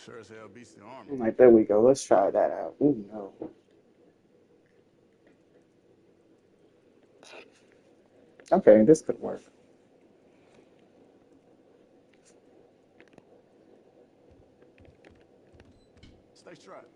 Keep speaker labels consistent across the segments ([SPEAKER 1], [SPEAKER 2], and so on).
[SPEAKER 1] Sure as hell beats the army.
[SPEAKER 2] I'm like, there we go. Let's try that out. Ooh, no. Okay, this could work.
[SPEAKER 1] Stay strapped.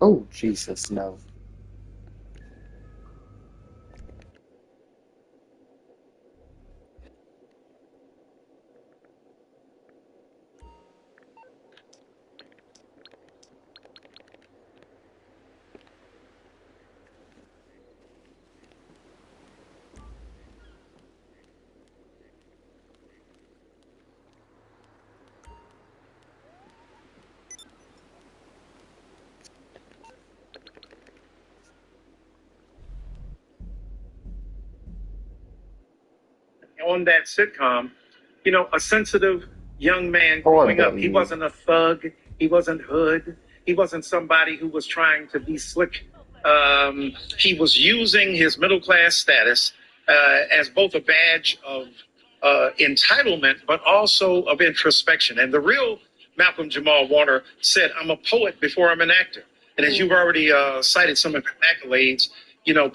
[SPEAKER 2] Oh, Jesus, no.
[SPEAKER 3] On that sitcom, a sensitive young man
[SPEAKER 2] Poor
[SPEAKER 3] growing up. He
[SPEAKER 2] baby.
[SPEAKER 3] wasn't a thug. He wasn't hood. He wasn't somebody who was trying to be slick. He was using his middle class status as both a badge of entitlement, but also of introspection. And the real Malcolm Jamal Warner said, "I'm a poet before I'm an actor." And as you've already cited some of his accolades,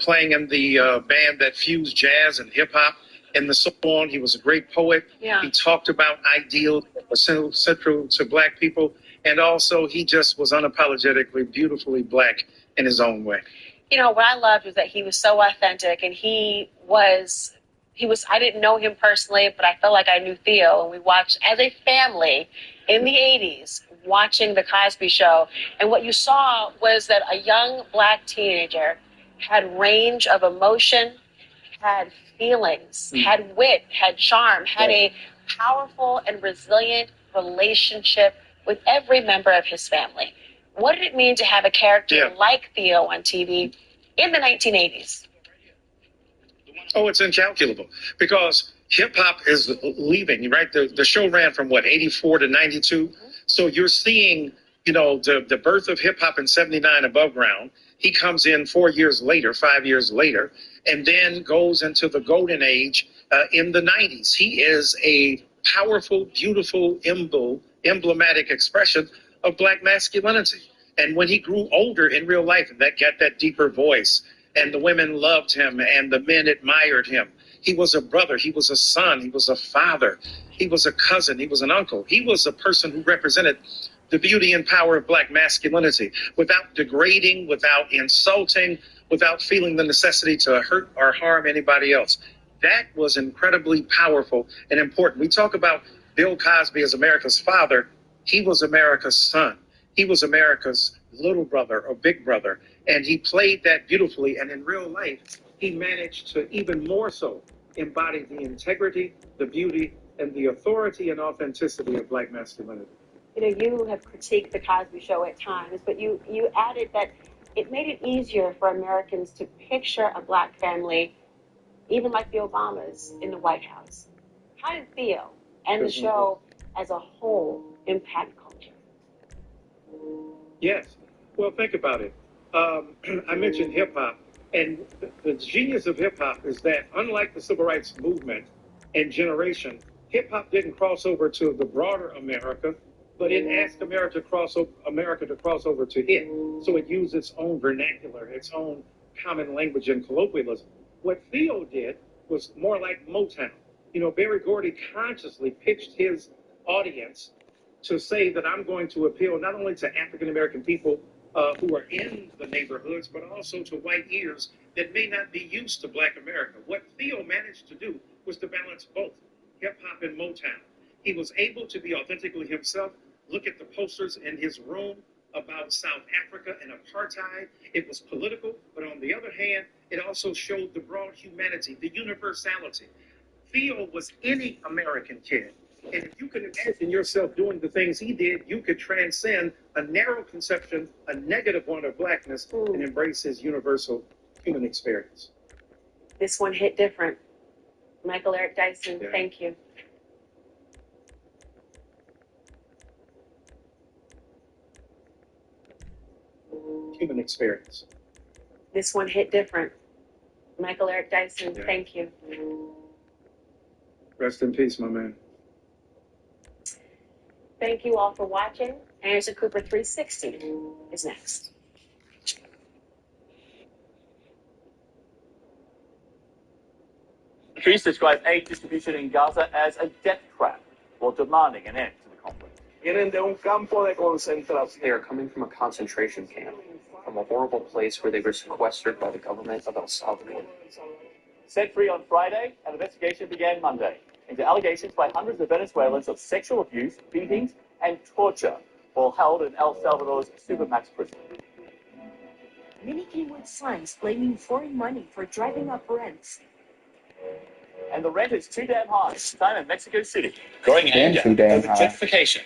[SPEAKER 3] playing in the band that fused jazz and hip hop and the so on. He was a great poet. Yeah. He talked about ideals that were central to Black people. And also, he just was unapologetically, beautifully Black in his own way. What I loved was that he was so authentic, and I didn't know him personally, but I felt like I knew Theo, and we watched as a family in the 80s, watching The Cosby Show. And what you saw was that a young Black teenager had range of emotion, had feelings, had wit, had charm, had a powerful and resilient relationship with every member of his family. What did it mean to have a character like Theo on TV in the 1980s? Oh, it's incalculable because hip hop is leaving, right? The show ran from what, 84 to 92. Mm-hmm. So you're seeing, the birth of hip hop in 79 above ground. He comes in 4 years later, 5 years later, and then goes into the golden age in the 90s. He is a powerful, beautiful, emblematic expression of Black masculinity. And when he grew older in real life, and that got that deeper voice, and the women loved him and the men admired him. He was a brother, he was a son, he was a father, he was a cousin, he was an uncle. He was a person who represented the beauty and power of Black masculinity without degrading, without insulting, without feeling the necessity to hurt or harm anybody else. That was incredibly powerful and important. We talk about Bill Cosby as America's father. He was America's son. He was America's little brother or big brother. And he played that beautifully. And in real life, he managed to even more so embody the integrity, the beauty, and the authority and authenticity of Black masculinity. You have critiqued The Cosby Show at times, but you added that it made it easier for Americans to picture a Black family, even like the Obamas in the White House. How did Theo and the show as a whole impact culture? Yes. Well, think about it. I mentioned hip hop, and the genius of hip hop is that, unlike the civil rights movement and generation, hip hop didn't cross over to the broader America, but it asked America to cross over to it. So it used its own vernacular, its own common language and colloquialism. What Theo did was more like Motown. Berry Gordy consciously pitched his audience to say that I'm going to appeal not only to African American people who are in the neighborhoods, but also to white ears that may not be used to Black America. What Theo managed to do was to balance both hip hop and Motown.
[SPEAKER 4] He was able to be authentically himself. Look at the posters in his room about South Africa and apartheid. It was political, but on the other hand, it also showed the broad humanity, the universality. Theo was any American kid. And if you can imagine yourself doing the things he did, you could transcend a narrow conception, a negative one of blackness, and embrace his universal human experience.
[SPEAKER 3] This one hit different. Michael Eric Dyson,
[SPEAKER 4] Yeah.
[SPEAKER 3] thank you.
[SPEAKER 4] Human experience.
[SPEAKER 3] This one hit different. Michael Eric Dyson,
[SPEAKER 4] Yeah.
[SPEAKER 3] thank you.
[SPEAKER 4] Rest in peace, my man.
[SPEAKER 3] Thank you all for watching. Anderson Cooper 360 is next.
[SPEAKER 5] Countries describe aid distribution in Gaza as a death trap while demanding an end to the conflict.
[SPEAKER 6] Vienen de un campo de concentración.
[SPEAKER 7] They are coming from a concentration camp, from a horrible place where they were sequestered by the government of El Salvador.
[SPEAKER 5] Set free on Friday, an investigation began Monday into allegations by hundreds of Venezuelans of sexual abuse, beatings, and torture while held in El Salvador's Supermax prison.
[SPEAKER 8] Many came with signs blaming foreign money for driving up rents.
[SPEAKER 5] And the rent is too damn high. Time in Mexico City. Growing
[SPEAKER 2] Damn
[SPEAKER 5] anger
[SPEAKER 2] too damn
[SPEAKER 5] over
[SPEAKER 2] high.
[SPEAKER 5] gentrification.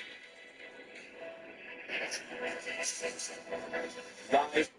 [SPEAKER 5] Live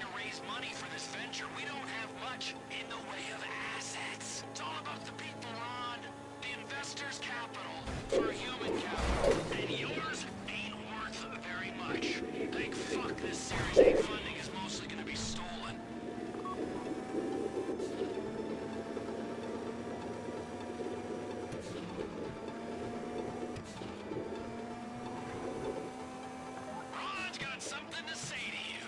[SPEAKER 9] trying to raise money for this venture. We don't have much in the way of assets. It's all about the people, Ron. The investor's capital for human capital. And yours ain't worth very much. Like, fuck, this Series 8 funding is mostly gonna be stolen. Ron's got something to say to you.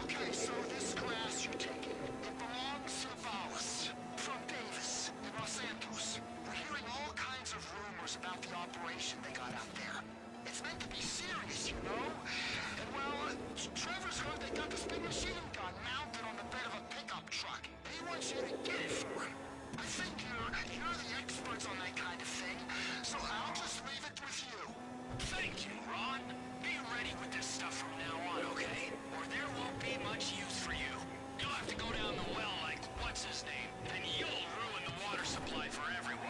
[SPEAKER 9] Okay, so this grass you're taking, it belongs to Valis from Davis in Los Santos. We're hearing all kinds of rumors about the operation they got out there. It's meant to be serious, you know? And well, Trevor's heard they got this big machine gun mounted on the bed of a pickup truck. He wants you to get it for him. I think you're the experts on that kind of thing, so I'll just leave it with you. Thank you, Ron. Be ready with this stuff from now on, okay? Or there won't be much use for you. You'll have to go down the well like what's his name, and you'll ruin the water supply for everyone.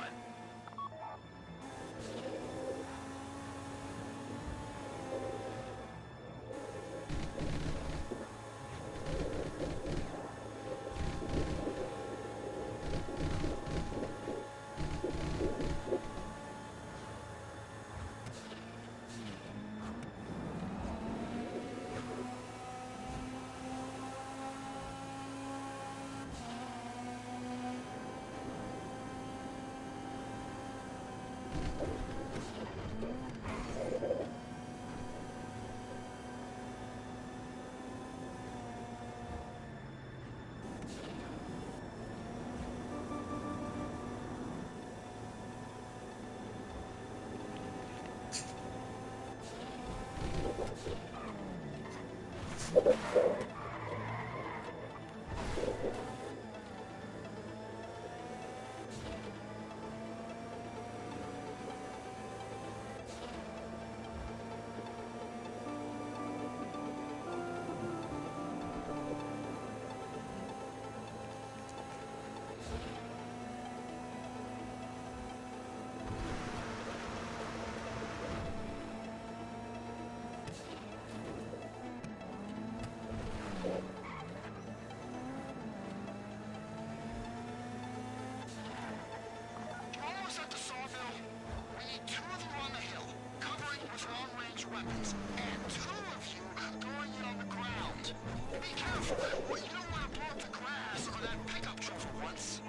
[SPEAKER 9] Almost at the sawmill. We need 2 of you on the hill, covering with long-range weapons, and 2 of you going in on the ground. Be careful. Well, you don't want to blow up the grass or that pickup truck for once.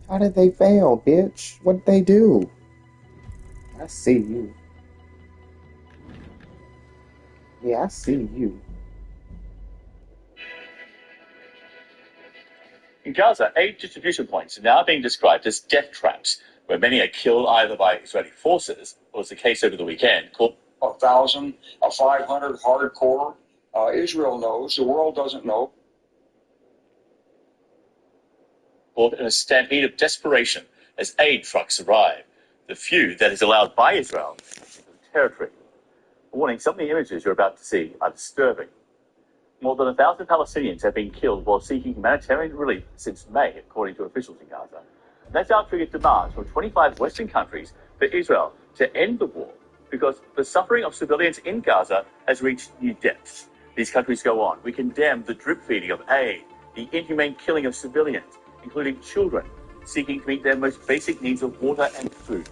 [SPEAKER 2] How did they fail, bitch? What'd they do? I see you. Yeah, I see you.
[SPEAKER 5] In Gaza, aid distribution points are now being described as death traps, where many are killed either by Israeli forces, or as the case over the weekend, called
[SPEAKER 10] 1,000, 500 hardcore. Israel knows. The world doesn't know.
[SPEAKER 5] in a stampede of desperation as aid trucks arrive. The few that is allowed by Israel into the territory. Warning, some of the images you're about to see are disturbing. More than 1,000 Palestinians have been killed while seeking humanitarian relief since May, according to officials in Gaza. That's triggered demands from 25 Western countries for Israel to end the war because the suffering of civilians in Gaza has reached new depths. These countries go on. We condemn the drip feeding of aid, the inhumane killing of civilians, including children, seeking to meet their most basic needs of water and food.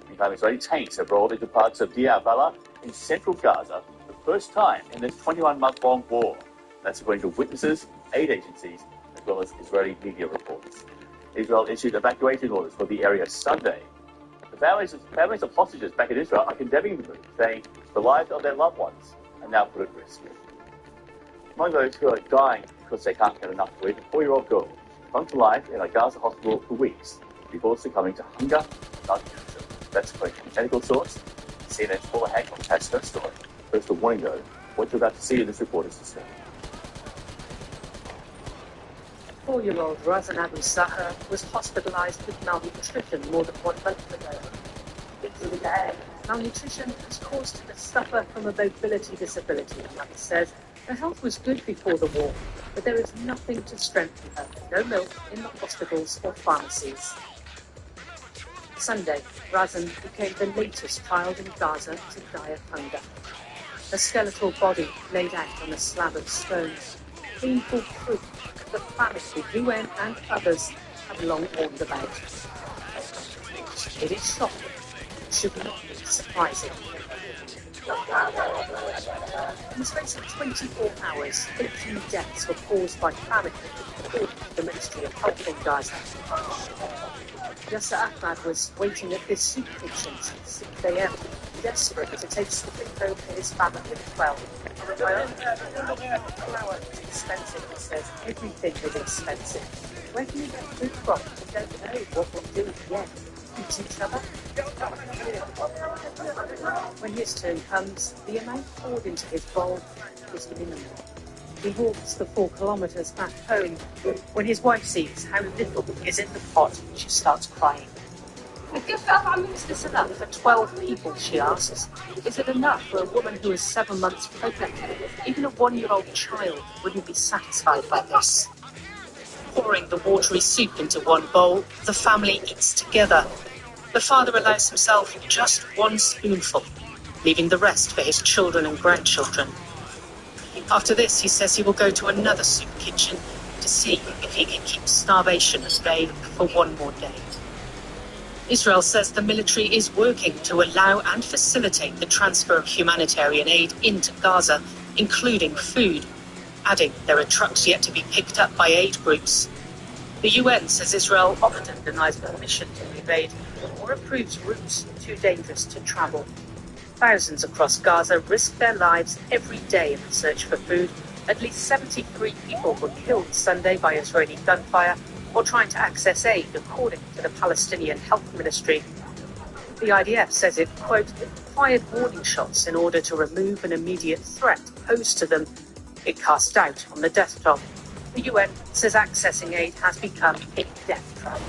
[SPEAKER 5] Meantime, Israeli tanks have rolled into parts of Deir Bala in central Gaza for the first time in this 21-month-long war. That's according to witnesses, aid agencies, as well as Israeli media reports. Israel issued evacuation orders for the area Sunday. The families of hostages back in Israel are condemning the move, saying the lives of their loved ones are now put at risk. Among those who are dying because they can't get enough to eat, a 4-year-old girl clung to life in a Gaza hospital for weeks before succumbing to hunger and malnutrition. That's according to a medical source. CNN's Paula Hancock has her story. First, a warning though, what you're about to see in this report is disturbing.
[SPEAKER 11] 4-year-old Razan Abu Sahar was hospitalized with malnutrition more than 1 month ago. Malnutrition has caused her to suffer from a mobility disability, the mother says. Her health was good before the war, but there is nothing to strengthen her. No milk in the hospitals or pharmacies. Sunday, Razan became the latest child in Gaza to die of hunger. Her skeletal body laid out on a slab of stone. Painful proof the famine the UN and others have long warned about. It is shocking. It should not be surprising. In the space of 24 hours, 18 deaths were caused by famine, according to the Ministry of Health in Gaza. Yasser Ahmad was waiting at this soup kitchen since 6 a.m., desperate to take something home for his family of 12. Flour is expensive, he says. Everything is expensive. Where can you get food from? We don't know what we'll do yet. Eat each other? When his turn comes, the amount poured into his bowl is minimal. He walks the 4 kilometres back home. When his wife sees how little is in the pot, she starts crying. Is this enough for 12 people, she asks? Is it enough for a woman who is 7 months pregnant? Even a 1-year-old child wouldn't be satisfied by this. Pouring the watery soup into one bowl, the family eats together. The father allows himself just 1 spoonful, leaving the rest for his children and grandchildren. After this, he says he will go to another soup kitchen to see if he can keep starvation at bay for 1 more day. Israel says the military is working to allow and facilitate the transfer of humanitarian aid into Gaza, including food, adding there are trucks yet to be picked up by aid groups. The UN says Israel often denies permission to move aid or approves routes too dangerous to travel. Thousands across Gaza risk their lives every day in the search for food. At least 73 people were killed Sunday by Israeli gunfire or trying to access aid, according to the Palestinian Health Ministry. The IDF says it, quote, fired warning shots in order to remove an immediate threat posed to them. It cast doubt on the death toll. The UN says accessing aid has become a death trap.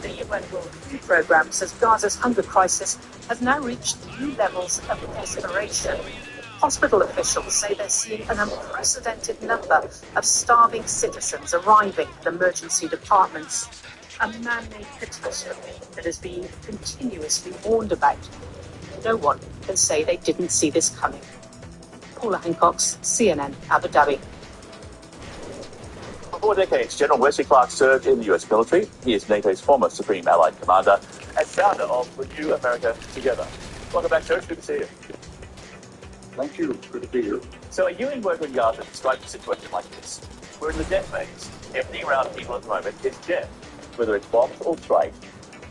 [SPEAKER 11] The UN World Food Programme says Gaza's hunger crisis has now reached new levels of desperation. Hospital officials say they're seeing an unprecedented number of starving citizens arriving at emergency departments. A man-made catastrophe that has been continuously warned about. No one can say they didn't see this coming. Paula Hancock, CNN, Abu Dhabi.
[SPEAKER 5] For 4 decades, General Wesley Clark served in the U.S. military. He is NATO's former Supreme Allied Commander and founder of Renew America Together. Welcome back, George. Good to see you.
[SPEAKER 10] Thank you. Good to be here.
[SPEAKER 5] So a UN worker in Gaza described a situation like this. We're in the death phase. Everything around people at the moment is death. Whether it's bombs or strikes,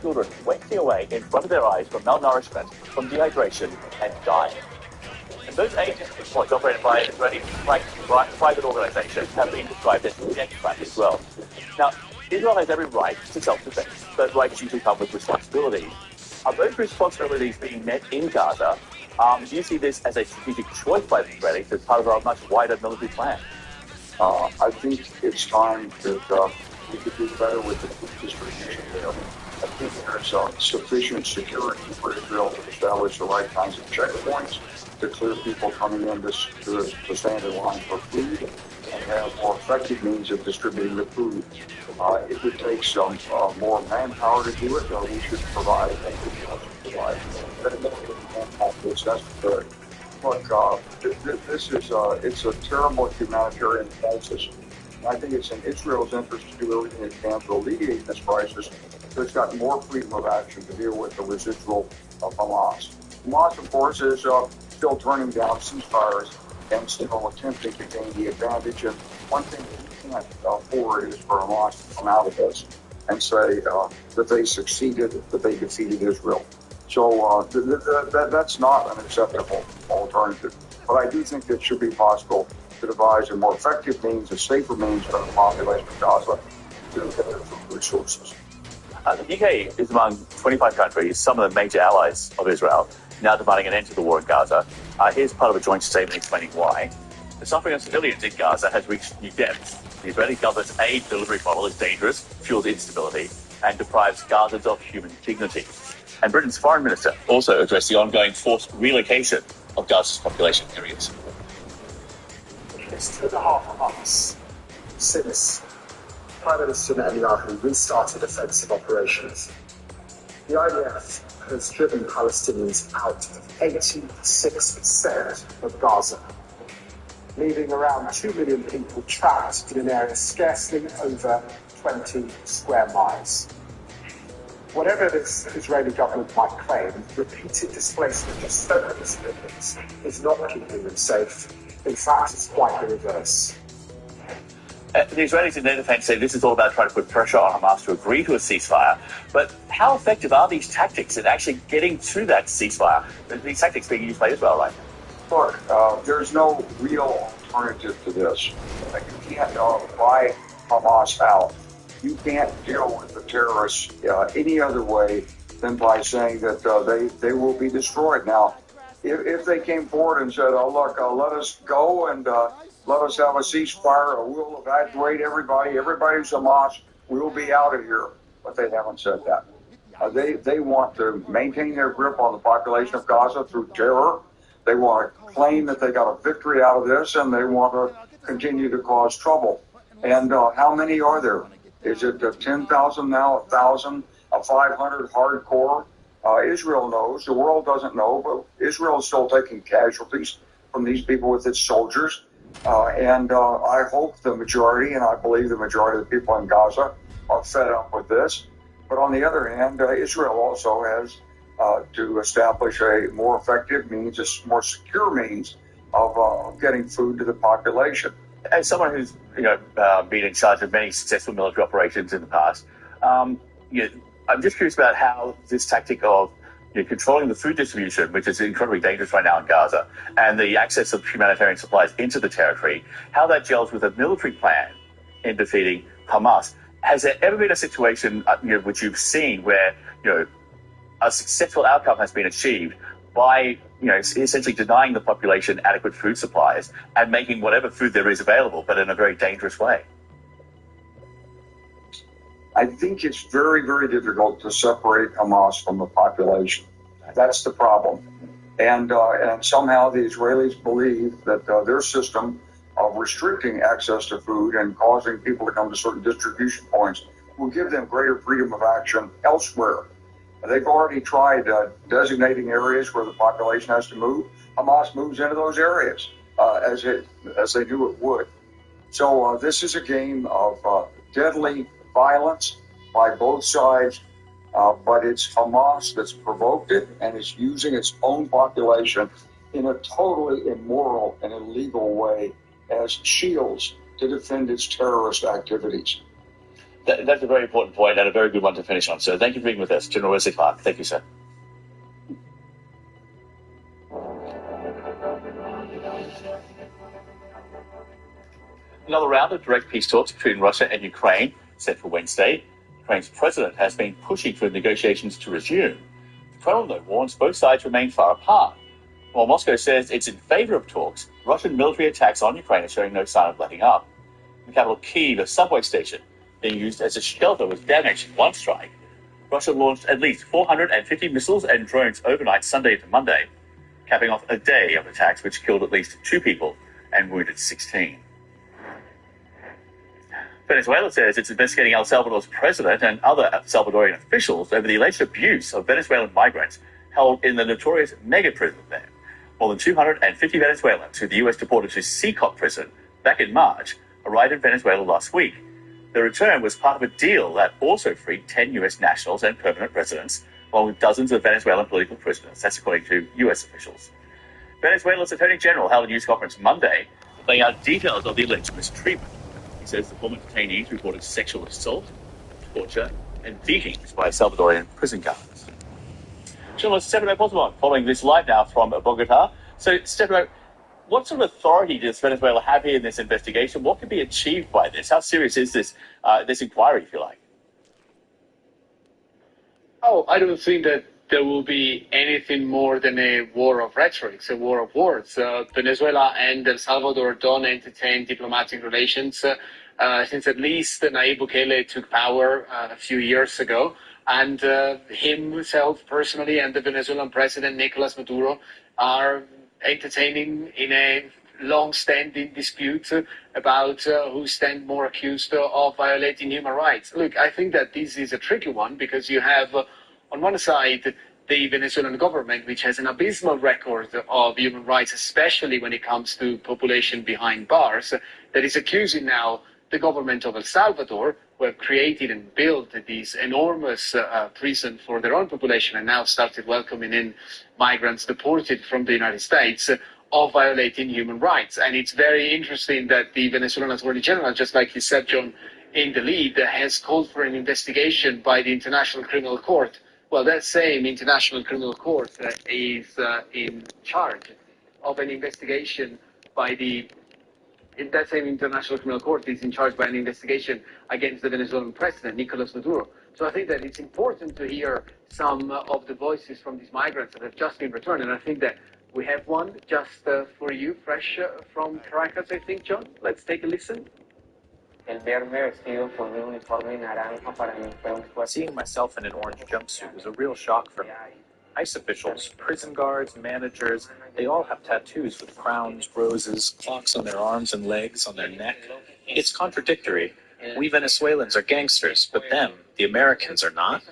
[SPEAKER 5] children wasting away in front of their eyes from malnourishment, from dehydration, and dying. And those agency points operated by Israeli private organizations have been described as death traps as well. Now, Israel has every right to self-defense. Those rights usually come with responsibility. Are those responsibilities being met in Gaza? Do you see this as a strategic choice by the Israelis as part of a much wider military plan?
[SPEAKER 10] I think it's time that we could do better with the food distribution there. I think there's sufficient security for Israel to establish the right kinds of checkpoints to clear people coming in to stand in line for food and have more effective means of distributing the food. It would take some more manpower to do it, we should provide. It's necessary. Look, this is it's a terrible humanitarian crisis. I think it's in Israel's interest to do everything it can to alleviate this crisis. So it's got more freedom of action to deal with the residual of Hamas. Hamas, of course, is still turning down ceasefires and still attempting to gain the advantage. And one thing that we can't afford is for Hamas to come out of this and say that they succeeded, that they defeated Israel. So that's not an acceptable alternative. But I do think it should be possible to devise a more effective means, a safer means for the population of Gaza to get their food resources.
[SPEAKER 5] The UK is among 25 countries, some of the major allies of Israel, now demanding an end to the war in Gaza. Here's part of a joint statement explaining why. The suffering of civilians in Gaza has reached new depths. The Israeli government's aid delivery model is dangerous, fuels instability, and deprives Gazans of human dignity. And Britain's foreign minister also addressed the ongoing forced relocation of Gaza's population areas.
[SPEAKER 12] It's 2.5 months since Prime Minister Netanyahu restarted offensive operations. The IDF has driven Palestinians out of 86% of Gaza, leaving around 2 million people trapped in an area scarcely over 20 square miles. Whatever this Israeli government might claim, repeated displacement of so many civilians is not keeping them safe. In fact, it's quite the reverse.
[SPEAKER 5] The Israelis in their defense say this is all about trying to put pressure on Hamas to agree to a ceasefire. But how effective are these tactics in actually getting to that ceasefire? These tactics being used by Israel right now?
[SPEAKER 10] Look, there's no real alternative to this. You can't buy Hamas out. You can't deal with the terrorists any other way than by saying that they will be destroyed. Now, if they came forward and said, oh, look, let us go and let us have a ceasefire, or we'll evacuate everybody who's Hamas, we'll be out of here. But they haven't said that. They want to maintain their grip on the population of Gaza through terror. They want to claim that they got a victory out of this, and they want to continue to cause trouble. And how many are there? Is it 10,000 now, 1,000, 500 hardcore? Israel knows. The world doesn't know, but Israel is still taking casualties from these people with its soldiers. And I hope the majority, and I believe the majority of the people in Gaza are fed up with this. But on the other hand, Israel also has to establish a more effective means, a more secure means of getting food to the population.
[SPEAKER 5] As someone who's been in charge of many successful military operations in the past, I'm just curious about how this tactic of controlling the food distribution, which is incredibly dangerous right now in Gaza, and the access of humanitarian supplies into the territory, how that gels with a military plan in defeating Hamas. Has there ever been a situation which you've seen where a successful outcome has been achieved by essentially denying the population adequate food supplies and making whatever food there is available, but in a very dangerous way?
[SPEAKER 10] I think it's very, very difficult to separate Hamas from the population. That's the problem. And somehow the Israelis believe that their system of restricting access to food and causing people to come to certain distribution points will give them greater freedom of action elsewhere. They've already tried designating areas where the population has to move. Hamas moves into those areas as they knew it would. So this is a game of deadly violence by both sides, but it's Hamas that's provoked it and is using its own population in a totally immoral and illegal way as shields to defend its terrorist activities.
[SPEAKER 5] That's a very important point and a very good one to finish on. So thank you for being with us, General Wesley Clark. Thank you, sir. Another round of direct peace talks between Russia and Ukraine set for Wednesday. Ukraine's president has been pushing for negotiations to resume. The Kremlin, though, warns both sides remain far apart. While Moscow says it's in favor of talks, Russian military attacks on Ukraine are showing no sign of letting up. In the capital Kyiv, a subway station being used as a shelter was damaged in one strike. Russia launched at least 450 missiles and drones overnight Sunday to Monday, capping off a day of attacks which killed at least 2 people and wounded 16. Venezuela says it's investigating El Salvador's president and other Salvadorian officials over the alleged abuse of Venezuelan migrants held in the notorious mega prison there. More than 250 Venezuelans who the U.S. deported to Seacop prison back in March arrived in Venezuela last week. The return was part of a deal that also freed 10 U.S. nationals and permanent residents, along with dozens of Venezuelan political prisoners. That's according to U.S. officials. Venezuela's Attorney General held a news conference Monday, laying out details of the alleged mistreatment. He says the former detainees reported sexual assault, torture, and beatings by Salvadorian prison guards. Journalist Stefano Pozzo following this live now from Bogota. So, Stefano, what sort of authority does Venezuela have here in this investigation? What can be achieved by this? How serious is this inquiry, if you like?
[SPEAKER 13] Oh, I don't think that there will be anything more than a war of rhetoric, it's a war of words. Venezuela and El Salvador don't entertain diplomatic relations since at least Nayib Bukele took power a few years ago. And himself personally and the Venezuelan president, Nicolas Maduro, are entertaining in a long-standing dispute about who stands more accused of violating human rights. Look, I think that this is a tricky one because you have, on one side, the Venezuelan government, which has an abysmal record of human rights, especially when it comes to population behind bars, that is accusing now the government of El Salvador, who have created and built this enormous prison for their own population and now started welcoming in migrants deported from the United States, of violating human rights. And it's very interesting that the Venezuelan Attorney General, just like you said, John, in the lead, has called for an investigation by the International Criminal Court. Well, that same International Criminal Court is in charge of an investigation by that same International Criminal Court is in charge by an investigation against the Venezuelan president, Nicolas Maduro. So I think that it's important to hear some of the voices from these migrants that have just been returned. And I think that we have one just for you, fresh from Caracas, I think, John. Let's take a listen.
[SPEAKER 14] Seeing myself in an orange jumpsuit was a real shock for me. ICE officials, prison guards, managers, they all have tattoos with crowns, roses, clocks on their arms and legs, on their neck. It's contradictory. We Venezuelans are gangsters, but them, the Americans, are not.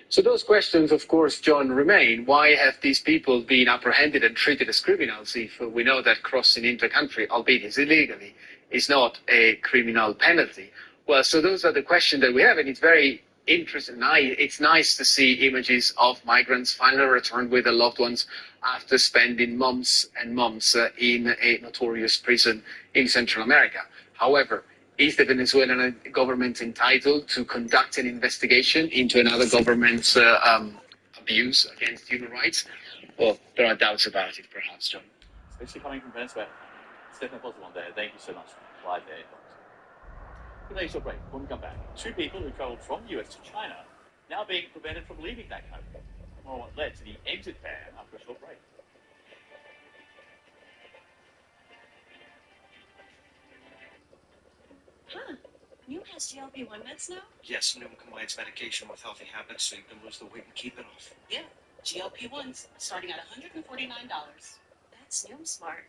[SPEAKER 13] So those questions, of course, John, remain. Why have these people been apprehended and treated as criminals if we know that crossing into a country, albeit it's illegally, is not a criminal penalty? Well, so those are the questions that we have, and it's very interesting. It's nice to see images of migrants finally returned with their loved ones after spending months and months in a notorious prison in Central America. However, is the Venezuelan government entitled to conduct an investigation into another government's abuse against human rights? Well, there are doubts about it, perhaps, John.
[SPEAKER 5] Especially coming from Venezuela. Stefano Pozzo there. Thank you so much. Live there. We'll take a short break. When we come back, two people who travelled from the US to China now being prevented from leaving that country. More on what led to the exit ban after a short break.
[SPEAKER 8] Huh. New has GLP-1 meds now?
[SPEAKER 15] Yes, Noom combines medication with healthy habits so you can lose the weight and keep it off.
[SPEAKER 16] Yeah, GLP-1s starting at $149.
[SPEAKER 8] That's Noom smart.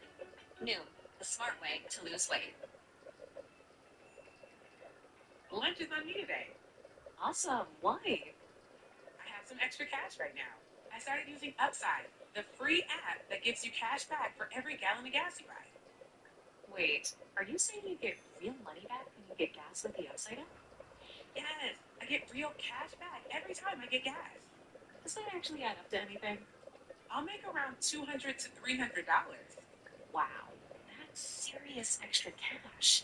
[SPEAKER 16] Noom, the smart way to lose weight.
[SPEAKER 17] Lunch is on me today.
[SPEAKER 8] Awesome. Why?
[SPEAKER 17] I have some extra cash right now. I started using Upside, the free app that gives you cash back for every gallon of gas you buy.
[SPEAKER 8] Wait, are you saying you get real money back when you get gas with the Upside app?
[SPEAKER 17] Yes, I get real cash back every time I get gas.
[SPEAKER 8] Does that actually add up to anything?
[SPEAKER 17] I'll make around $200 to $300.
[SPEAKER 8] Wow, that's serious extra cash.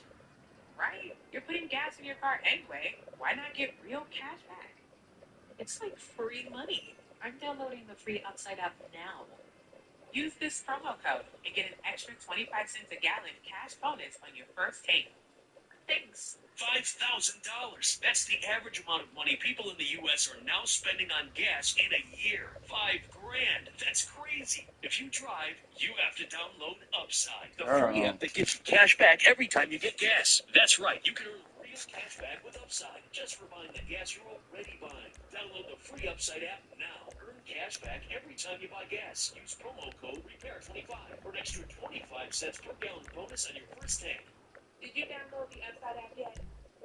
[SPEAKER 17] Right? You're putting gas in your car anyway. Why not get real cash back?
[SPEAKER 8] It's like free money. I'm downloading the free Upside app now.
[SPEAKER 17] Use this promo code and get an extra 25 cents a gallon cash bonus on your first tank.
[SPEAKER 8] Thanks.
[SPEAKER 18] $5,000. That's the average amount of money people in the U.S. are now spending on gas in a year. $5,000. That's crazy. If you drive, you have to download Upside, the free app that gives you cash back every time you get gas. That's right. You can earn real cash back with Upside just for buying the gas you're already buying. Download the free Upside app now. Earn cash back every time you buy gas. Use promo code REPAIR25 for an extra 25 cents per gallon bonus on your first tank.
[SPEAKER 17] Did you download the Upside app yet?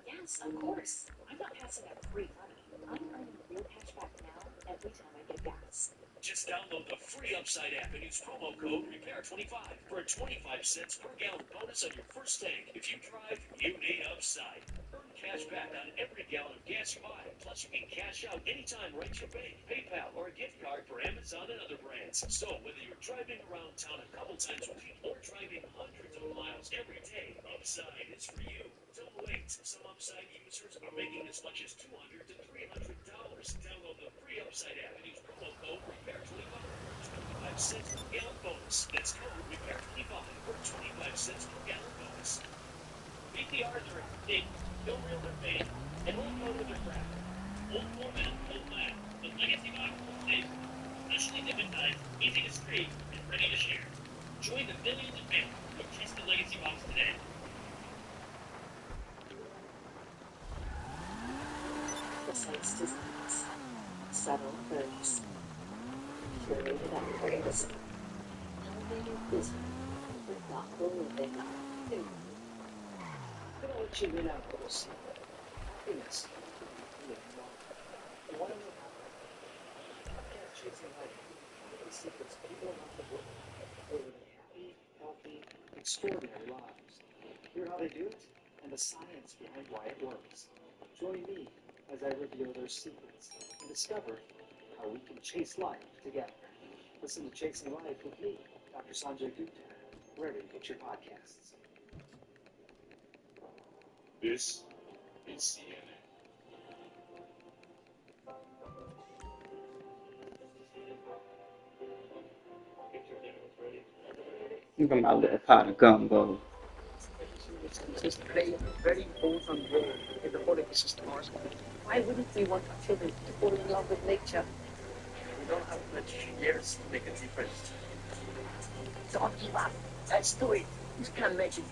[SPEAKER 8] Yeah, Yes, of course. I'm not passing out free money. I'm earning real cash back now every time I get gas.
[SPEAKER 18] Just download the free Upside app and use promo code REPAIR25 for a 25 cents per gallon bonus on your first tank. If you drive, you need Upside. Earn cash back on every gallon of gas you buy. Plus, you can cash out anytime right to your bank, PayPal, or a gift card for Amazon and other brands. So, whether you're driving around town a couple times a week or driving hundreds of miles every day, Upside is for you. Don't wait. Some Upside users are making as much as $200 to $300. Download the free Upside app and use promo code REPAIR25 for 25 cents per gallon bonus. That's code REPAIR25 for 25 cents per gallon bonus.
[SPEAKER 19] Meet the Arthur, Dick, Bill Real their fame, and old mode with their craft. Old format, old lab. The legacy box will stay freshly digitized, easy to stream, and ready to share. Join the millions of fans who trust the legacy box today.
[SPEAKER 8] Precise designs, subtle curves, curated upgrades, elevated vision for thoughtful living.
[SPEAKER 4] I'm gonna let you in on a little secret. Happiness. You wanna know how? Podcast Chasing Life. The secrets people around the world are living happy, healthy, extraordinary lives. Hear how they do it and the science behind why it works. Join me as I reveal their secrets and discover how we can chase life together. Listen to Chasing Life with me, Dr. Sanjay Gupta, wherever you get your podcasts.
[SPEAKER 18] This is CNN.
[SPEAKER 2] Look at my little pot of gumbo.
[SPEAKER 4] It's play a very important role in the whole ecosystem.
[SPEAKER 11] Why wouldn't we want our children to fall in love with nature?
[SPEAKER 4] We don't have much years to make a difference.
[SPEAKER 11] Don't give up. Let's do it. You can make it.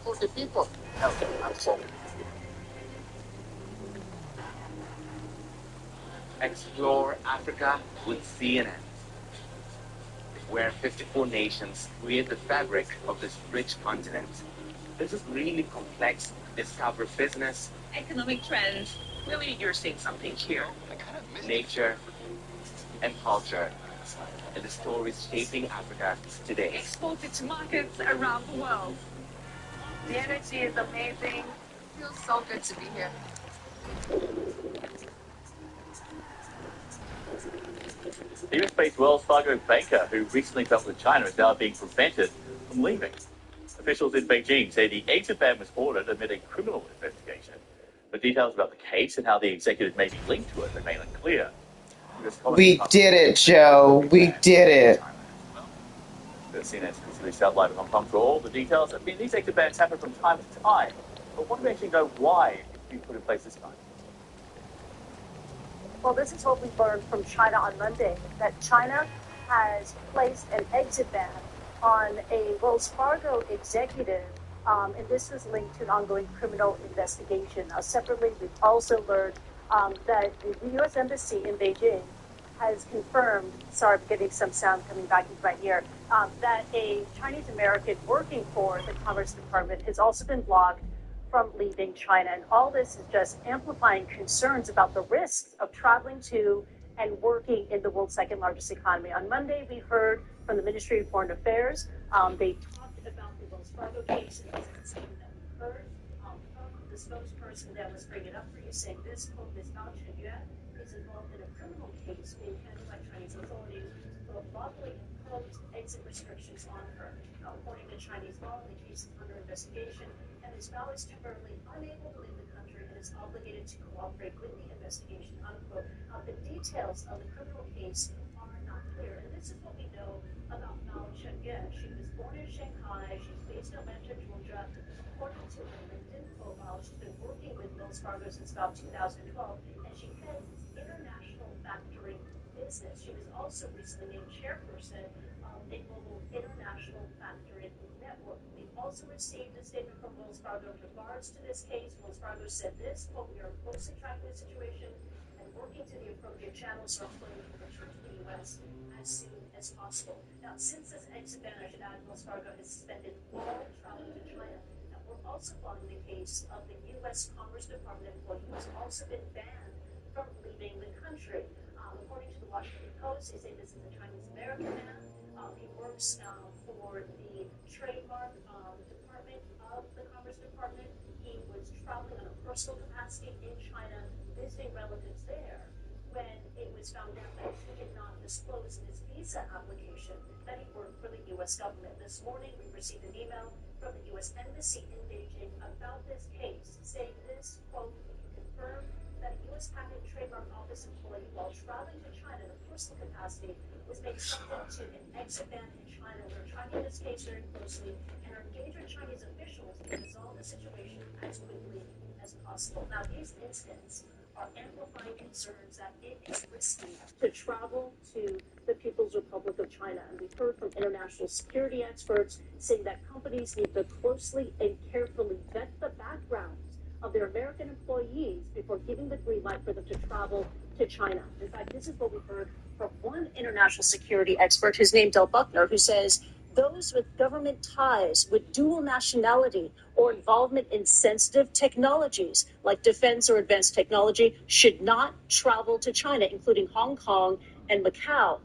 [SPEAKER 11] For the people.
[SPEAKER 4] No, I'm sorry.
[SPEAKER 20] Explore Africa with CNN, where 54 nations create the fabric of this rich continent. This is really complex. Discover business,
[SPEAKER 17] Economic trends. Really, you're seeing something here.
[SPEAKER 20] nature, and culture, and the stories shaping Africa today.
[SPEAKER 17] Exported to markets around the world. The energy is amazing. Feels so good to be here.
[SPEAKER 5] The US-based Wells Fargo banker who recently dealt with China is now being prevented from leaving. Officials in Beijing say the exit ban was ordered amid a criminal investigation. The details about the case and how the executive may be linked to it remain unclear.
[SPEAKER 2] We did it, Joe. We did it.
[SPEAKER 5] The CNN's released out live in Hong Kong for all the details. I mean, these exit bans happen from time to time, but what do we actually know why it's being put in place this time?
[SPEAKER 3] Well, this is what we learned from China on Monday, that China has placed an exit ban on a Wells Fargo executive, and this is linked to an ongoing criminal investigation. Separately, we've also learned that the U.S. Embassy in Beijing has confirmed, sorry, I'm getting some sound coming back right here, that a Chinese American working for the Commerce Department has also been blocked from leaving China. And all this is just amplifying concerns about the risks of traveling to and working in the world's second largest economy. On Monday, we heard from the Ministry of Foreign Affairs. They talked about the Wells Fargo case, and this is something that we heard from the spokesperson that was bringing it up for you, saying this, quote, Ms. Gao Chenyuan is involved in a criminal case being handled by Chinese authorities who have lawfully imposed exit restrictions on her. According to Chinese law, the case is under investigation, and Ms. Gao is temporarily unable to leave the country and is obligated to cooperate with the investigation, unquote. The details of the criminal case are not clear, and this is what we know about Mao Chenyuan. She was born in Shanghai. She's based in Atlanta, Georgia. According to her LinkedIn profile, she's been working with Wells Fargo since about 2012, and she heads its international factoring business. She was also recently named chairperson of a global international factoring network. We've also received a statement from Wells Fargo in regards to this case. Wells Fargo said this, quote, we are closely tracking the situation and working to the appropriate channels so our employees will return to the U.S. as soon as possible. Now, since this exit ban, I should add, Wells Fargo has suspended all travel to China. And we're also following the case of the U.S. Commerce Commerce Department employee who's also been banned from leaving the country. According to the Washington Post, they say this is a Chinese-American man. He works for the trademark department of the Commerce Department. He was traveling on a personal capacity in China, visiting relatives there, when it was found out that he did not disclose in his visa application that he worked for the U.S. government. This morning, we received an email from the U.S. Embassy in Beijing about this case, saying this, quote, "We can confirm that a U.S. Patent and Trademark Office employee, while traveling to China in a personal capacity, was made subject to an exit ban in China. We're tracking this case very closely and are engaged with Chinese officials to resolve the situation as quickly as possible." Now, these incidents are amplifying concerns that it is risky to travel to the People's Republic of China. And we've heard from international security experts saying that companies need to closely and carefully vet the backgrounds of their American employees before giving the green light for them to travel to China. In fact, this is what we heard from one international security expert, who's named Del Buckner, who says those with government ties, with dual nationality, or involvement in sensitive technologies like defense or advanced technology should not travel to China, including Hong Kong and Macau.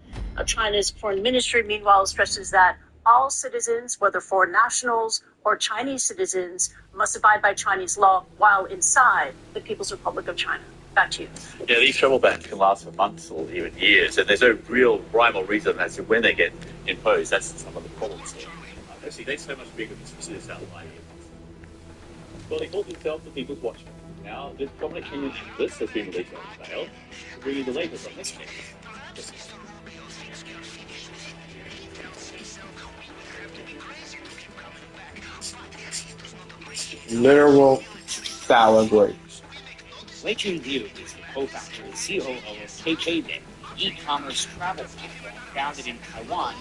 [SPEAKER 3] China's foreign ministry, meanwhile, stresses that all citizens, whether foreign nationals or Chinese citizens, must abide by Chinese law while inside the People's Republic of China. Back to you.
[SPEAKER 5] Yeah, these travel bans can last for months or even years, and there's no real rhyme or reason as to when they get imposed. That's some of the problems here. See, they're so much bigger than specific outline. Well, they call themselves the People's Watchmen. Now, this prominent Kenyan activist has been released on bail to bring you the latest on this case. Listen.
[SPEAKER 2] Literal sour grapes.
[SPEAKER 21] Wei Liu is the co-founder and COO of KKday, an e-commerce travel platform founded in Taiwan.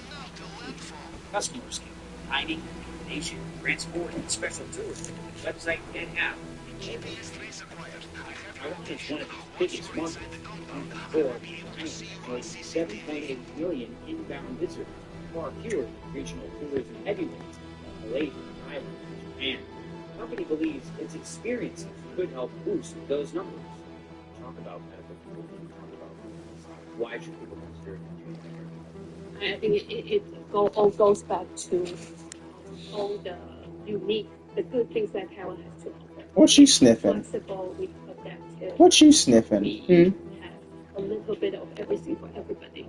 [SPEAKER 21] Customers can book dining, accommodation, transport, and special tours to the website and app. Taiwan is one of the biggest markets for more than 7.8 million inbound visitors, far fewer than regional tourism heavyweights like Malaysia, Thailand, and Japan. The company believes its experiences could help boost those numbers. Talk about medical, talk about why should people consider it?
[SPEAKER 11] I think it all goes back to all the unique, the good things that Taiwan has to offer.
[SPEAKER 2] What you sniffing?
[SPEAKER 11] Flexible, we adaptive.
[SPEAKER 2] What you sniffing?
[SPEAKER 11] We have a little bit of everything for everybody.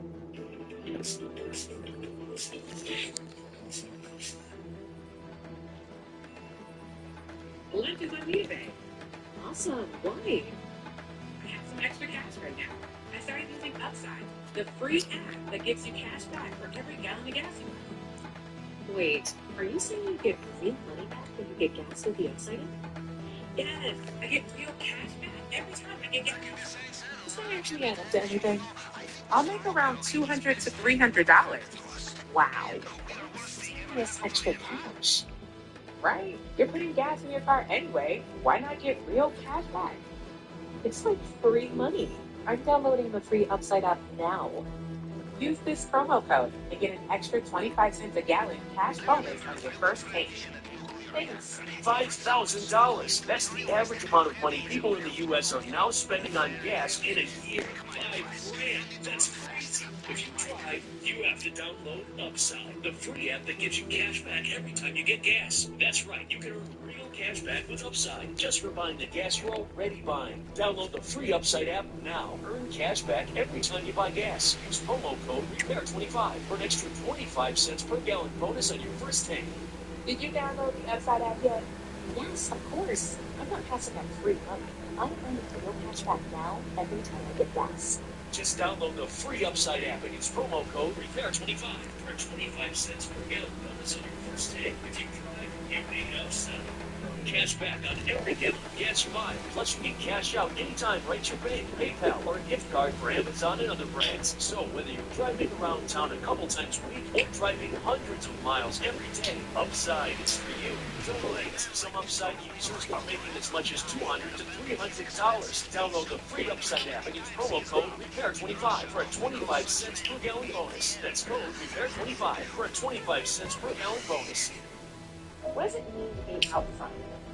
[SPEAKER 17] Lunch is on eBay. Awesome. Why? I have some extra cash right now. I started using Upside, the free app that gives you cash back for every gallon of gas you buy. Wait, are you saying you get real money back when you get gas with the Upside app? Yes, I get real cash back every time I get gas. Does that actually add up to anything? I'll make around $200 to $300. Wow. Serious extra cash. Right? You're putting gas in your car anyway. Why not get real cash back? It's like free money. I'm downloading the free Upside app now. Use this promo code to get an extra 25 cents a gallon cash bonus on your first tank. Thanks.
[SPEAKER 18] $5,000. That's the average amount of money people in the U.S. are now spending on gas in a year. $5 grand. That's crazy. If you drive, you have to download Upside, the free app that gives you cash back every time you get gas. That's right. You can earn real cash back with Upside just for buying the gas you're already buying. Download the free Upside app now. Earn cash back every time you buy gas. Use promo code REPAIR25 for an extra 25 cents per gallon bonus on your first tank.
[SPEAKER 17] Did you download the Upside app yet? Yes, of course. I'm not passing up free money. I'm earning real cash back now every time I get gas.
[SPEAKER 18] Just download the free Upside app and use promo code REPAIR25 for 25 cents per gallon bonus on your first tank. If you drive, you need Upside. Cash back on every gallon of gas you buy. Plus, you can cash out anytime right to your bank, PayPal, or a gift card for Amazon and other brands. So, whether you're driving around town a couple times a week or driving hundreds of miles every day, Upside is for you. Don't wait. Some Upside users are making as much as $200 to $300. Download the free Upside app and use promo code REPAIR25 for a 25 cents per gallon bonus. That's code REPAIR25 for a 25 cents per gallon bonus.
[SPEAKER 17] What does it mean to be outside?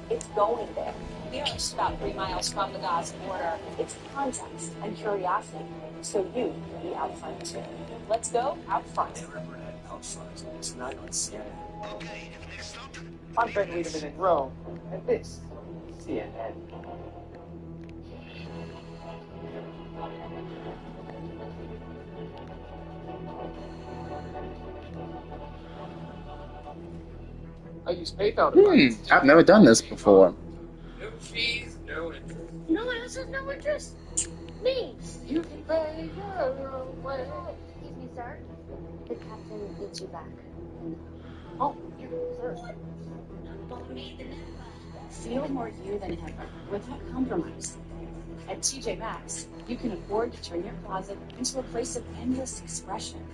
[SPEAKER 8] It's going there. We are just about 3 miles from the Gaza border. It's context and curiosity, so you can be out front too. Let's go out front.
[SPEAKER 15] Out front. Tonight on CNN.
[SPEAKER 9] Okay, next up.
[SPEAKER 7] I'm Ben Wiedemann in Rome, and this is CNN. I use PayPal to buy this.
[SPEAKER 2] I've never done this before.
[SPEAKER 7] No fees, no interest.
[SPEAKER 8] No one else has no interest. Me.
[SPEAKER 7] You can pay your own way.
[SPEAKER 8] Excuse me, sir. The captain needs you back.
[SPEAKER 7] Oh, you first.
[SPEAKER 16] Feel more you than ever, without compromise. At TJ Maxx, you can afford to turn your closet into a place of endless expression.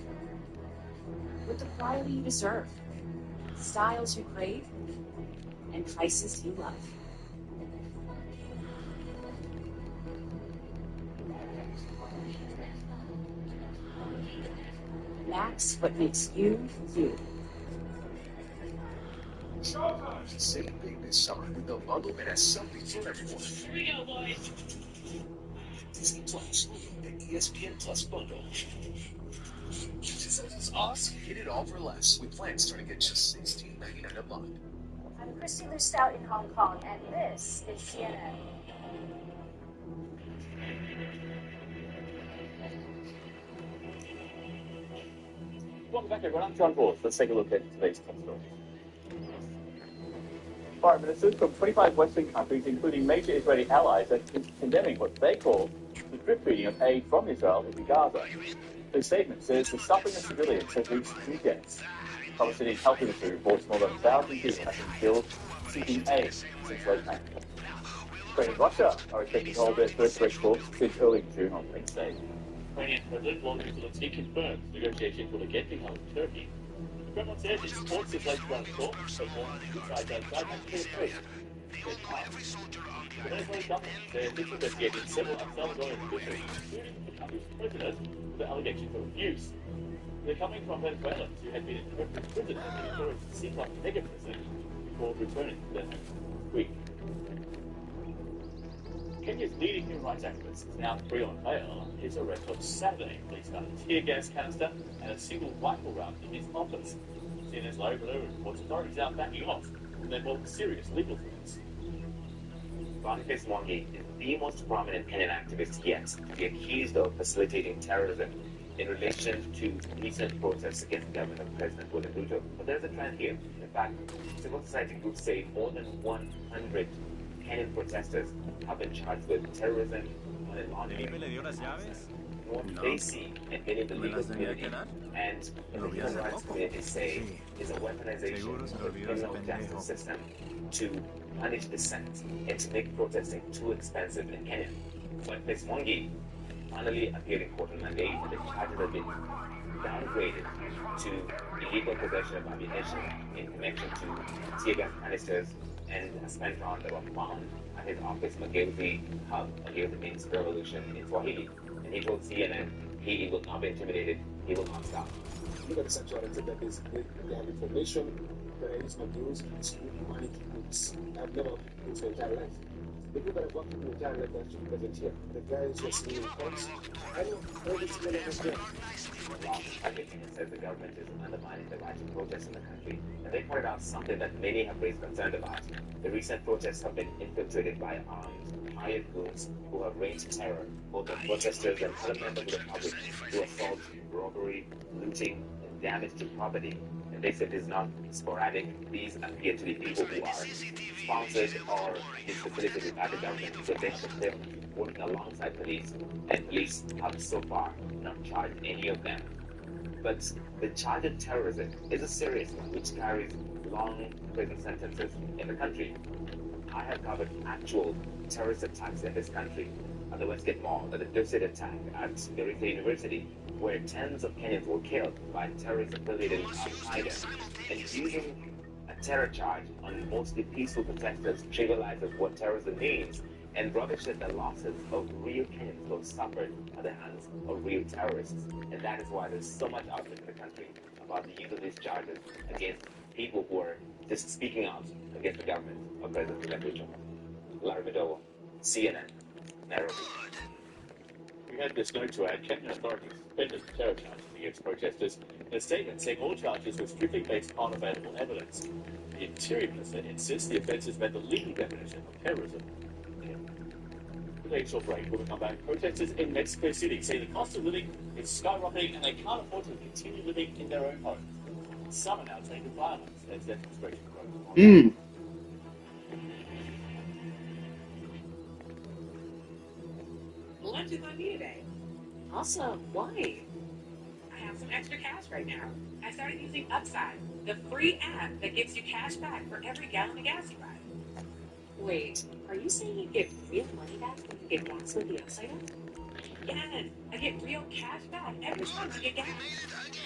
[SPEAKER 16] With the quality you deserve, styles you crave, and prices you love. Max, what makes you, you.
[SPEAKER 15] Showtime! Same thing this summer with the bundle that has something for everyone.
[SPEAKER 19] Here we go, boys.
[SPEAKER 15] Disney Plus, the ESPN Plus bundle. This is awesome. Get it all for less with plans starting at just $16.99 a month.
[SPEAKER 8] I'm Christy Lou Stout in Hong Kong, and this is CNN.
[SPEAKER 5] Welcome back, everyone. I'm John Ball. Let's take a look at today's top stories. Foreign ministers from 25 Western countries, including major Israeli allies, are condemning what they call the drip feeding of aid from Israel into Gaza. The statement says the suffering of civilians has reached new depths. Palestinian Health Ministry reports more than 1,000 people have been killed seeking aid since late May. Ukraine and Russia are expected to hold their first direct talks since early June on Wednesday.
[SPEAKER 18] Ukrainian President Volodymyr Zelensky confirmed negotiations will again be held in Turkey. The Kremlin says it supports the latest round of talks, but warns two sides outside have to agree. The Venezuelan government says it's investigating several El Salvadorian officials, including the country's president, for the allegations of abuse. They're coming from Venezuelans who had been in prison as they encouraged the Secret mega president before returning to their home week. Kenya's leading human rights activist is now free on bail. His arrest on Saturday. Police found a tear gas canister and a single rifle round in his office. CNN's Larry Valero reports authorities are backing off from their more serious legal threats.
[SPEAKER 1] Boniface Mwangi is the most prominent Kenyan activist yet to be accused of facilitating terrorism in relation to recent protests against the government of President William Ruto. But there's a trend here. In fact, civil society groups say more than 100 Kenyan protesters have been charged with terrorism, money laundering, what they see in many of the legal community and in the human rights community say is a weaponization of the criminal justice system to punish dissent and to make protesting too expensive in Kenya. But Ms. Mwangi finally appeared in court on Monday, and the charges have been downgraded to illegal possession of ammunition in connection to tear gas canisters and a spent round that were found at his office, Mageuzi Hub. Mageuzi means revolution in Swahili. And he told CNN he will not be intimidated, he will not stop.
[SPEAKER 6] Look at the sexuality that is, they have information that I use my news to manage groups. I've never been for entire life. The people that have worked with me entire life are actually present here. The guys who are sitting in courts, I know all these men are there.
[SPEAKER 1] Says the government is undermining the right to protest in the country. And they pointed out something that many have raised concern about. The recent protests have been infiltrated by armed, hired goons who have rained terror, both on protesters and other members of the public through assault, robbery, looting, and damage to property. And they said it is not sporadic. These appear to be people who are sponsored or facilitated by the government. So they should have working alongside police, and police have so far not charged any of them. But the charge of terrorism is a serious one, which carries long prison sentences in the country. I have covered actual terrorist attacks in this country. At the Westgate Mall, at the Dusit attack at Garissa University, where tens of Kenyans were killed by terrorists affiliated with Al-Qaeda. And using a terror charge on mostly peaceful protesters trivializes what terrorism means and rubbishes the losses of real Kenyans who have suffered at the hands of real terrorists. And that is why there's so much outrage in the country about the use of these charges against people who are just speaking out against the government of President Ruto. Larry Madowo, CNN, Nairobi.
[SPEAKER 5] We had this note to add. Kenyan authorities suspended the terror charges against protesters in a statement saying all charges were strictly based on available evidence. The Interior Minister insists the offences met the legal definition of terrorism. With a short break, we'll come back. Protesters in Mexico City say the cost of living is skyrocketing and they can't afford to continue living in their own homes. Some are now taking violence as demonstration grows.
[SPEAKER 17] Lunch is on me today. Awesome. Why? I have some extra cash right now. I started using Upside, the free app that gives you cash back for every gallon of gas you buy. Wait, are you saying you get real money back when you get gas with the Upside app? Yes, I get real cash back every time I get gas.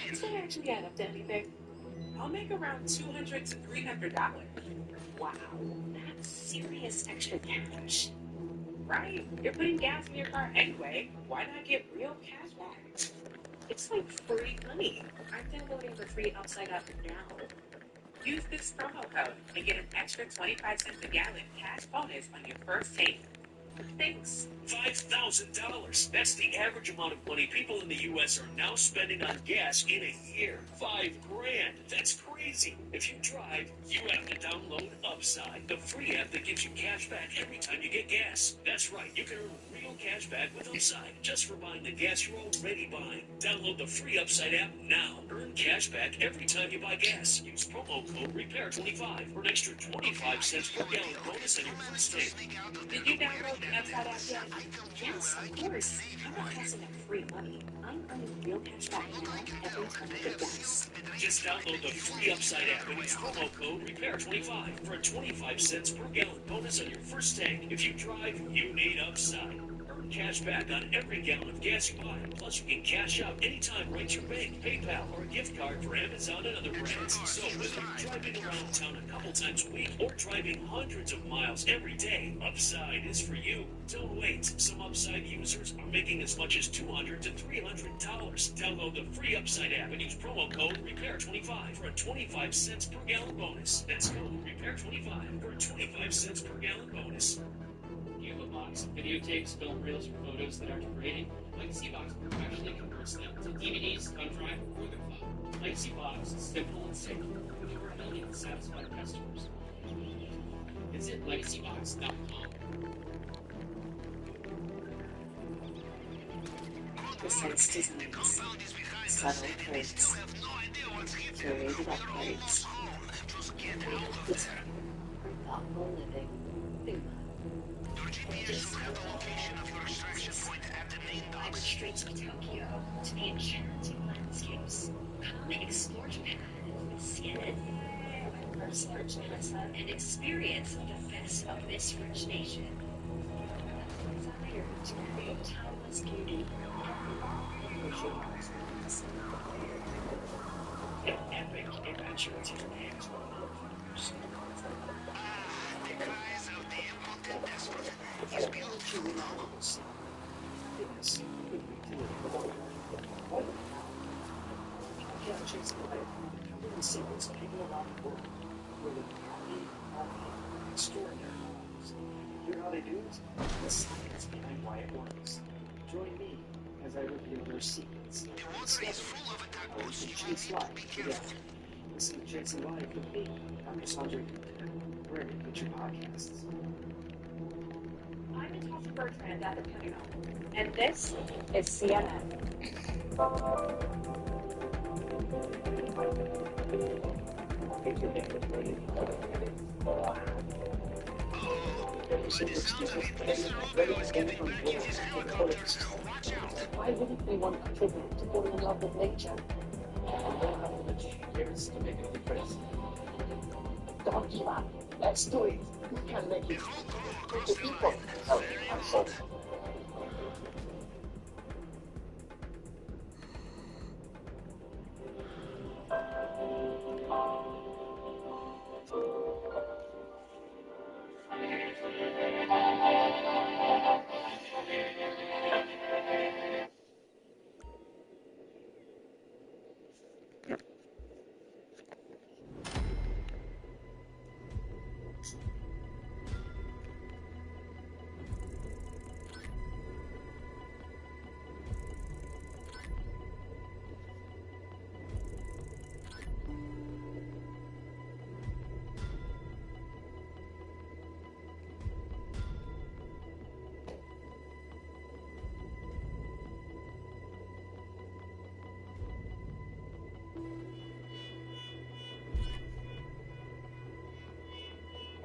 [SPEAKER 17] Does that actually add up to anything? I'll make around $200 to $300. Wow, that's serious extra cash. Right? You're putting gas in your car anyway. Why not get real cash back? It's like free money. I'm downloading the free Upside app now. Use this promo code and get an extra 25 cents a gallon cash bonus on your first tank. Thanks.
[SPEAKER 18] $5,000. That's the average amount of money people in the U.S. are now spending on gas in a year. $5 grand. That's crazy. If you drive, you have to download Upside, the free app that gives you cash back every time you get gas. That's right. You can earn real cash back with Upside just for buying the gas you're already buying. Download the free Upside app now. Earn cash back every time you buy gas. Use promo code REPAIR25 for an extra 25 cents per gallon bonus on your first tank.
[SPEAKER 17] Did you download the Upside app yet? Yes, of course. I'm not passing up free money. I'm earning real cash back now every time I get gas.
[SPEAKER 18] Just download the free Upside app and use promo code REPAIR25 for a 25 cents per gallon bonus on your first tank. If you drive, you need Upside. Earn cash back on every gallon of gas you buy. Plus, you can cash out anytime right to your bank, PayPal, or a gift card for Amazon and other brands. So whether you're driving around town a couple times a week or driving hundreds of miles every day, Upside is for you. Don't wait. Some Upside users are making as much as $200 to $300. Download the free Upside app and use promo code REPAIR25 for a 25 cents per gallon bonus. That's code REPAIR25 for a 25 cents per gallon bonus.
[SPEAKER 21] Do you have a box of videotapes, film reels, or photos that aren't degrading? Legacy Box professionally converts them to DVDs, thumb drive, or the cloud. Legacy Box is simple and safe, with over 1 million satisfied customers. Visit legacybox.com.
[SPEAKER 11] Precise designs, subtle prints, curated upgrades. It's thoughtful living.
[SPEAKER 16] I went straight to Tokyo to the enchanting landscapes. Come explore Japan with CNN. Immerse in Japan and experience the best of this rich nation. Desire to create timeless beauty.
[SPEAKER 18] An epic adventure to Japan to secrets of people around the world living happy, extraordinary lives. Hear how they do it? The science behind why it works. Join me as I reveal their secrets. Discover how you can chase life together. Listen to Chasing Life with me, Dr. Sanjay Gupta, wherever you get your podcasts.
[SPEAKER 8] I'm Natasha Bertrand at the Pentagon, and this is CNN.
[SPEAKER 11] Why wouldn't we want to contribute to falling in love with nature?
[SPEAKER 18] Years to make a difference.
[SPEAKER 11] Don't give up. Let's do it. We can make it. With the people. Oh, I'm sorry.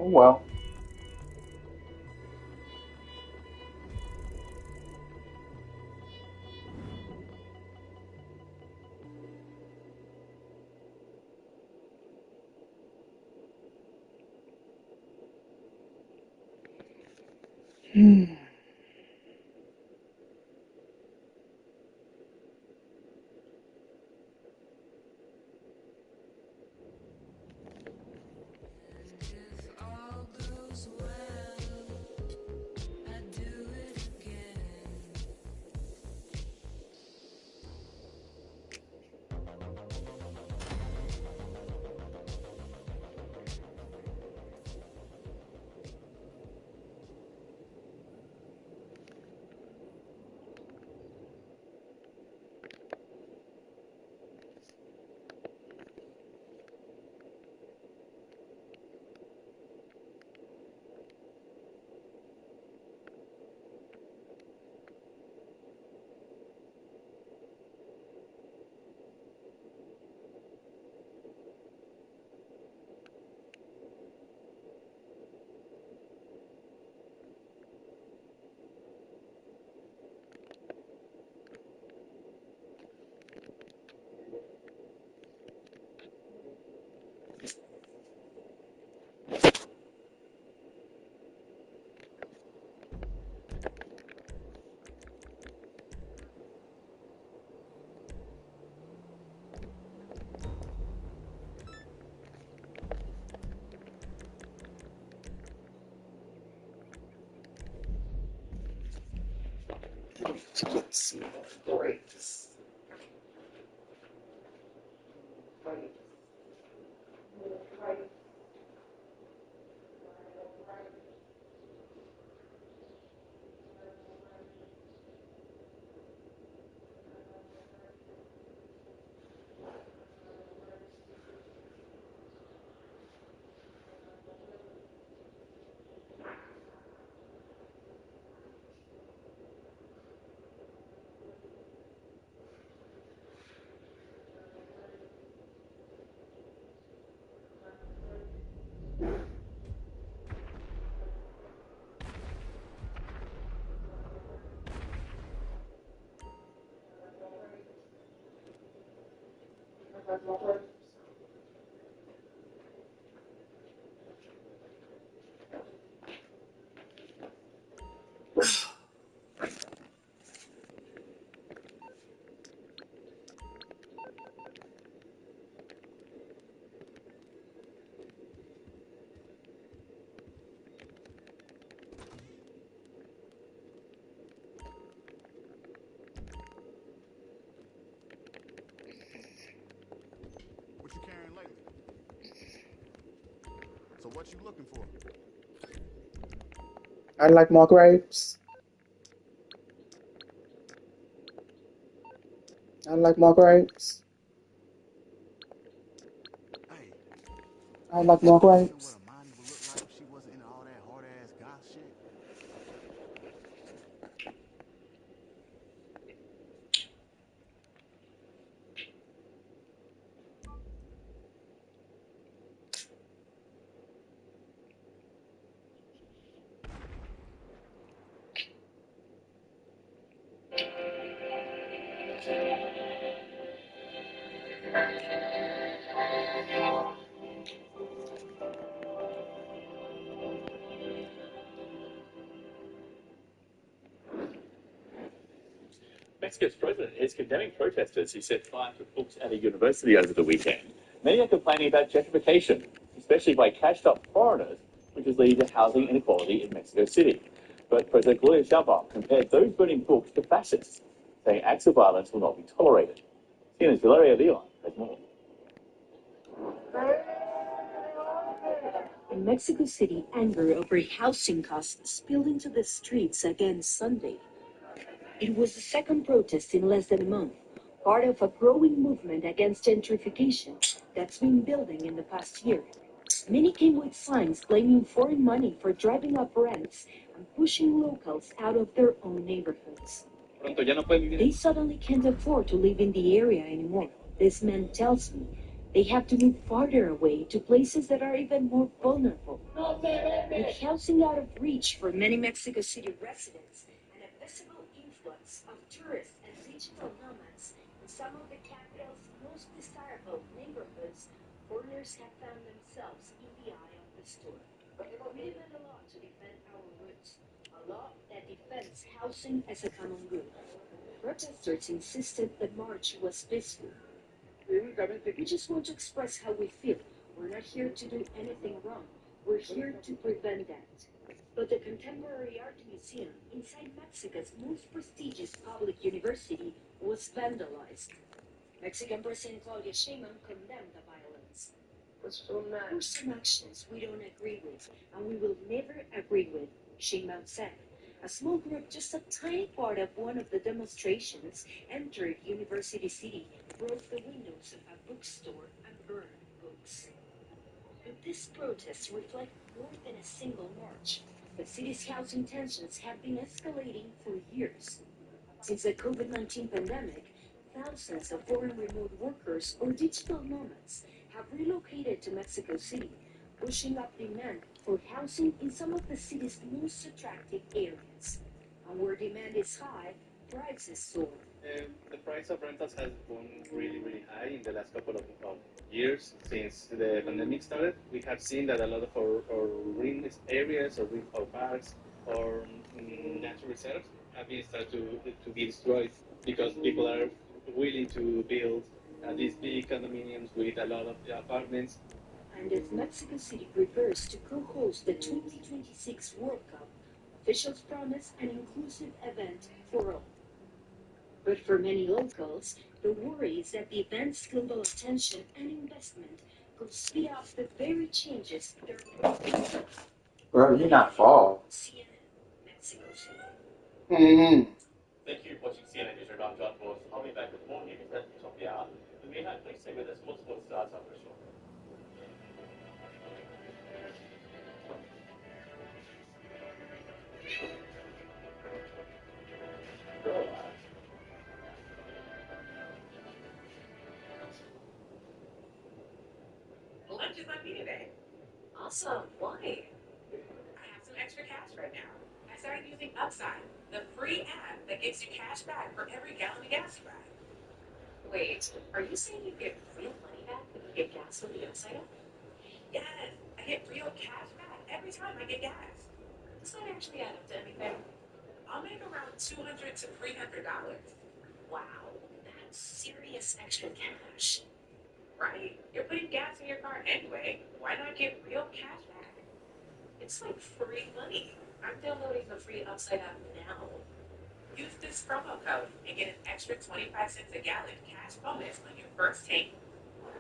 [SPEAKER 2] Oh well. Great.
[SPEAKER 12] What you carrying lately? So what you looking for?
[SPEAKER 2] I like more grapes. I like more grapes.
[SPEAKER 12] Hey,
[SPEAKER 2] I like more
[SPEAKER 12] you know what
[SPEAKER 2] grapes.
[SPEAKER 12] Amani would look like if she wasn't into all that hard ass goth shit?
[SPEAKER 5] Mexico's president is condemning protesters who set fire to books at a university over the weekend. Many are complaining about gentrification, especially by cashed-up foreigners, which is leading to housing inequality in Mexico City. But President Gloria Sheinbaum compared those burning books to fascists, saying acts of violence will not be tolerated. CNN's Valeria Leon has more.
[SPEAKER 22] In Mexico City, anger over housing costs spilled into the streets again Sunday. It was the second protest in less than a month, part of a growing movement against gentrification that's been building in the past year. Many came with signs blaming foreign money for driving up rents and pushing locals out of their own neighborhoods. They suddenly can't afford to live in the area anymore, this man tells me, They have to move farther away to places that are even more vulnerable. With housing out of reach for many Mexico City residents and a visible influx of tourists and digital nomads in some of the capital's most desirable neighborhoods, foreigners have found themselves in the eye of the storm. We depend a lot to defend our roots, a law that defends housing as a common good. Protesters insisted the march was peaceful. We just want to express how we feel. We're not here to do anything wrong. We're here to prevent that. But the Contemporary Art Museum inside Mexico's most prestigious public university was vandalized. Mexican President Claudia Sheinbaum condemned the violence. There are some actions we don't agree with, and we will never agree with, Sheinbaum said. A small group, just a tiny part of one of the demonstrations, entered University City, broke the windows of a bookstore, and burned books. But these protests reflect more than a single march. The city's housing tensions have been escalating for years. Since the COVID-19 pandemic, thousands of foreign remote workers or digital nomads have relocated to Mexico City, pushing up demand for housing in some of the city's most attractive areas. And where demand is high, prices soar.
[SPEAKER 10] The price of rentals has gone really, really high in the last couple of years since the pandemic started. We have seen that a lot of our green areas or parks or natural reserves have been started to be destroyed because people are willing to build these big condominiums with a lot of apartments.
[SPEAKER 22] And as Mexico City prepares to co-host the 2026 World Cup, officials promise an inclusive event for all. But for many locals, the worry is that the event's global attention and investment could speed up the very changes they're promoting.
[SPEAKER 2] Bro, you're not fall.
[SPEAKER 22] CNN, Mexico City.
[SPEAKER 5] Thank you for watching CNN News. I'm John Voss. I'll be back with more news at the top of the hour. In the meantime, please stay with us. More sports starts after a short.
[SPEAKER 17] Lunch is on me today. Awesome. Why? I have some extra cash right now. I started using Upside, the free app that gives you cash back for every gallon of gas you buy. Wait, are you saying you get real money back when you get gas from the Upside app? Yes, I get real cash back every time I get gas. Does that actually add up to anything? I'll make around $200 to $300. Wow, that's serious extra cash. Right? You're putting gas in your car anyway. Why not get real cash back? It's like free money. I'm downloading the free Upside app now. Use this promo code and get an extra 25 cents a gallon cash bonus on your first tank.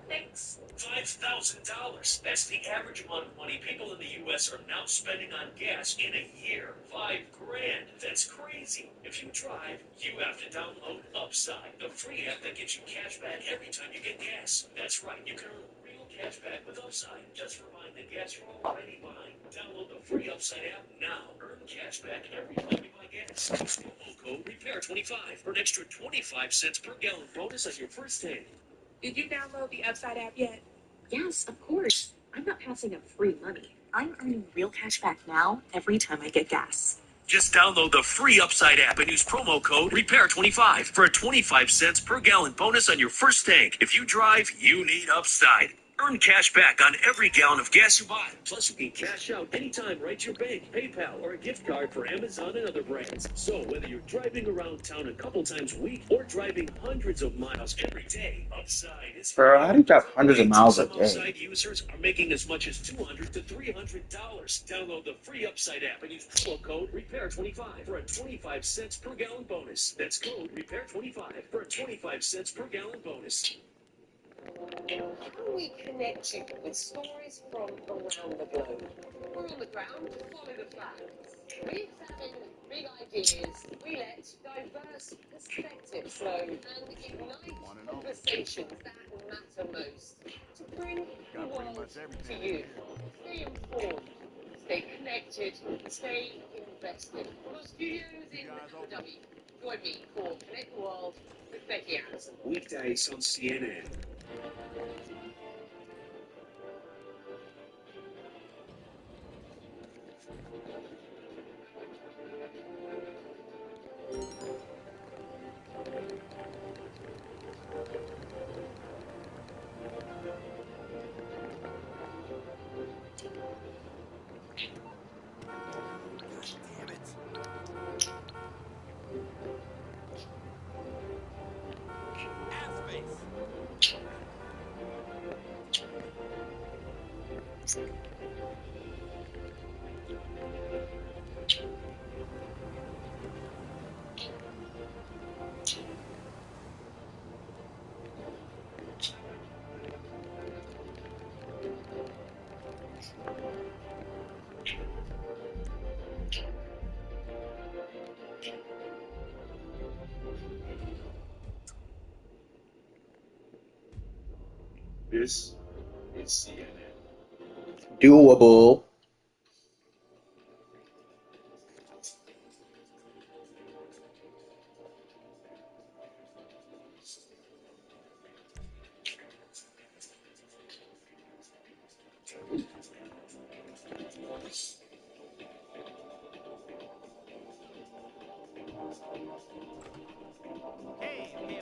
[SPEAKER 17] Thanks.
[SPEAKER 18] $5,000. That's the average amount of money people in the U.S. are now spending on gas in a year. $5 grand. That's crazy. If you drive, you have to download Upside, the free app that gives you cash back every time you get gas. That's right. You can earn real cash back with Upside just for buying the gas you're already buying. Download the free Upside app now. Earn cash back every time you buy gas. Promo code REPAIR25 for an extra 25 cents per gallon bonus on your first tank.
[SPEAKER 17] Did you download the Upside app yet?
[SPEAKER 14] Yes, of course. I'm not passing up free money. I'm earning real cash back now every time I get gas.
[SPEAKER 18] Just download the free Upside app and use promo code REPAIR25 for a 25 cents per gallon bonus on your first tank. If you drive, you need Upside. Earn cash back on every gallon of gas you buy. Plus, you can cash out anytime right to your bank, PayPal, or a gift card for Amazon and other brands. So whether you're driving around town a couple times a week or driving hundreds of miles every day, Upside is
[SPEAKER 2] Bro, how do you drive hundreds of miles a
[SPEAKER 18] Some
[SPEAKER 2] day?
[SPEAKER 18] Upside users are making as much as $200 to $300. Download the free Upside app and use promo code REPAIR25 for a 25 cents per gallon bonus. That's code REPAIR25 for a 25 cents per gallon bonus.
[SPEAKER 23] How we connect you with stories from around the globe. We're on the ground to follow the facts. We examine big ideas, we let diverse perspectives flow and ignite conversations that matter most to bring the world to you. Stay informed, stay connected, stay invested. From our studios in Abu Dhabi, join me for Connect the World with Becky Anderson.
[SPEAKER 18] Weekdays on CNN.
[SPEAKER 15] This is CNN.
[SPEAKER 2] Doable.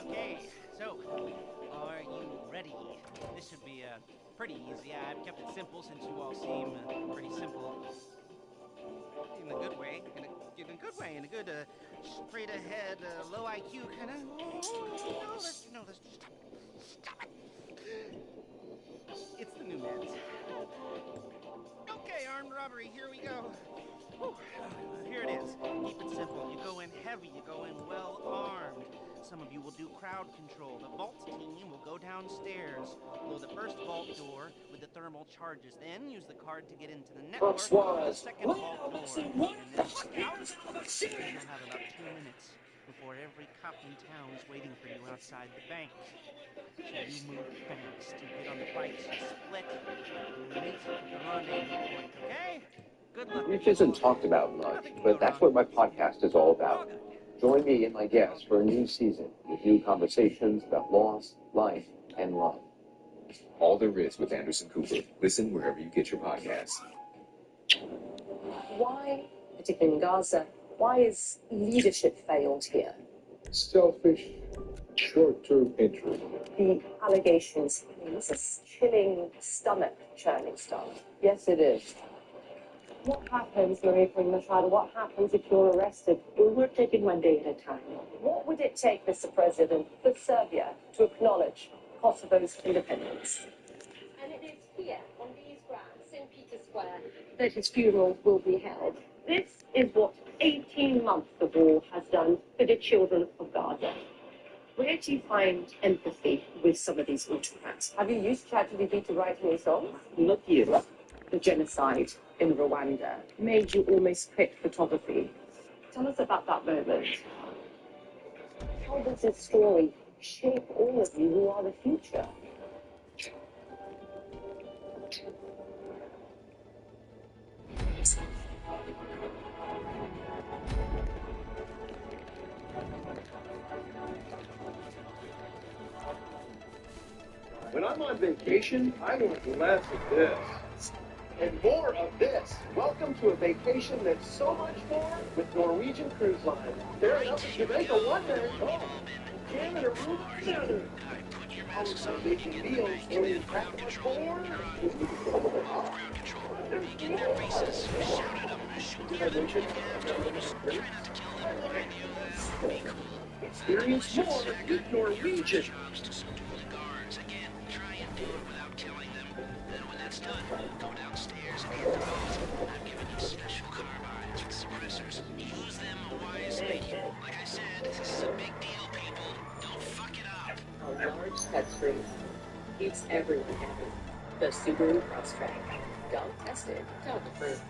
[SPEAKER 4] Okay. So, are you ready? This should be pretty easy. I've kept it simple since you all seem pretty simple. In a good way. In a good way. In a good, straight ahead, low IQ kind of. No, let's stop it. It's the new meds. Okay, armed robbery. Here we go. Whew. Here it is. Keep it simple. You go in heavy. You go in well armed. Some of you will do crowd control. The vault team will go downstairs, blow the first vault door with the thermal charges, then use the card to get into the network with the second vault door. And then scout. You'll have about 2 minutes before every cop in town is waiting for you outside the bank. So you move fast. You get on the bikes, you split, and we meet at the rendezvous point, okay? Good luck.
[SPEAKER 7] Reach isn't talked about much, but that's what my podcast is all about. Join me and my guests for a new season with new conversations about loss, life, and love.
[SPEAKER 15] All There Is with Anderson Cooper. Listen wherever you get your podcasts.
[SPEAKER 8] Why, particularly in Gaza, why is leadership failed here?
[SPEAKER 6] Selfish, short-term interest.
[SPEAKER 8] The allegations, this is chilling, stomach-churning stuff. Yes, it is. What happens, Maria Machado, what happens if you're arrested? Well, we're taking one day at a time. What would it take, Mr. President, for Serbia to acknowledge Kosovo's independence? And it is here, on these grounds, St. Peter's Square, that his funeral will be held. This is what 18 months of war has done for the children of Gaza. Where do you find empathy with some of these autocrats? Have you used ChatGPT to write any songs? Not yet. The genocide in Rwanda made you almost quit photography. Tell us about that moment. How does this story shape all of you who are the future?
[SPEAKER 13] When I'm on vacation, I want less of this and more of this. Welcome to a vacation that's so much more with Norwegian Cruise Line. They're up in Jamaica one day. Oh, Canada room another. Also making meals for you back on board. Experience more with Norwegian.
[SPEAKER 8] A large touchscreen keeps everyone happy. The Subaru Crosstrek. Don't test it, don't approve.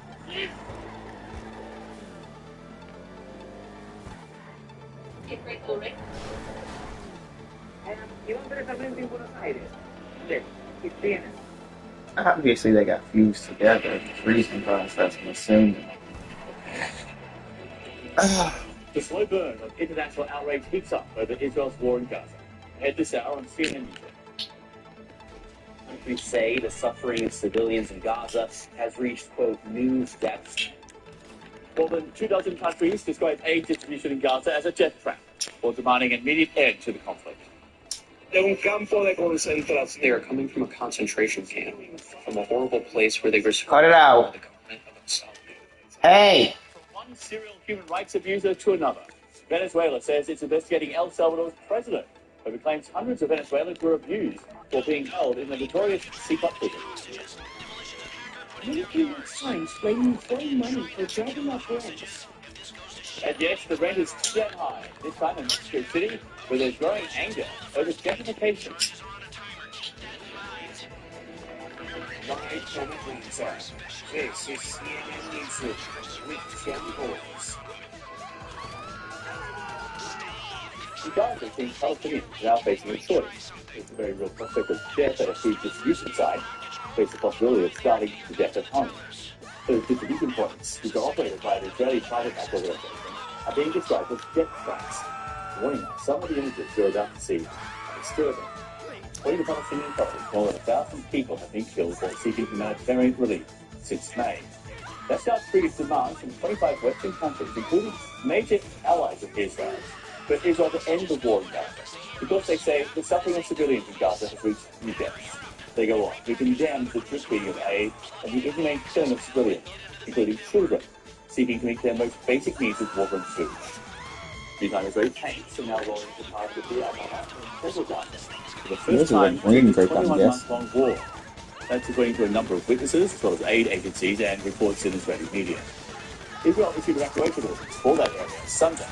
[SPEAKER 2] Obviously, they got fused together. Freezing process, I'm assuming.
[SPEAKER 5] The slow burn of international outrage heats up over Israel's war in Gaza. Ahead this hour on CNN News.
[SPEAKER 20] Countries say the suffering of civilians in Gaza has reached, quote, new depths.
[SPEAKER 5] More than 24 countries describe aid distribution in Gaza as a death trap, or demanding an immediate end to the conflict.
[SPEAKER 7] They are coming from a concentration camp, from a horrible place where they were
[SPEAKER 2] Cut it out. Hey!
[SPEAKER 5] From one serial human rights abuser to another, Venezuela says it's investigating El Salvador's president where it claims hundreds of Venezuelans were abused while being held in the notorious Secret prison.
[SPEAKER 22] Military signs blaming foreign money for driving up rents.
[SPEAKER 5] And yes, the rent is still high, this time in Mexico City, where there's growing anger over gentrification.
[SPEAKER 15] Live from Atlanta, this is CNN News with Tim Boyce.
[SPEAKER 5] The Gaza seeing Palestinians now facing a choice. It's a very real prospect of death at a food distribution site, face the possibility of starting to death at home. Those distribution points, which are operated by an Israeli private actor organization, are being described as death traps, warning that some of the images you're about to see are disturbing. According to Palestinian authorities, more than 1,000 people have been killed while seeking humanitarian relief since May. That's now triggered demands from 25 Western countries, including major allies of Israel, for Israel to end the war in Gaza, because they say the suffering of civilians in Gaza has reached new depths. They go on. We condemn the drip-feeding of aid and the inhumane killing of civilians, including children, seeking to meet their most basic needs of water and food. These Israeli tanks are now rolling into parts of Vidya and central Gaza for the first time in the 21-month-long war. That's according to a number of witnesses, as well as aid agencies and reports in Israeli media. Israel issued evacuation orders for that area Sunday.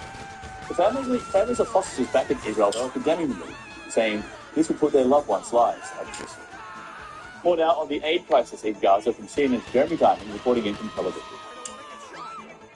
[SPEAKER 5] The families of hostages back in Israel are condemning the move, saying this will put their loved ones' lives at risk. More now on the aid crisis in Gaza from CNN's Jeremy Diamond reporting in from Tel Aviv.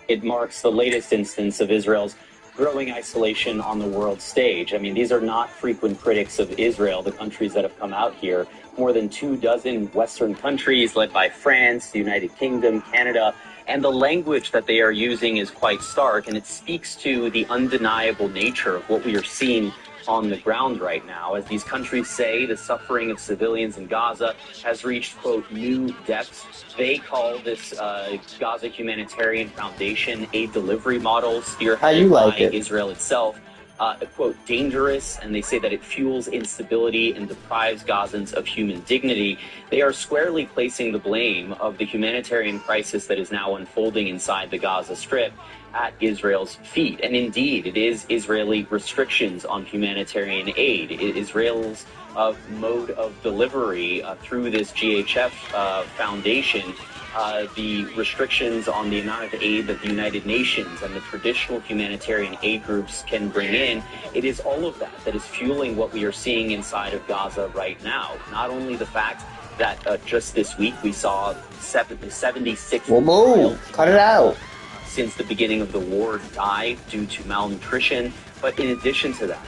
[SPEAKER 20] It marks the latest instance of Israel's growing isolation on the world stage. I mean, these are not frequent critics of Israel, the countries that have come out here. More than 24 Western countries led by France, the United Kingdom, Canada, and the language that they are using is quite stark, and it speaks to the undeniable nature of what we are seeing on the ground right now. As these countries say, the suffering of civilians in Gaza has reached, quote, new depths. They call this Gaza Humanitarian Foundation aid delivery model spearheaded by Israel itself, quote, dangerous, and they say that it fuels instability and deprives Gazans of human dignity. They are squarely placing the blame of the humanitarian crisis that is now unfolding inside the Gaza Strip at Israel's feet. And indeed, it is Israeli restrictions on humanitarian aid. Israel's mode of delivery through this GHF foundation, the restrictions on the amount of aid that the United Nations and the traditional humanitarian aid groups can bring in, it is all of that that is fueling what we are seeing inside of Gaza right now. Not only the fact that just this week we saw 76
[SPEAKER 2] cut it out.
[SPEAKER 20] since the beginning of the war died due to malnutrition, but in addition to that,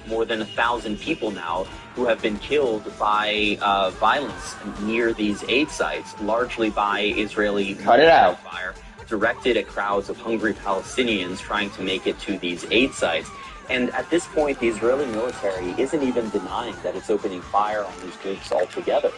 [SPEAKER 20] more than 1,000 people now who have been killed by violence near these aid sites, largely by Israeli fire directed at crowds of hungry Palestinians trying to make it to these aid sites. And at this point, the Israeli military isn't even denying that it's opening fire on these groups altogether.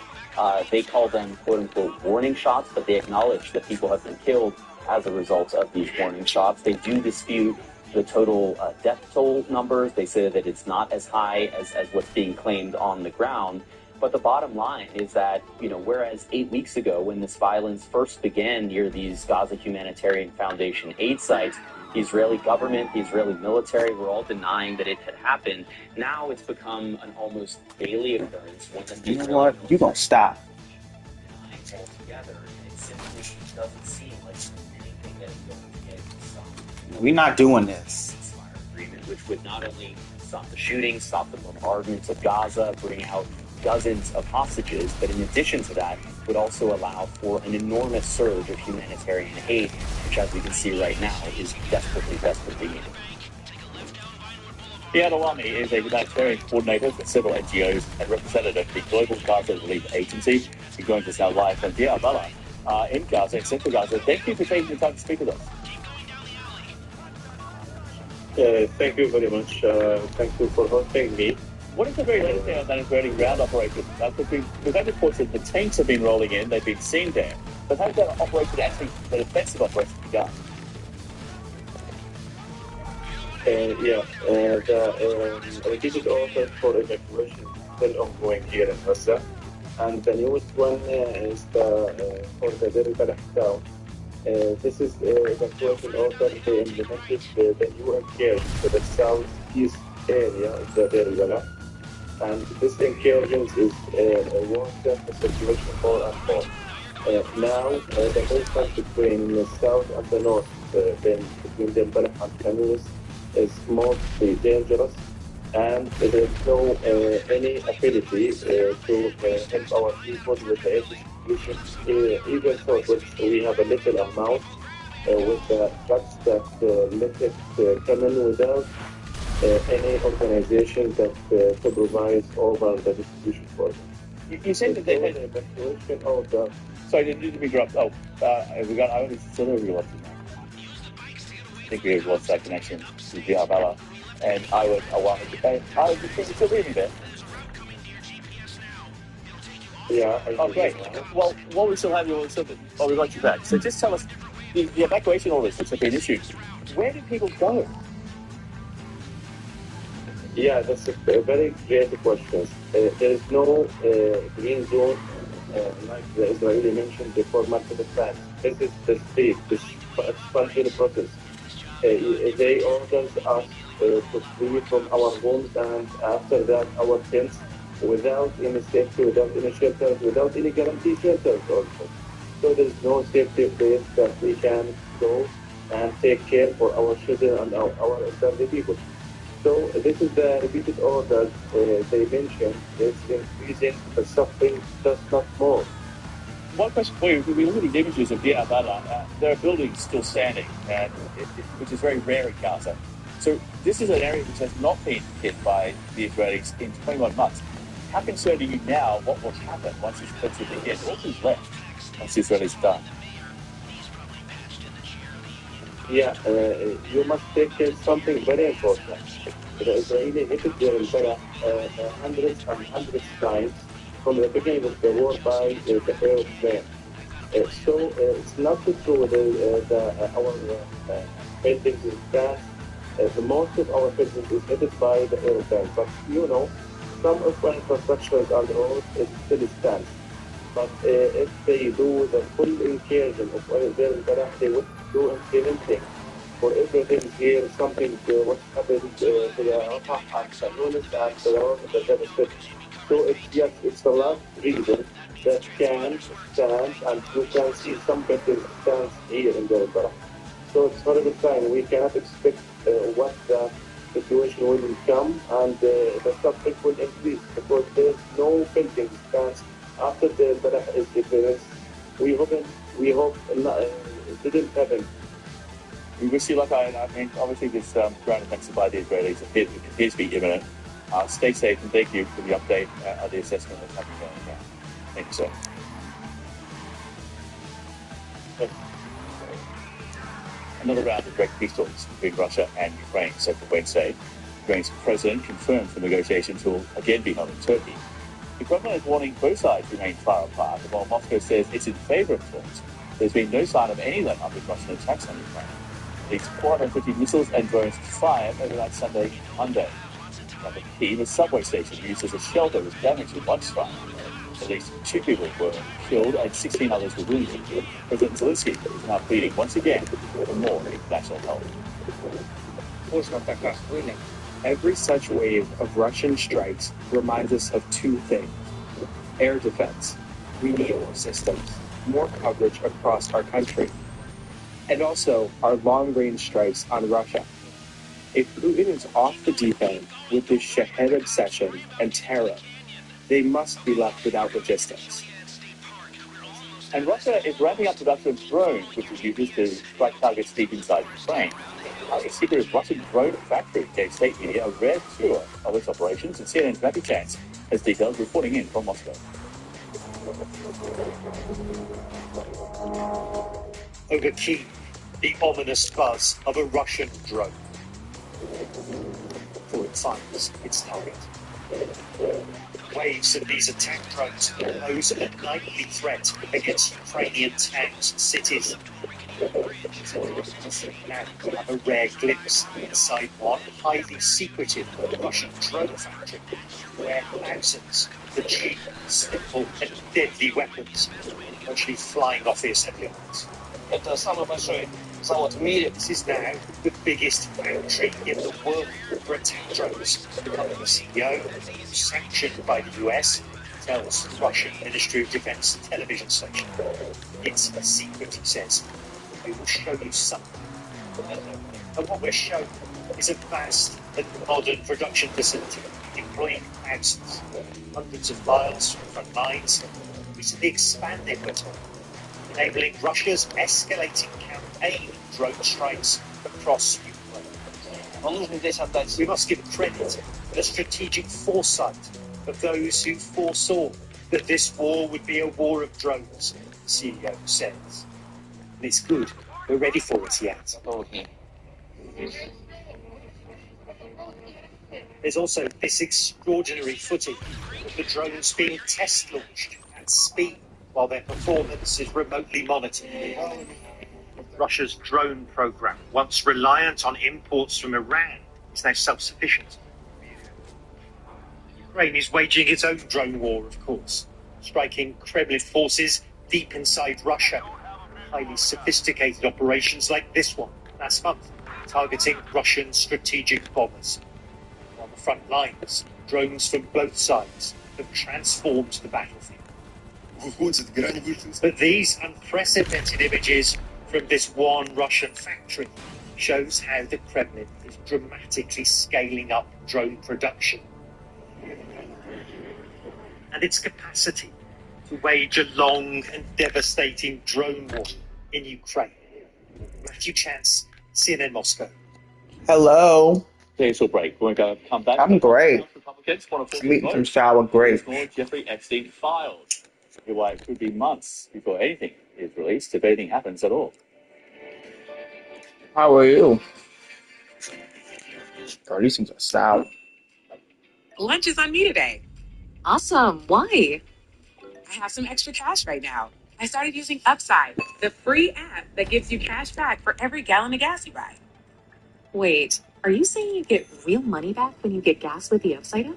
[SPEAKER 20] They call them, quote-unquote, warning shots, but they acknowledge that people have been killed as a result of these warning shots. They do dispute the total death toll numbers. They say that it's not as high as what's being claimed on the ground. But the bottom line is that, whereas 8 weeks ago when this violence first began near these Gaza Humanitarian Foundation aid sites, the Israeli government, the Israeli military were all denying that it had happened. Now it's become an almost daily occurrence.
[SPEAKER 2] You know what? You gonna stop.
[SPEAKER 20] Altogether, it simply doesn't seem like anything that is going to get stopped.
[SPEAKER 2] We're not doing this.
[SPEAKER 20] Agreement, which would not only stop the shooting, stop the bombardments of Gaza, bring out dozens of hostages, but in addition to that, would also allow for an enormous surge of humanitarian aid, which, as we can see right now, is desperately needed.
[SPEAKER 5] Iyad Alami is a humanitarian coordinator for several NGOs and representative of the Global Gaza Relief Agency. He joins us now live from Deir al-Balah in Gaza, in central Gaza. Thank you for taking the time to speak with us.
[SPEAKER 3] Thank you very much. Thank you for hosting me.
[SPEAKER 5] What is the very latest on that Israeli ground operation? We've had reports that the tanks have been rolling in, they've been seen there. But how did that operation actually, the defensive operation, begun?
[SPEAKER 3] The repeated order for evacuation is still ongoing here in Gaza. And the newest one is for the Deir al-Balah town. This is the evacuation order they implemented the new enclave to the southeast area of the Deir al-Balah, and this incursion is a water circulation more and more. Now, the movement between the south and the north, between Deir al-Balah and Khamis, is mostly dangerous, and there is no any ability to help our people with the air distribution. Even though we have a little amount with the trucks that let it come in without any organization that supervise over the distribution for them.
[SPEAKER 5] You said that they had
[SPEAKER 3] an evacuation of the.
[SPEAKER 5] Sorry, didn't mean to interrupt. Oh, we got. I only still have lost it now. I think we have lost that connection to the Arbella, and I wanted to say, can you still hear me there?
[SPEAKER 3] Yeah.
[SPEAKER 5] Oh, great. Well, while we still have you on the subject, we got you back. So just tell us, the evacuation orders which have been issued, where do people go?
[SPEAKER 3] Yeah, that's a very great question. There is no green zone like the Israeli mentioned before multiple times. This is the state, this expulsion process. They ordered us to flee from our homes, and after that our tents, without any safety, without any shelters, without any guarantee shelters also. So there is no safety place that we can go and take care for our children and our elderly people. So this is the repeated orders they mentioned. It's increasing the suffering, just not more.
[SPEAKER 5] One question for you, if we look at the images of Deir al-Balah, there are buildings still standing, which is very rare in Gaza. So this is an area which has not been hit by the Israelis in 21 months. How concerned are you now what will happen once this conflict begins? What is left once the Israelis are done?
[SPEAKER 3] Yeah, you must take something very important. The Israeli hit Deir al-Balah hundreds and hundreds of times from the beginning of the war by the airplane. So it's not true that our buildings is fast. Most of our buildings is hit by the airplane. But some of our infrastructures on the road is still stands. But if they do the full incursion of Deir al-Balah, they would do implementing for everything here, something what happened to the Rafah and Khan Yunis and the road of the Gaza. So it's the last reason that can stand, and you can see some buildings stand here in Deir al-Balah. So it's not a good sign. We cannot expect what the situation will become, and the suffering will increase because there's no building stands after Deir al-Balah is declared. We hope it didn't happen.
[SPEAKER 5] We wish you luck. I mean, obviously this ground attacks by the Israelis appears to be imminent. Stay safe, and thank you for the update on the assessment that's happening now. Thank you, sir. Another round of direct peace talks between Russia and Ukraine set for Wednesday. Ukraine's president confirms the negotiations will again be held in Turkey. The Kremlin is warning both sides remain far apart, while Moscow says it's in favor of talks. There's been no sign of any let-up in Russian attacks on Ukraine. At least 450 missiles and drones fired overnight Sunday, Monday. At Kyiv, a subway station used as a shelter was damaged in one strike. At least 2 people were killed and 16 others were wounded. President Zelensky is now pleading once again for more international help.
[SPEAKER 1] Every such wave of Russian strikes reminds us of two things. Air defense. We need more systems, more coverage across our country. And also our long-range strikes on Russia. If Putin is off the deep end with his Shahed obsession and terror, they must be left without logistics.
[SPEAKER 5] And Russia is ramping up production of drones, which it uses to strike targets deep inside Ukraine. A secret Russian drone factory gave state media a rare tour of its operations, and CNN's Matthew Chance has details reporting in from Moscow.
[SPEAKER 9] Over Kyiv, the ominous buzz of a Russian drone. For it finds its target. Waves of these attack drones pose a nightly threat against Ukrainian towns, cities. Now we have a rare glimpse inside one highly secretive Russian drone factory, where thousands of the cheap, simple and deadly weapons are actually flying off the assembly lines.
[SPEAKER 19] Это самый большой
[SPEAKER 9] So to me, this is now the biggest factory in the world for attack drones. The company CEO, sanctioned by the US, tells the Russian Ministry of Defense television station. It's a secret, he says. We will show you something. And what we're shown is a vast and modern production facility employing thousands, hundreds of miles from front lines, recently expanded, we're told, enabling Russia's escalating campaign of drone strikes across Ukraine. We must give credit to the strategic foresight of those who foresaw that this war would be a war of drones, the CEO says. And it's good. We're ready for it, he adds. There's also this extraordinary footage of the drones being test launched at speed while their performance is remotely monitored. Russia's drone program, once reliant on imports from Iran, is now self-sufficient. Ukraine is waging its own drone war, of course, striking Kremlin forces deep inside Russia. Highly sophisticated operations like this one last month, targeting Russian strategic bombers. On the front lines, drones from both sides have transformed the battlefield. But these unprecedented images from this one Russian factory shows how the Kremlin is dramatically scaling up drone production and its capacity to wage a long and devastating drone war in Ukraine. Matthew Chance, CNN Moscow.
[SPEAKER 2] Hello.
[SPEAKER 5] Social break. We're going to come back.
[SPEAKER 2] I'm great.
[SPEAKER 5] Republicans want to
[SPEAKER 2] I'm eating some sour grapes.
[SPEAKER 5] more Jeffrey Epstein files. Why it could be months before anything is released, if anything happens at all.
[SPEAKER 2] How are you? Oh, these things are sour.
[SPEAKER 17] Lunch is on me today. Awesome. Why? I have some extra cash right now. I started using Upside, the free app that gives you cash back for every gallon of gas you buy. Wait, are you saying you get real money back when you get gas with the Upside app?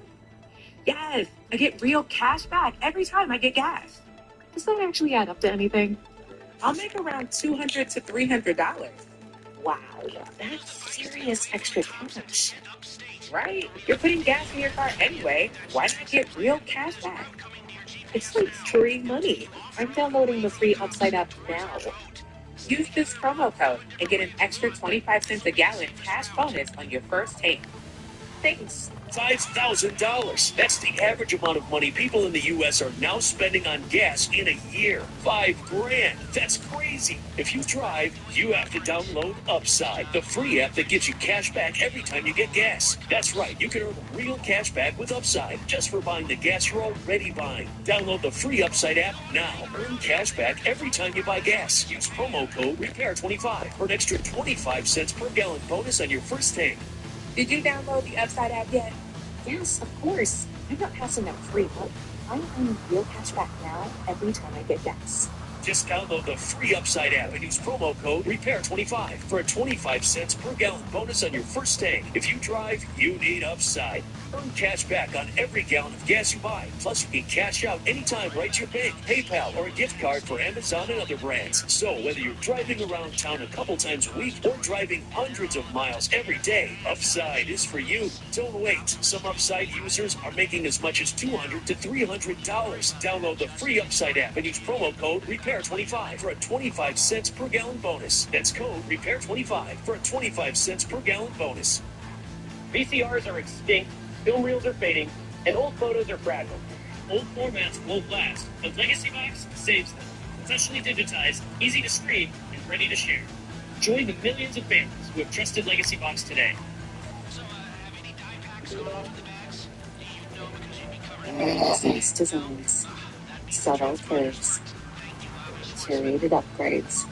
[SPEAKER 17] Yes, I get real cash back every time I get gas. Does that actually add up to anything? I'll make around $200 to $300. Wow, that's serious extra cash. Right? You're putting gas in your car anyway. Why not get real cash back? It's like free money. I'm downloading the free Upside app now. Use this promo code and get an extra 25 cents a gallon cash bonus on your first tank. Thanks.
[SPEAKER 18] $5,000. That's the average amount of money people in the U.S. are now spending on gas in a year. $5,000. That's crazy. If you drive, you have to download Upside, the free app that gives you cash back every time you get gas. That's right. You can earn real cash back with Upside just for buying the gas you're already buying. Download the free Upside app now. Earn cash back every time you buy gas. Use promo code REPAIR25 for an extra 25 cents per gallon bonus on your first tank.
[SPEAKER 17] Did you download the Upside app yet? Yes, of course. I'm not passing out free money. I'm earning real cash back now every time I get gas.
[SPEAKER 18] Just download the free Upside app and use promo code REPAIR25 for a 25 cents per gallon bonus on your first tank. If you drive, you need Upside. Earn cash back on every gallon of gas you buy. Plus, you can cash out anytime right to your bank, PayPal, or a gift card for Amazon and other brands. So whether you're driving around town a couple times a week or driving hundreds of miles every day, Upside is for you. Don't wait. Some Upside users are making as much as $200 to $300. Download the free Upside app and use promo code REPAIR25 for a 25 cents per gallon bonus. That's code REPAIR25 for a 25 cents per gallon bonus.
[SPEAKER 16] VCRs are extinct, film reels are fading, and old photos are fragile.
[SPEAKER 18] Old formats won't last, but Legacy Box saves them. Professionally digitized, easy to stream, and ready to share. Join the millions of fans who have trusted Legacy Box today.
[SPEAKER 22] Precise designs, subtle curves, curated upgrades,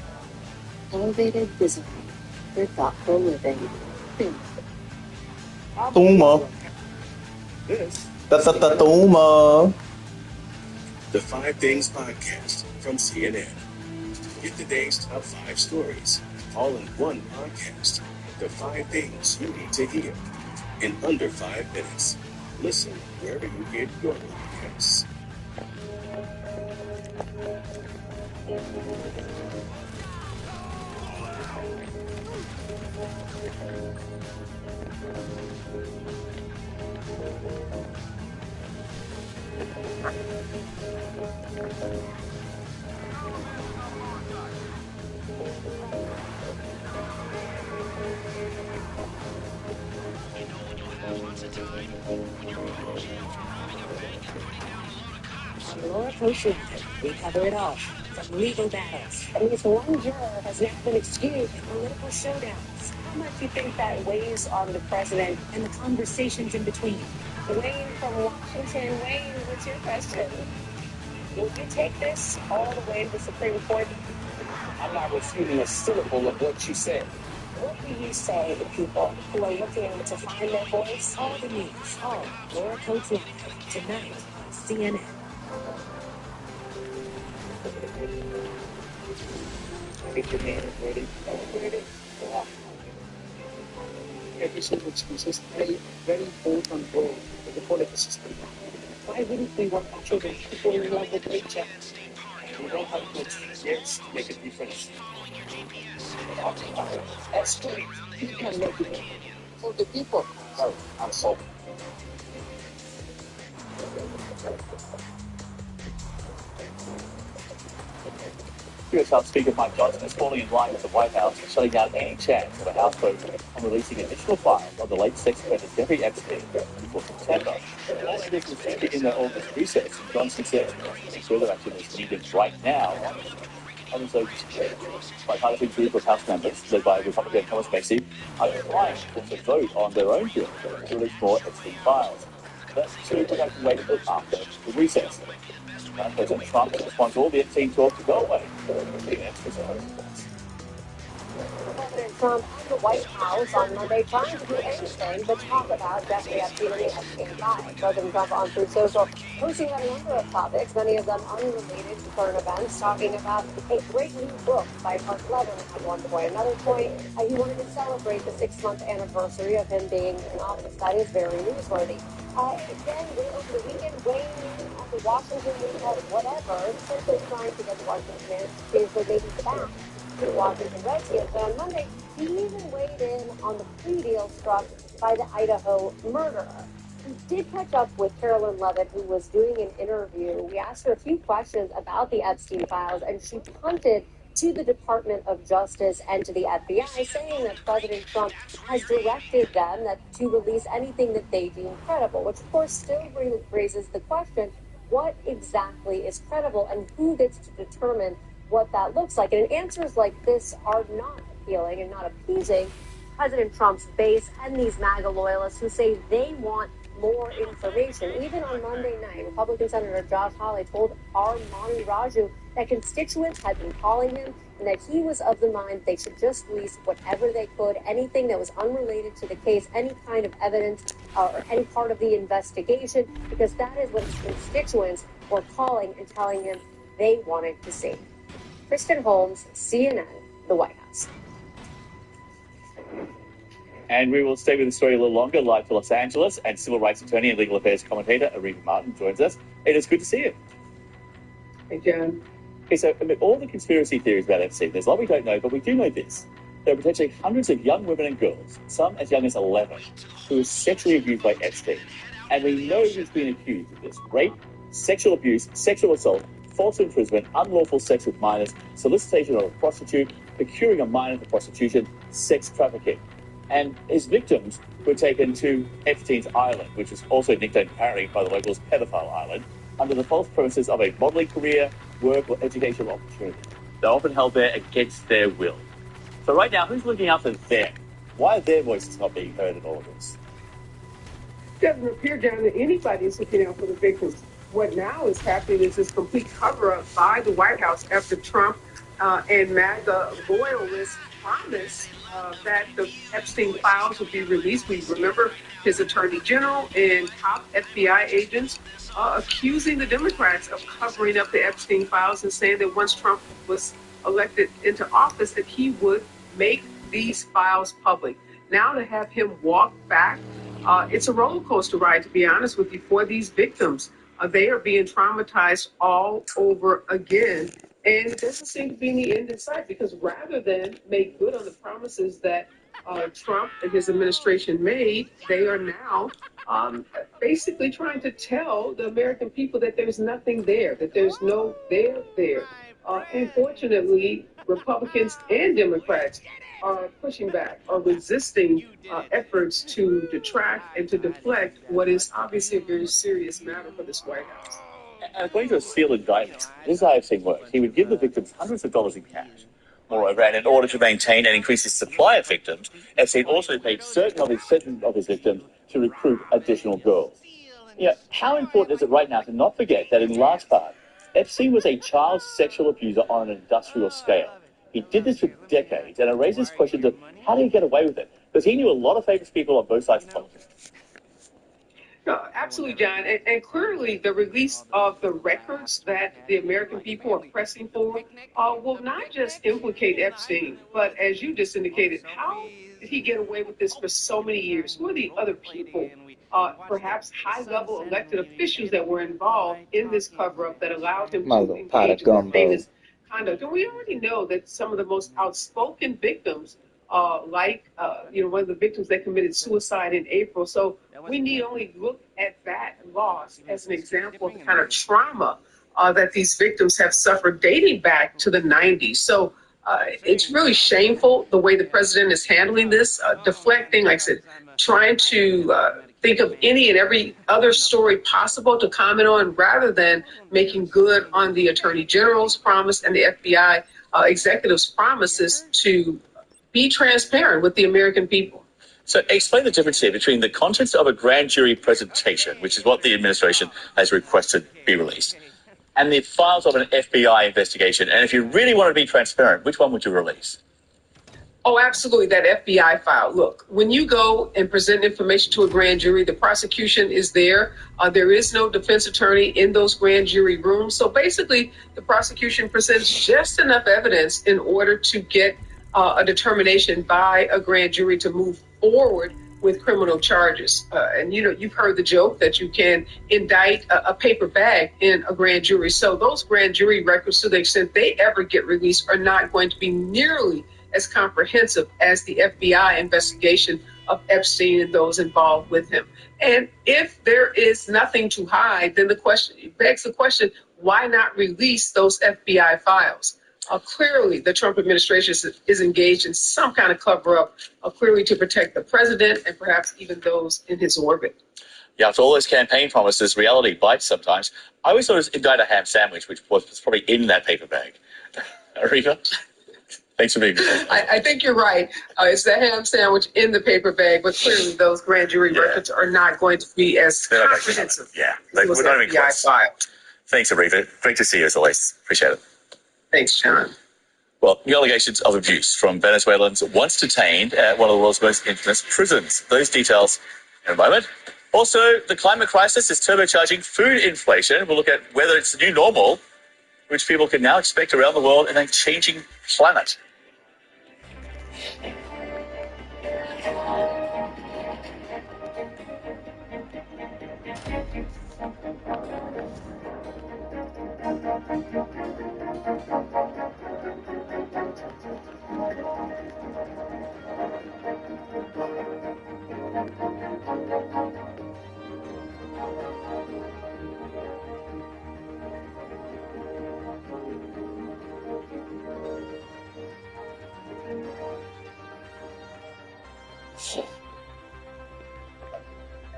[SPEAKER 22] elevated design for thoughtful living.
[SPEAKER 2] Tuma. Tuma.
[SPEAKER 15] The 5 Things Podcast from CNN. Get the day's top 5 stories, all in one podcast. The 5 things you need to hear in under 5 minutes. Listen wherever you get your podcasts.
[SPEAKER 22] Laura Coach Live, we cover it all, from legal battles.
[SPEAKER 8] At least one juror has now been excused.
[SPEAKER 22] Political showdowns,
[SPEAKER 8] How much do you think that weighs on the president?
[SPEAKER 22] and the conversations in between.
[SPEAKER 8] Wayne from Washington. Wayne, what's your question? Will you take this all the way to the Supreme Court?
[SPEAKER 11] I'm not refuting a syllable of what you said.
[SPEAKER 8] What do you say to people who are looking to find their voice?
[SPEAKER 22] All the news, all Laura Coach Live, tonight on CNN.
[SPEAKER 11] I think your man is ready. Ready? Every single excuse is very bold on board with the political system. Why wouldn't we want our children to fall in love with nature? We don't have to yes to make a difference. That's great. You can make it for the people. Oh, I'm sorry.
[SPEAKER 5] U.S. House Speaker Mike Johnson is falling in line with the White House for shutting down any chance of a House vote on releasing additional files on the late sex offender Jeffrey Epstein before September. All evidence was taken in the August recess, and Johnson said further action is needed right now. Others, though, bipartisan group of House members, led by Republican Thomas Macy, are declining to vote on their own bill to release more Epstein files. That's so we have to wait until after the recess. President Trump wants all the Epstein talk to go away.
[SPEAKER 8] President Trump and the White House on Monday trying to do anything but talk about Jeffrey Epstein and the Epstein files. President Trump on Truth Social posting about a number of topics, many of them unrelated to current events, talking about a great new book by Mark Levin at one point. Another point, he wanted to celebrate the 6-month anniversary of him being in office. That is very newsworthy. Then over the weekend, weighing in on the Washington whatever, simply trying to get the Washington man to change their maybe back to the Washington Redskins. But on Monday, he even weighed in on the plea deal struck by the Idaho murderer. We did catch up with Carolyn Levitt, who was doing an interview. We asked her a few questions about the Epstein files, and she punted to the Department of Justice and to the FBI, saying that President Trump has directed them to release anything that they deem credible, which of course still raises the question, what exactly is credible and who gets to determine what that looks like? And answers like this are not appealing and not appeasing President Trump's base and these MAGA loyalists who say they want more information. Even on Monday night, Republican Senator Josh Hawley told our Mani Raju that constituents had been calling him and that he was of the mind they should just release whatever they could, anything that was unrelated to the case, any kind of evidence or any part of the investigation, because that is what his constituents were calling and telling him they wanted to see. Kristen Holmes, CNN, the White House.
[SPEAKER 5] And we will stay with the story a little longer, live to Los Angeles, and civil rights attorney and legal affairs commentator Arima Martin joins us. It is good to see you.
[SPEAKER 19] Hey, John.
[SPEAKER 5] Okay, so amid all the conspiracy theories about Epstein, there's a lot we don't know, but we do know this. There are potentially hundreds of young women and girls, some as young as 11, who were sexually abused by Epstein. And we know he's been accused of this: rape, sexual abuse, sexual assault, false imprisonment, unlawful sex with minors, solicitation of a prostitute, procuring a minor for prostitution, sex trafficking. And his victims were taken to Epstein's Island, which is also nicknamed apparently by the locals Pedophile Island, under the false premises of a modeling career, work, or educational opportunity. They're often held there against their will. So right now, who's looking after them? Why are their voices not being heard in all of this?
[SPEAKER 19] It doesn't appear, John, that anybody is looking out for the victims. What now is happening is this complete cover-up by the White House after Trump and MAGA loyalists promised that the Epstein files would be released. We remember his attorney general and top FBI agents accusing the Democrats of covering up the Epstein files and saying that once Trump was elected into office that he would make these files public. Now to have him walk back, it's a roller coaster ride, to be honest with you, for these victims. They are being traumatized all over again. And it doesn't seem to be any end in sight because rather than make good on the promises that Trump and his administration made, they are now basically trying to tell the American people that there's nothing there, that there's no there there. Unfortunately, Republicans and Democrats are pushing back, are resisting efforts to detract and to deflect what is obviously a very serious matter for this White House.
[SPEAKER 5] And according to a sealed indictment, this is how Epstein worked. He would give the victims hundreds of dollars in cash. Moreover, and in order to maintain and increase his supply of victims, Epstein also paid certain of his victims to recruit additional girls. How important is it right now to not forget that in large part, Epstein was a child sexual abuser on an industrial scale. He did this for decades, and it raises questions of how did he get away with it? Because he knew a lot of famous people on both sides of politics.
[SPEAKER 19] No, absolutely, John. And clearly, the release of the records that the American people are pressing for will not just implicate Epstein, but as you just indicated, how did he get away with this for so many years? Who are the other people, perhaps high-level elected officials that were involved in this cover-up that allowed him to engage in this famous conduct? And we already know that some of the most outspoken victims one of the victims that committed suicide in April. So we need only look at that loss as an example of the kind of trauma that these victims have suffered dating back to the 90s. So it's really shameful the way the president is handling this, deflecting, like I said, trying to think of any and every other story possible to comment on rather than making good on the Attorney General's promise and the FBI executive's promises to be transparent with the American people.
[SPEAKER 5] So explain the difference here between the contents of a grand jury presentation, which is what the administration has requested be released, and the files of an FBI investigation. And if you really want to be transparent, which one would you release?
[SPEAKER 19] Oh, absolutely, that FBI file. Look, when you go and present information to a grand jury, the prosecution is there. There is no defense attorney in those grand jury rooms. So basically, the prosecution presents just enough evidence in order to get a determination by a grand jury to move forward with criminal charges. And, you've heard the joke that you can indict a paper bag in a grand jury. So those grand jury records, to the extent they ever get released, are not going to be nearly as comprehensive as the FBI investigation of Epstein and those involved with him. And if there is nothing to hide, then it begs the question, why not release those FBI files? Clearly, the Trump administration is engaged in some kind of cover-up, clearly to protect the president and perhaps even those in his orbit.
[SPEAKER 5] Yeah, after all those campaign promises, reality bites sometimes. I always thought it was indict a ham sandwich, which was probably in that paper bag. Arifa? Thanks for being here.
[SPEAKER 19] I think you're right. It's the ham sandwich in the paper bag, but clearly those grand jury records are not going to be as comprehensive.
[SPEAKER 5] We're not even close. Thanks, Arifa. Great to see you as always. Appreciate it.
[SPEAKER 19] Thanks, John.
[SPEAKER 5] Well, new allegations of abuse from Venezuelans once detained at one of the world's most infamous prisons. Those details in a moment. Also, the climate crisis is turbocharging food inflation. We'll look at whether it's the new normal, which people can now expect around the world in a changing planet.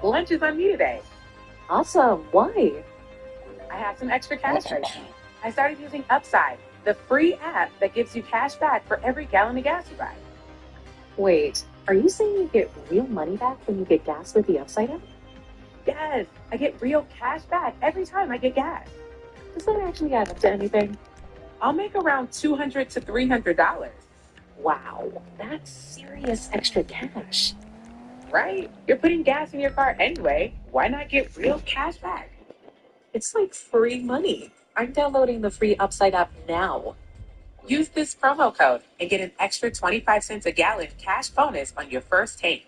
[SPEAKER 17] Lunch is on me today.
[SPEAKER 22] Awesome. Why?
[SPEAKER 17] I have some extra cash right now. I started using Upside, the free app that gives you cash back for every gallon of gas you buy.
[SPEAKER 22] Wait, are you saying you get real money back when you get gas with the Upside app?
[SPEAKER 17] Yes, I get real cash back every time I get gas.
[SPEAKER 22] Does that actually add up to anything?
[SPEAKER 17] I'll make around $200 to $300.
[SPEAKER 22] Wow, that's serious extra cash.
[SPEAKER 17] Right? You're putting gas in your car anyway. Why not get real cash back?
[SPEAKER 22] It's like free money. I'm downloading the free Upside app now.
[SPEAKER 17] Use this promo code and get an extra 25 cents a gallon cash bonus on your first tank.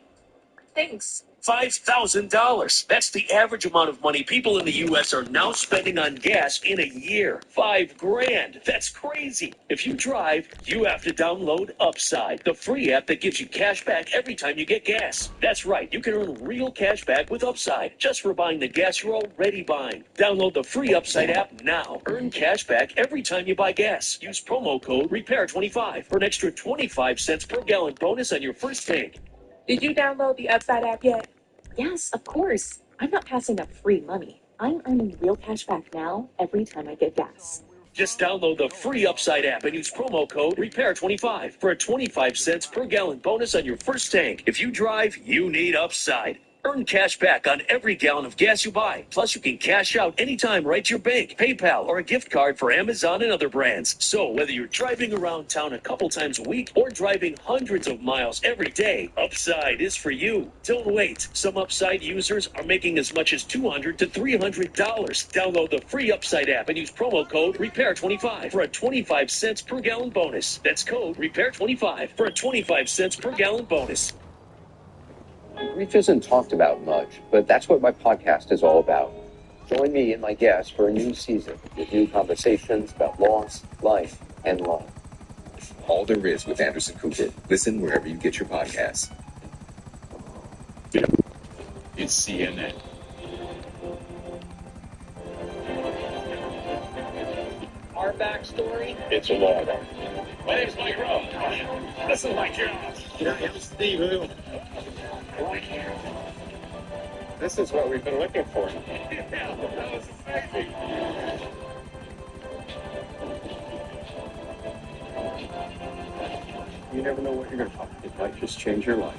[SPEAKER 14] Thanks.
[SPEAKER 18] $5,000. That's the average amount of money people in the U.S. are now spending on gas in a year. $5,000. That's crazy. If you drive, you have to download Upside, the free app that gives you cash back every time you get gas. That's right. You can earn real cash back with Upside just for buying the gas you're already buying. Download the free Upside app now. Earn cash back every time you buy gas. Use promo code REPAIR25 for an extra 25 cents per gallon bonus on your first tank.
[SPEAKER 14] Did you download the Upside app yet? Yes, of course. I'm not passing up free money. I'm earning real cash back now every time I get gas.
[SPEAKER 18] Just download the free Upside app and use promo code REPAIR25 for a 25 cents per gallon bonus on your first tank. If you drive, you need Upside. Earn cash back on every gallon of gas you buy. Plus, you can cash out anytime right to your bank, PayPal, or a gift card for Amazon and other brands. So whether you're driving around town a couple times a week or driving hundreds of miles every day, Upside is for you. Don't wait. Some Upside users are making as much as $200 to $300. Download the free Upside app and use promo code REPAIR25 for a 25 cents per gallon bonus. That's code REPAIR25 for a 25 cents per gallon bonus.
[SPEAKER 7] Grief isn't talked about much, but that's what my podcast is all about. Join me and my guests for a new season with new conversations about loss, life, and love.
[SPEAKER 10] All There Is with Anderson Cooper. Listen wherever you get your podcasts. It's CNN.
[SPEAKER 16] Our backstory.
[SPEAKER 10] It's a long one.
[SPEAKER 16] My name's Mike Rowe. This is Mike Jones. I'm Steve.
[SPEAKER 6] This is what we've been looking for.
[SPEAKER 16] Yeah, that was sexy.
[SPEAKER 1] You never know what you're going to find. It might just change your life.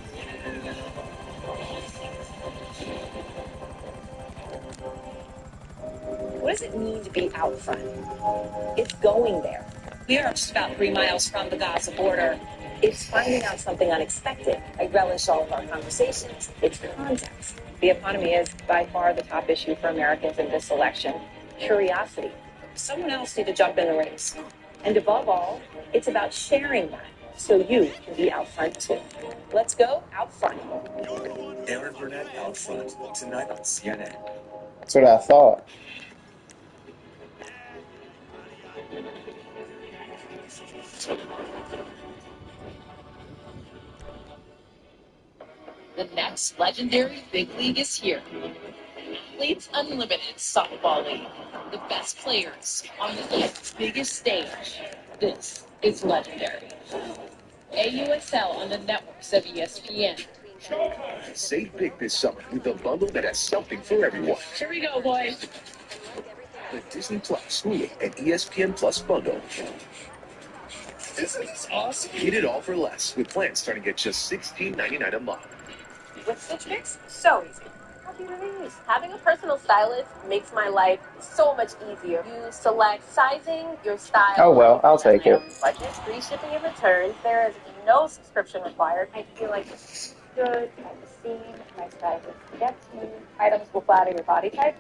[SPEAKER 22] What does it mean to be out front? It's going there. We are just about 3 miles from the Gaza border. It's finding out something unexpected. I relish all of our conversations. It's context. The economy is by far the top issue for Americans in this election. Curiosity. Someone else need to jump in the race. And above all, it's about sharing that so you can be out front too. Let's go out front.
[SPEAKER 10] Aaron Burnett Out Front, tonight on CNN.
[SPEAKER 2] That's what I thought.
[SPEAKER 12] The next legendary big league is here. Athletes Unlimited Softball League. The best players on the league's biggest stage. This is legendary. AUSL on the networks of ESPN.
[SPEAKER 15] Save big this summer with a bundle that has something for everyone.
[SPEAKER 12] Here we go, boys.
[SPEAKER 15] The Disney Plus, Hulu, and ESPN Plus bundle. Isn't this awesome? Get it all for less with plans starting at just $16.99 a month.
[SPEAKER 8] With Stitch Fix, so easy. Happy release. Having a personal stylist makes my life so much easier. You select sizing, your style.
[SPEAKER 2] Oh, well, I'll take it.
[SPEAKER 8] Budget, free shipping and returns. There is no subscription required. I feel like it's good, I have a seam, my style is get to. Items will flatter your body type.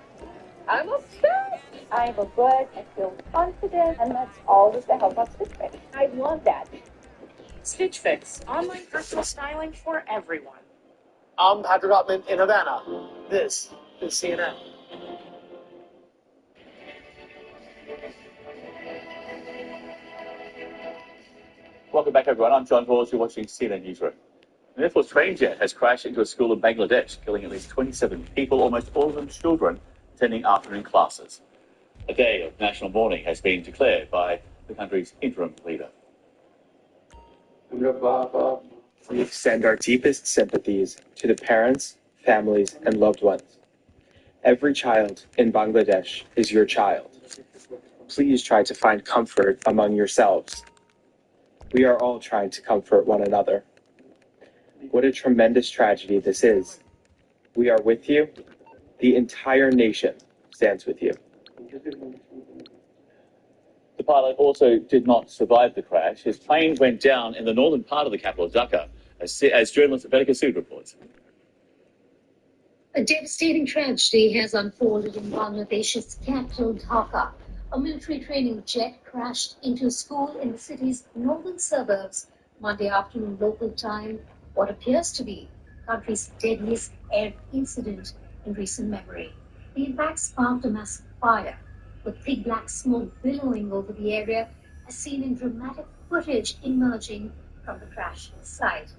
[SPEAKER 8] I'm obsessed. I look good, I feel confident, and that's all with the help of Stitch Fix. I love that.
[SPEAKER 14] Stitch Fix, online personal styling for everyone.
[SPEAKER 13] I'm Patrick Ottman in Havana. This is CNN.
[SPEAKER 5] Welcome back, everyone. I'm John Hawes. You're watching CNN Newsroom. An Air Force train jet has crashed into a school in Bangladesh, killing at least 27 people, almost all of them children, attending afternoon classes. A day of national mourning has been declared by the country's interim leader.
[SPEAKER 1] We extend our deepest sympathies to the parents, families, and loved ones. Every child in Bangladesh is your child. Please try to find comfort among yourselves. We are all trying to comfort one another. What a tremendous tragedy this is. We are with you. The entire nation stands with you.
[SPEAKER 5] The pilot also did not survive the crash. His plane went down in the northern part of the capital, Dhaka, as journalist Vedika Sood reports.
[SPEAKER 21] A devastating tragedy has unfolded in Bangladesh's capital, Dhaka. A military training jet crashed into a school in the city's northern suburbs Monday afternoon local time, what appears to be country's deadliest air incident in recent memory. The impact sparked a massive fire, with thick black smoke billowing over the area, as seen in dramatic footage emerging from the crash site.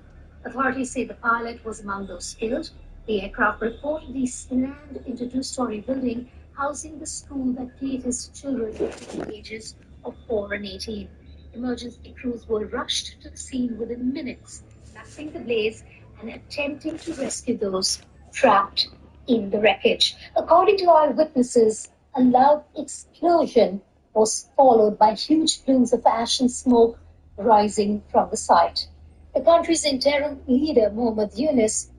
[SPEAKER 21] Authorities say the pilot was among those killed. The aircraft reportedly slammed into a two-story building housing the school that caters to children between the ages of 4 and 18. Emergency crews were rushed to the scene within minutes, dousing the blaze and attempting to rescue those trapped in the wreckage. According to eyewitnesses, a loud explosion was followed by huge plumes of ash and smoke rising from the site. The country's interim leader, Mohammad Yunus,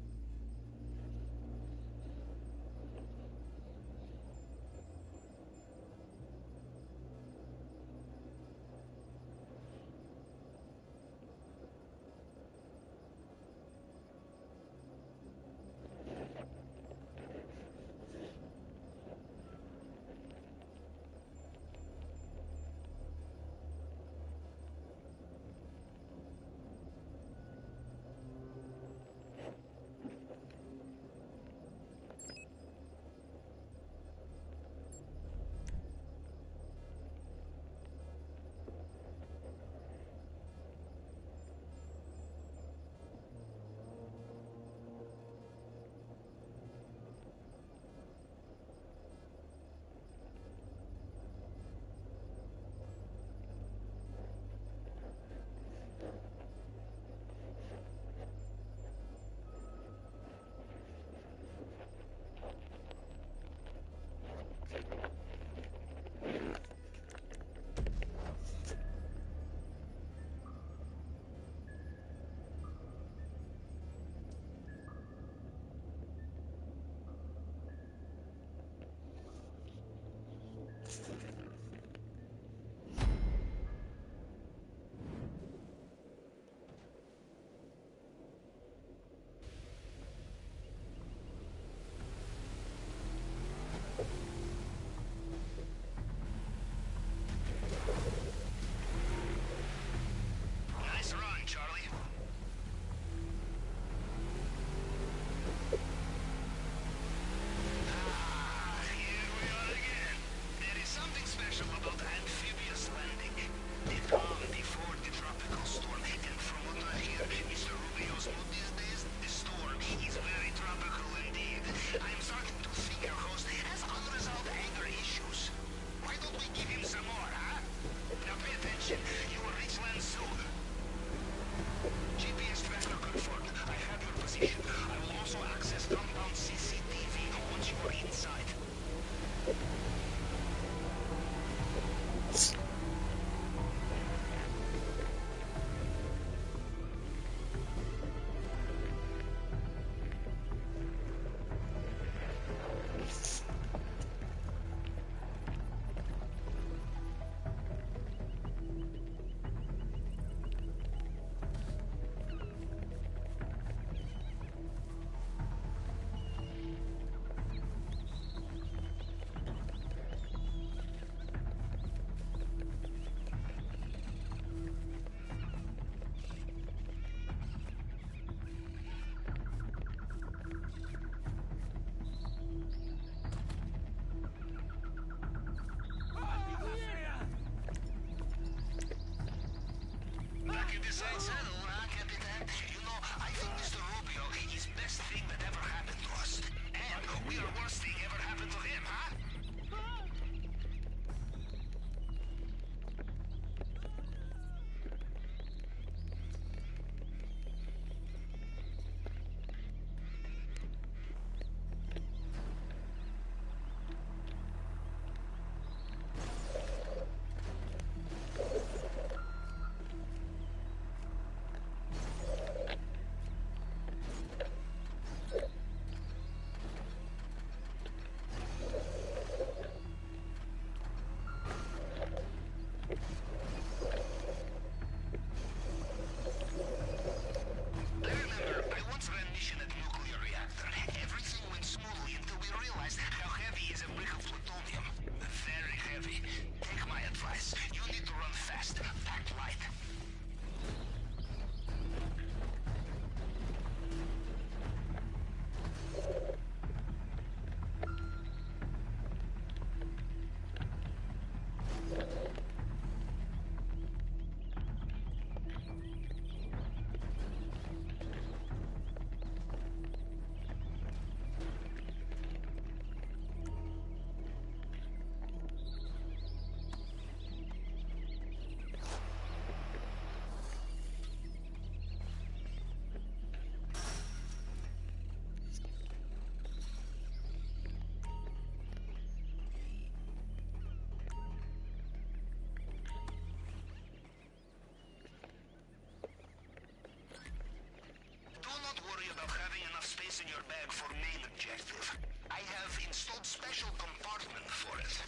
[SPEAKER 4] space in your bag for main objective. I have installed special compartment for it.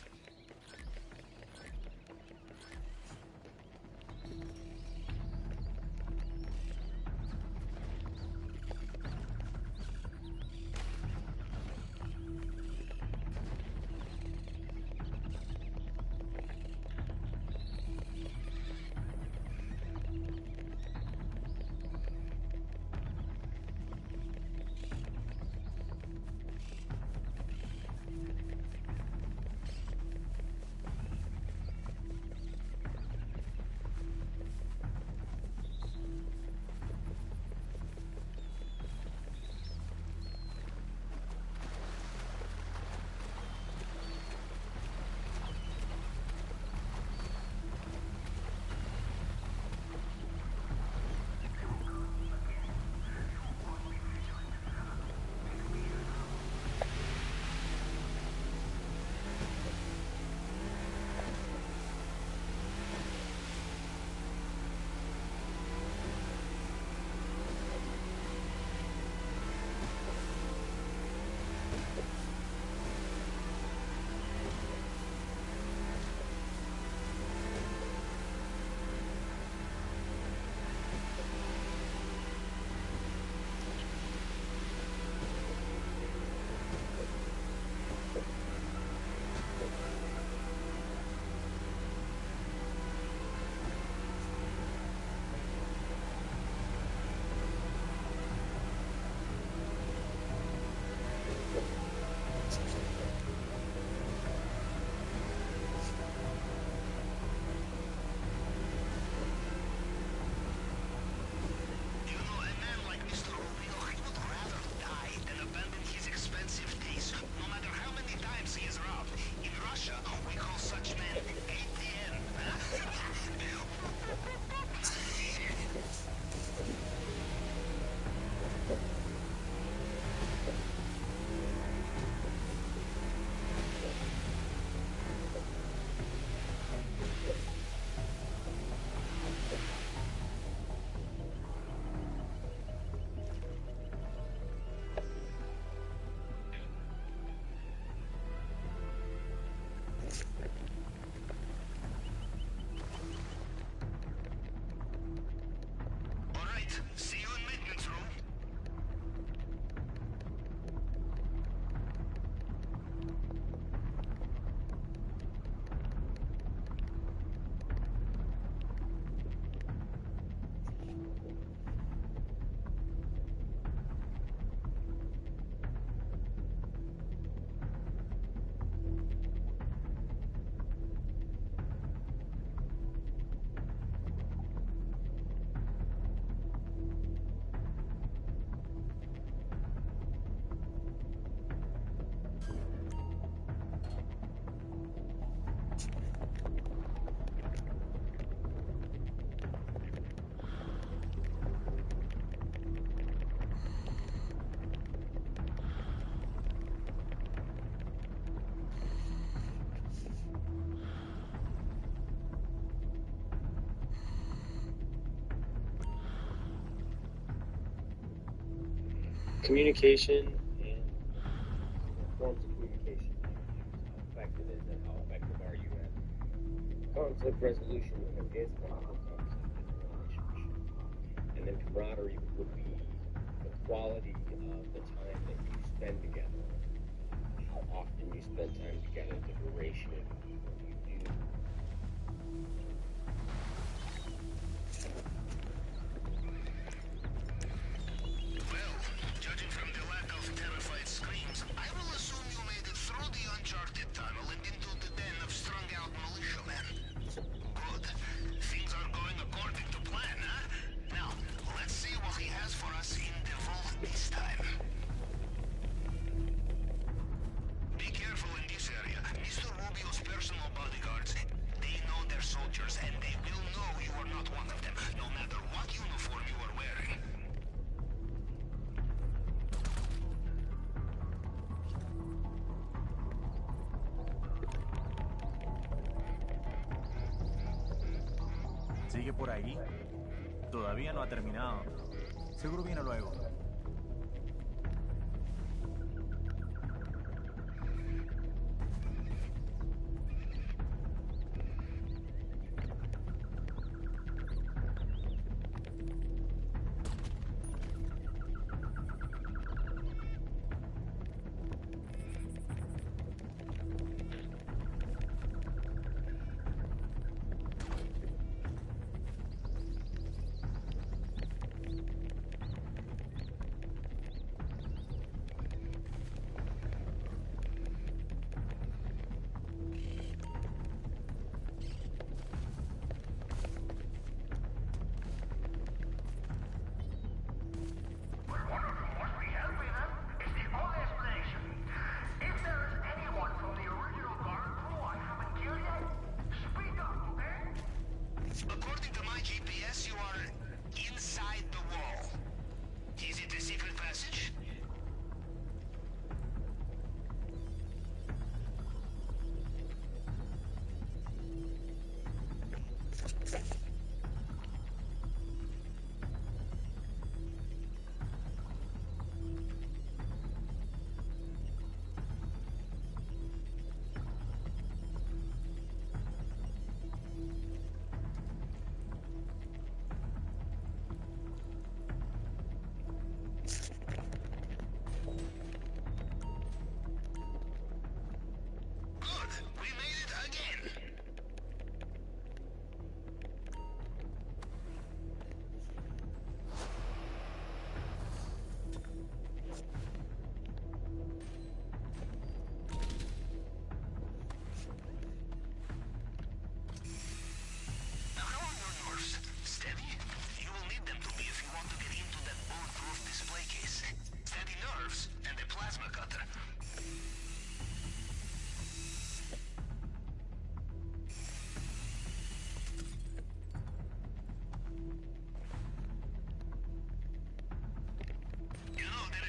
[SPEAKER 1] Communication and forms of communication.
[SPEAKER 7] How effective is it? How effective are you at
[SPEAKER 1] Conflict resolution
[SPEAKER 7] is conflict resolution in a relationship? And then camaraderie would be the quality of the time that you spend together, how often you spend time together, the duration of what you do.
[SPEAKER 4] Well, judging from the lack of terrified screams, I will assume you made it through the uncharted tunnel and into the den of strung-out militiamen. Good. Things are going according to plan, huh? Now, let's see what he has for us in the vault this time. Be careful in this area. Mr. Rubio's personal bodyguards, they know their soldiers, and they will know you are not one of them, no matter what uniform you are wearing.
[SPEAKER 20] ¿Sigue por ahí? Todavía no ha terminado. Seguro viene luego.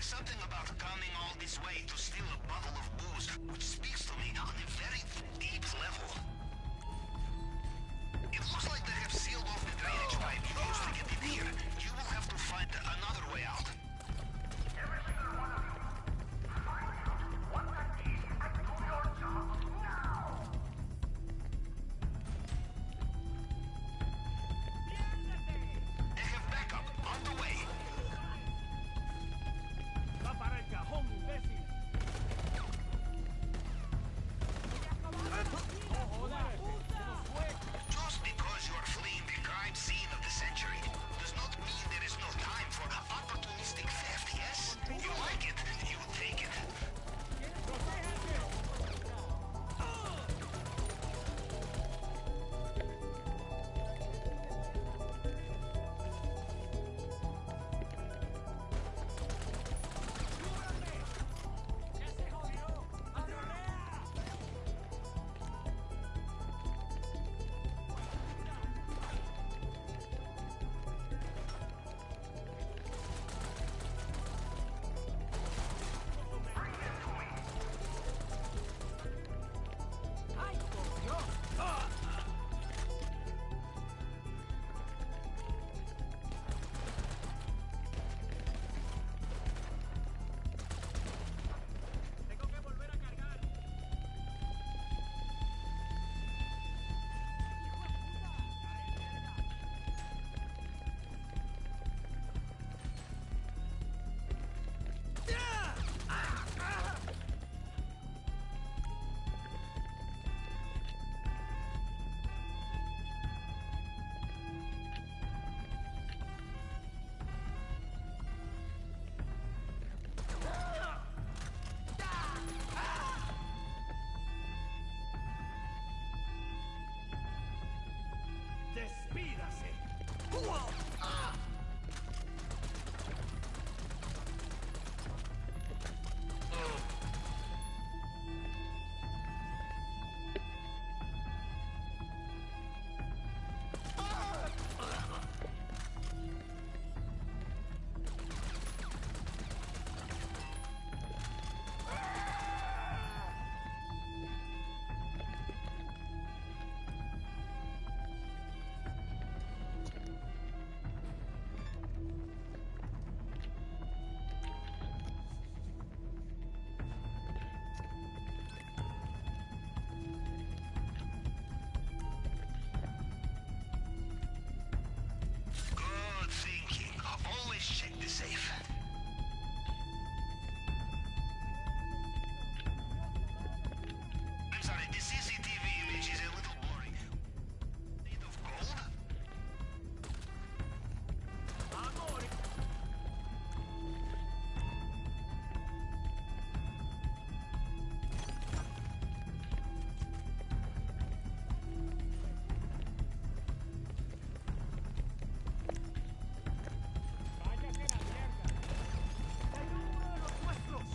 [SPEAKER 4] something about coming all this way to steal a bottle of booze, which speaks to me on a very deep level. It looks like they have sealed off the drainage pipe you used to get in here. You will have to find another way out. Every single one of you, find out what that is and do your job now! They have backup on the way.
[SPEAKER 3] ¡Va para el cajón, imbécil!
[SPEAKER 4] Just because you are fleeing the crime scene of the century does not mean there is no time for opportunistic theft, yes? You like it, you take it.
[SPEAKER 3] ¡Despídase!
[SPEAKER 4] Good thinking. Always check the safe. I'm sorry, the CCTV image is a little boring. Made of gold?
[SPEAKER 3] ¡Váyase a la mierda! ¡Cayó uno de los nuestros!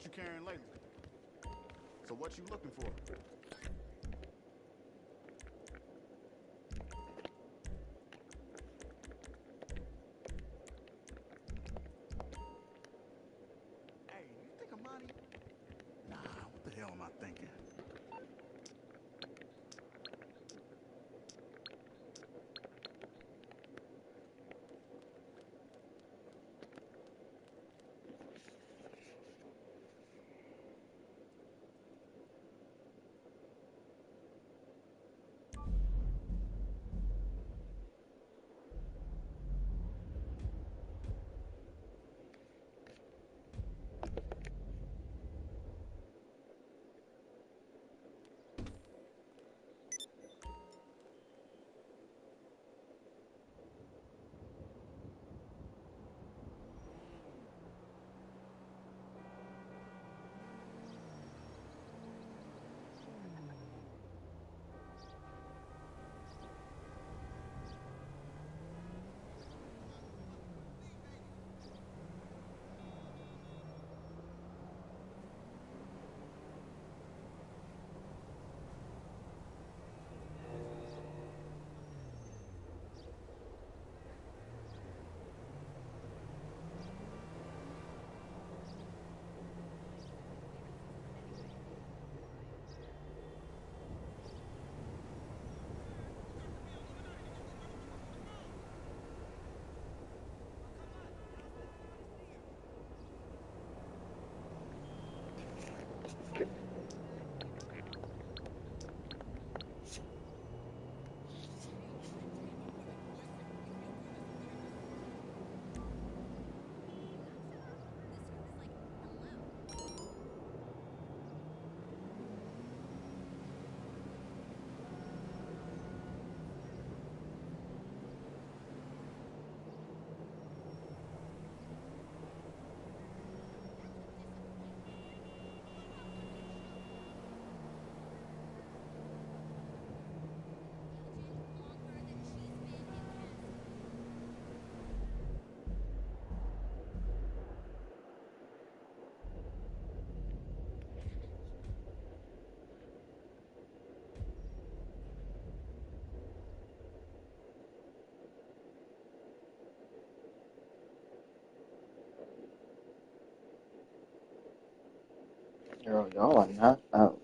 [SPEAKER 9] What you carrying lately? So what you looking for? Hey, you think of money? Nah, what the hell am I thinking?
[SPEAKER 2] Y'all are not out.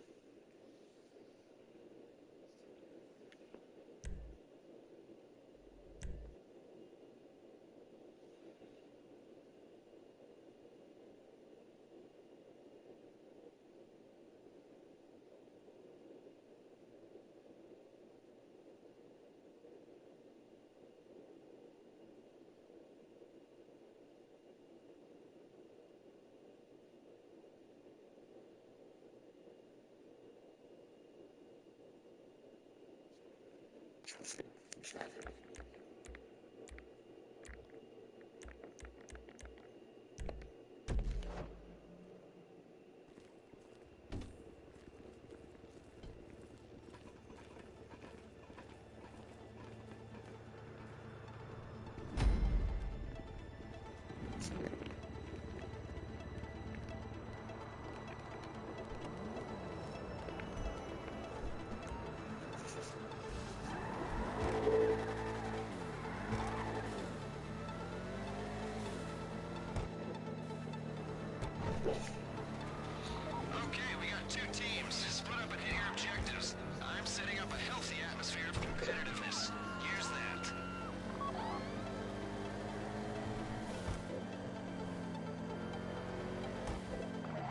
[SPEAKER 4] Okay, we got two teams. Split up and hit your objectives. I'm setting up a healthy atmosphere of competitiveness. Here's that.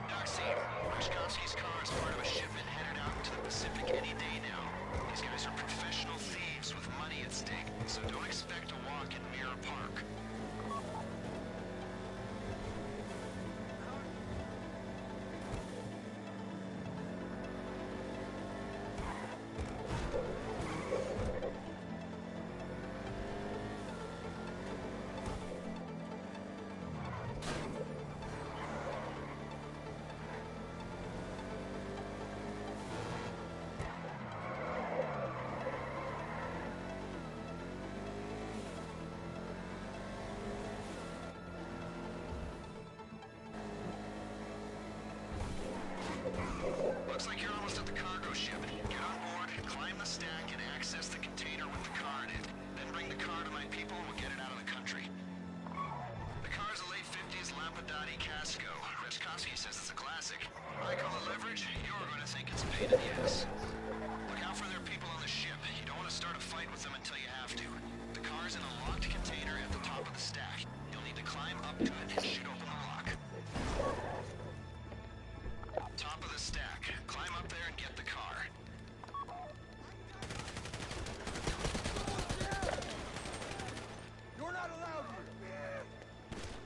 [SPEAKER 4] Doxy, Rashkovsky's car is part of a shipment headed out into the Pacific any day now. These guys are professional thieves with money at stake, so don't expect a walk in Mirror Park. the stack and access the container with the car in it. Then bring the car to my people and we'll get it out of the country. The car's a late 50s Lampadati Casco. Reshkovsky says it's a classic. I call it leverage. You're going to think it's a pain in the ass. Look out for their people on the ship. You don't want to start a fight with them until you have to. The car's in a locked container at the top of the stack. You'll need to climb up to it and shoot open the lock. Top of the stack. Climb up there and get the car.
[SPEAKER 9] You're not allowed here.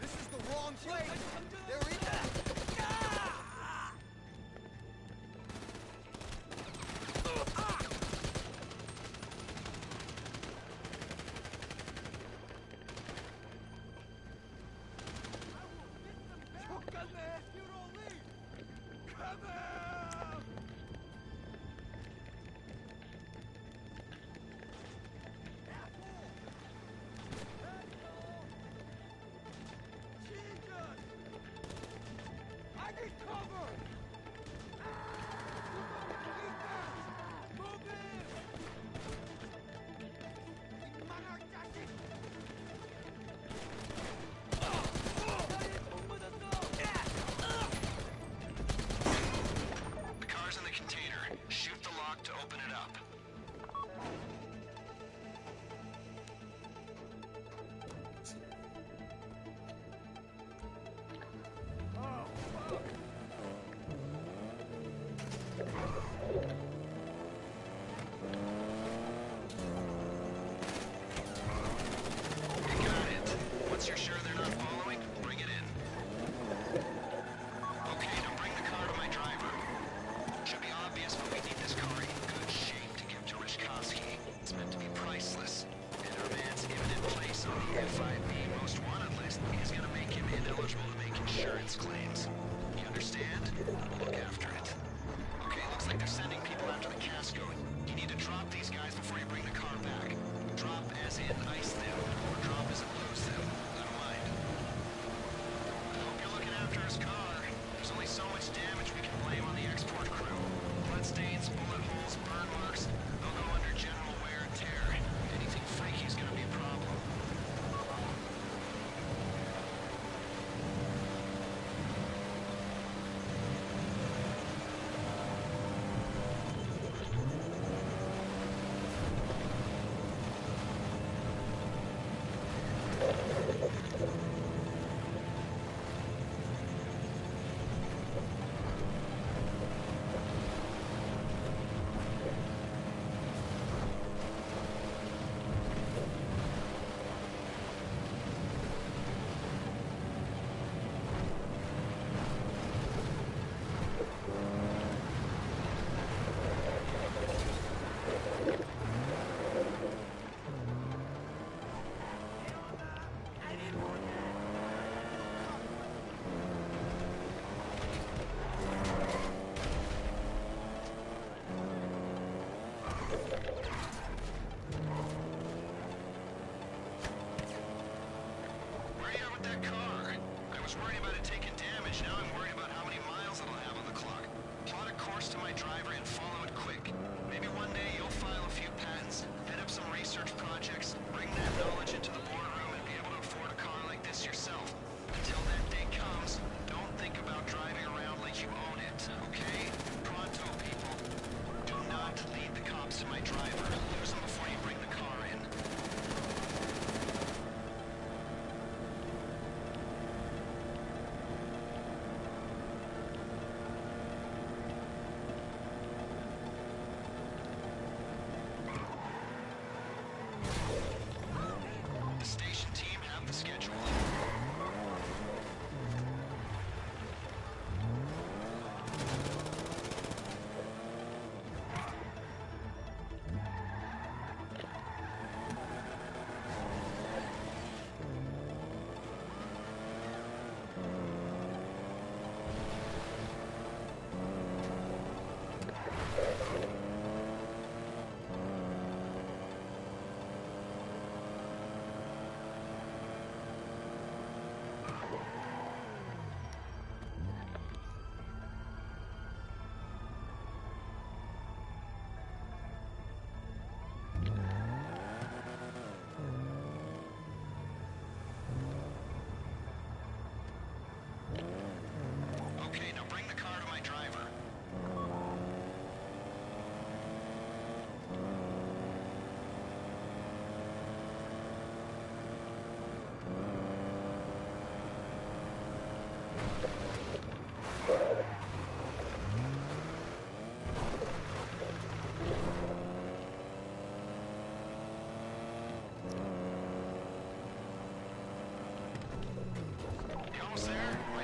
[SPEAKER 9] This is the wrong place. They're in there. You don't leave. Come out. Jesus! I need cover! Move in!
[SPEAKER 4] The car's in the container. Shoot the lock to open it up. Once you're sure they're not following, bring it in. Okay, now bring the car to my driver. Should be obvious, but we need this car in good shape to give to Rishkovsky. It's meant to be priceless. And our man's imminent place on the FIB most wanted list is gonna make him ineligible to make insurance claims. You understand? Look after it. Okay, looks like they're sending people after the Casco. You need to drop these guys before you bring the car back. Drop as in ice them, or drop as in lose them. I don't mind. I hope you're looking after his car. There's only so much damage we can blame on the export crew. Bloodstains, bullet holes, burn marks, they'll go under general wear and tear. Anything freaky is gonna be a problem.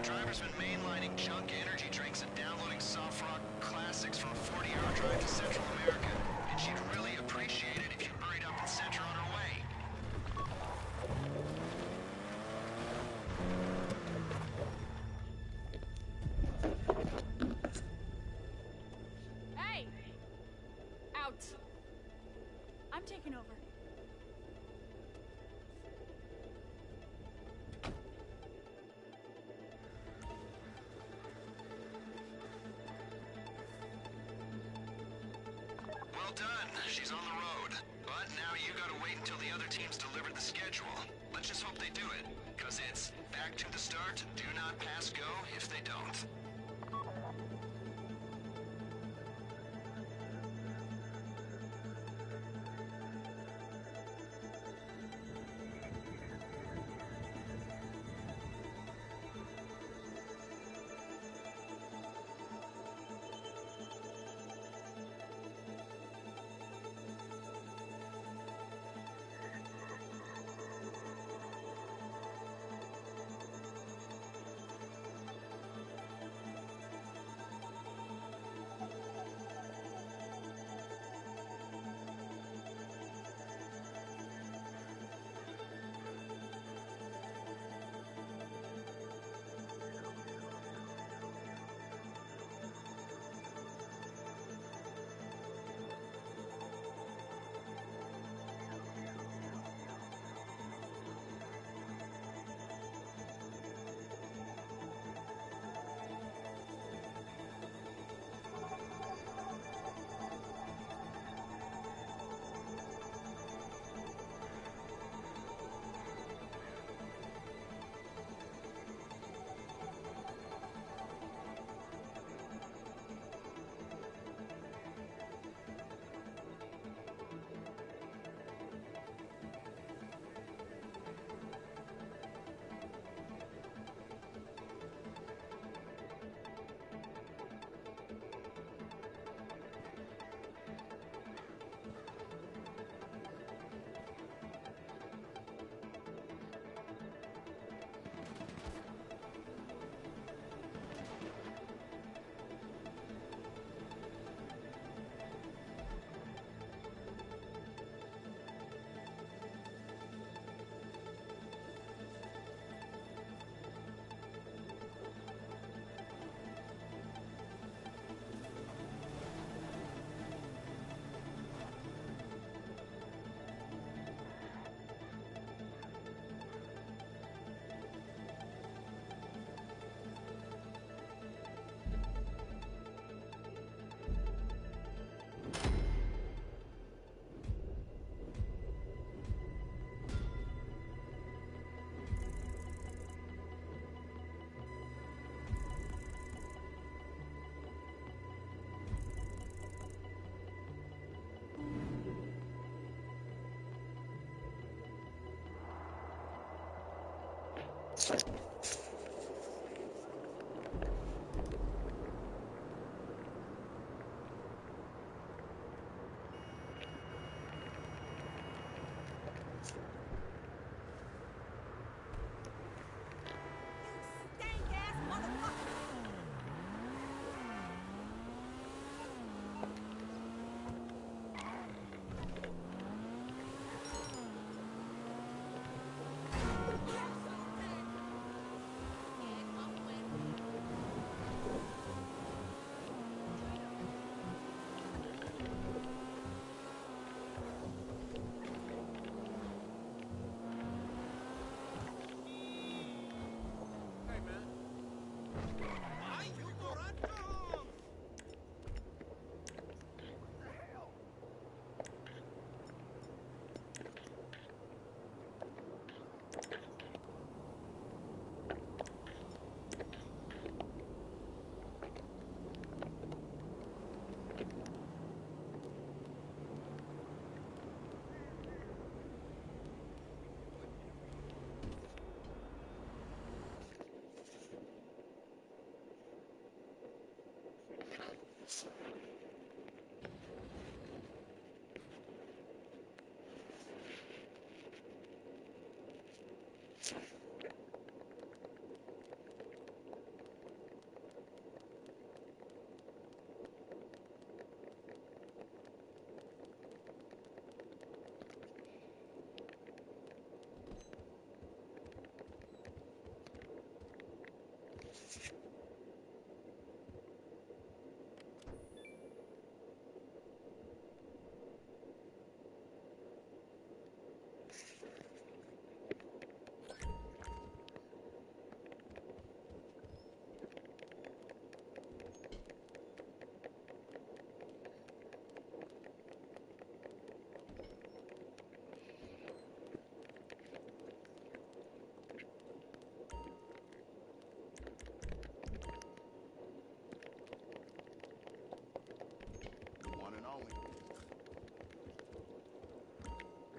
[SPEAKER 4] driver's been mainlining junk energy drinks and downloading soft rock classics for a 40-hour drive to Central America. And she'd really appreciate it if you hurried up and sent her on her way.
[SPEAKER 3] Hey! Out. I'm taking over.
[SPEAKER 4] Well done. She's on the road. But now you gotta wait until the other teams deliver the schedule. Let's just hope they do it. Cause it's back to the start, do not pass go if they don't.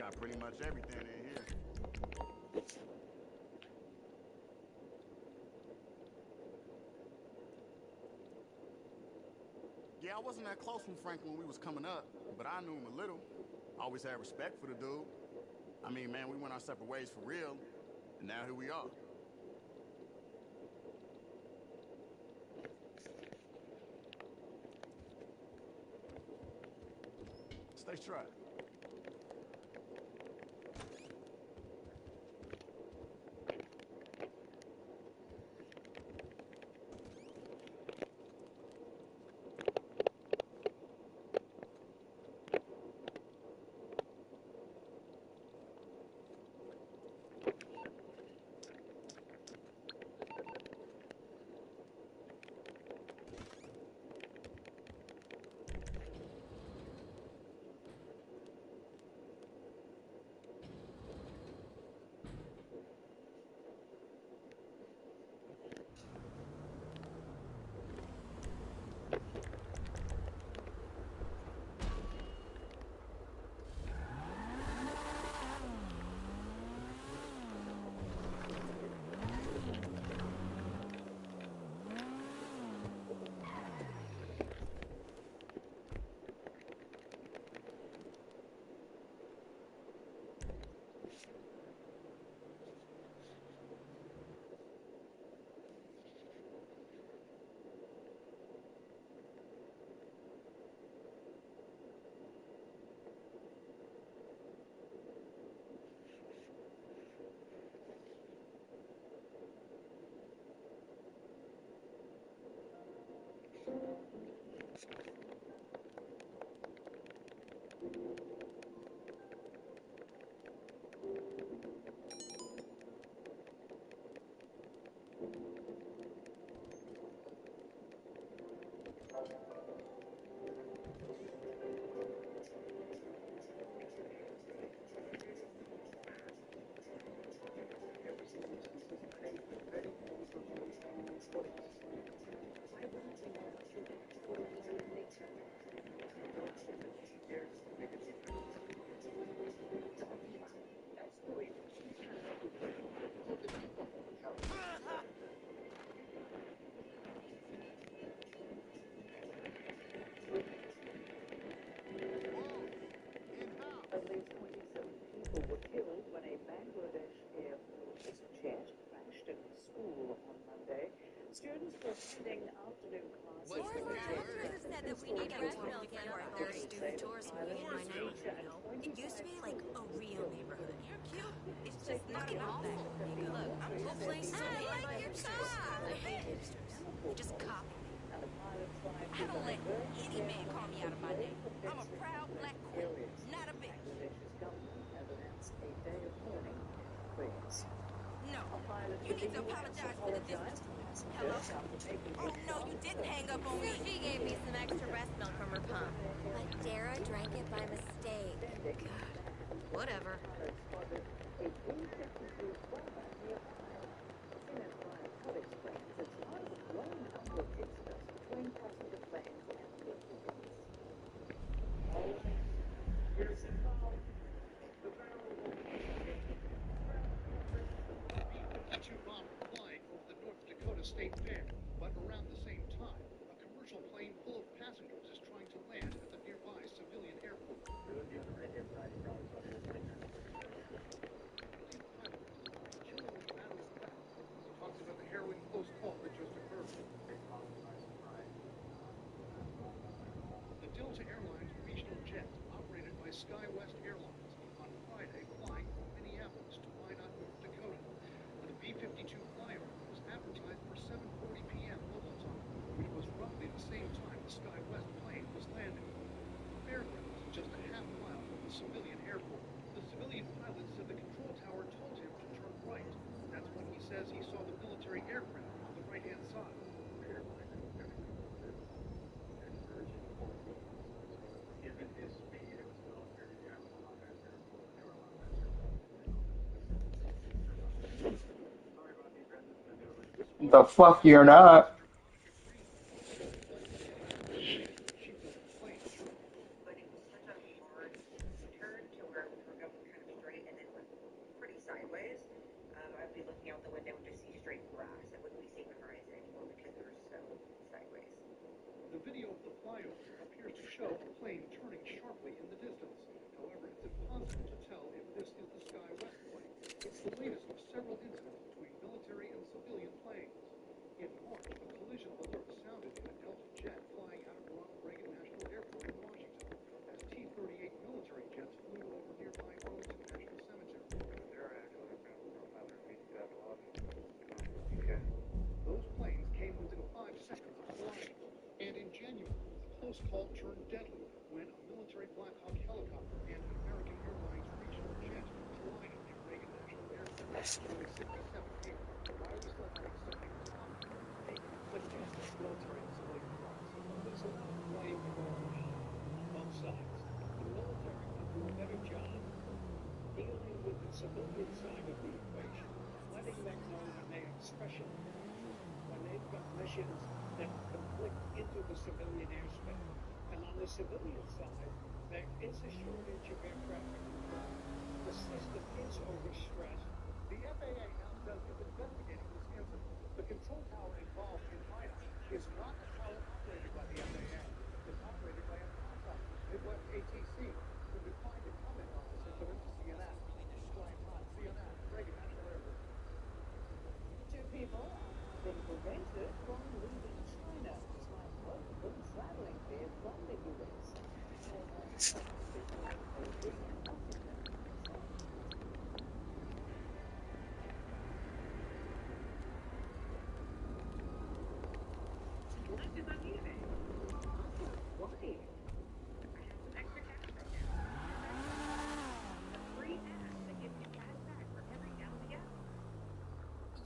[SPEAKER 11] got pretty much everything in here. Yeah, I wasn't that close with Frank when we was coming up, but I knew him a little. Always had respect for the dude. I mean, man, we went our separate ways for real, and now here we are. Stay strapped.
[SPEAKER 8] At least 27 people were killed when a Bangladesh Air Force jet crashed in a school on Monday. Students were attending afternoon classes when the jet crashed.
[SPEAKER 20] Said that we need breast milk in our third stupid tourist movie in my neighborhood, you know? It used to be like a real neighborhood. You're cute. It's just not enough there. Look, I'm full place. I like your car. I hate hipsters. They just copy me. I don't let any man call me out of my name. I'm a proud black queen, not a bitch.
[SPEAKER 8] Bangladesh's government has announced a day of mourning in Queens.
[SPEAKER 20] No, you need to apologize for the distance. Hello? Oh, no, you didn't hang up on me. She gave me some extra breast milk from her pump. But Dara drank it by mistake. God, whatever.
[SPEAKER 23] B-52 bomber flying over the North Dakota State Fair, but around the same time, a commercial plane full of passengers is trying to land at the nearby civilian airport. Talks about the harrowing close call that just occurred. The Delta Airlines regional jet, operated by SkyWest Airlines, on Friday flying from Minneapolis to Minot, North Dakota. The B-52 flyover was advertised for 7:40 p.m. local time, which was roughly the same time the SkyWest plane was landing. The fairgrounds just a half mile from the civilian airport. The civilian pilot said the control tower told him to turn right. That's when he says he saw the military aircraft on the right-hand side.
[SPEAKER 2] The fuck you're not.
[SPEAKER 23] video of the flyover appears to show a plane turning sharply in the distance. However, it's impossible to tell if this is the Sky West plane. It's the latest of several incidents between military and civilian planes. In March, a collision alert sounded in a Delta jet flying out of Ronald Reagan National Airport in Washington as T-38 military jets flew over nearby Arlington National Cemetery. Those planes came within 5 seconds of colliding. And in January, a close call turned deadly when a military Black Hawk helicopter and an American Airlines regional jet collided near Reagan National Airport, killing 67 people. Why are we still having so many problems being conflicting military and civilian fronts? There's a lot of blame to go around on both sides. The military could do a better job dealing with the civilian side of the equation, letting them know when they have special when they've got missions that conflict into the civilian airspace. And on the civilian side, there is a shortage of air traffic control. The system is overstressed. The FAA now says it's investigating this incident. The control tower involved in FIDA is not a tower operated by the FAA. It's operated by a contractor, Midwest ATC, who declined to comment on this incident to CNN. Brian Hahn, CNN, Reagan National Airport.
[SPEAKER 17] Two people are being prevented from leaving China, despite multiple traveling there from the U.S.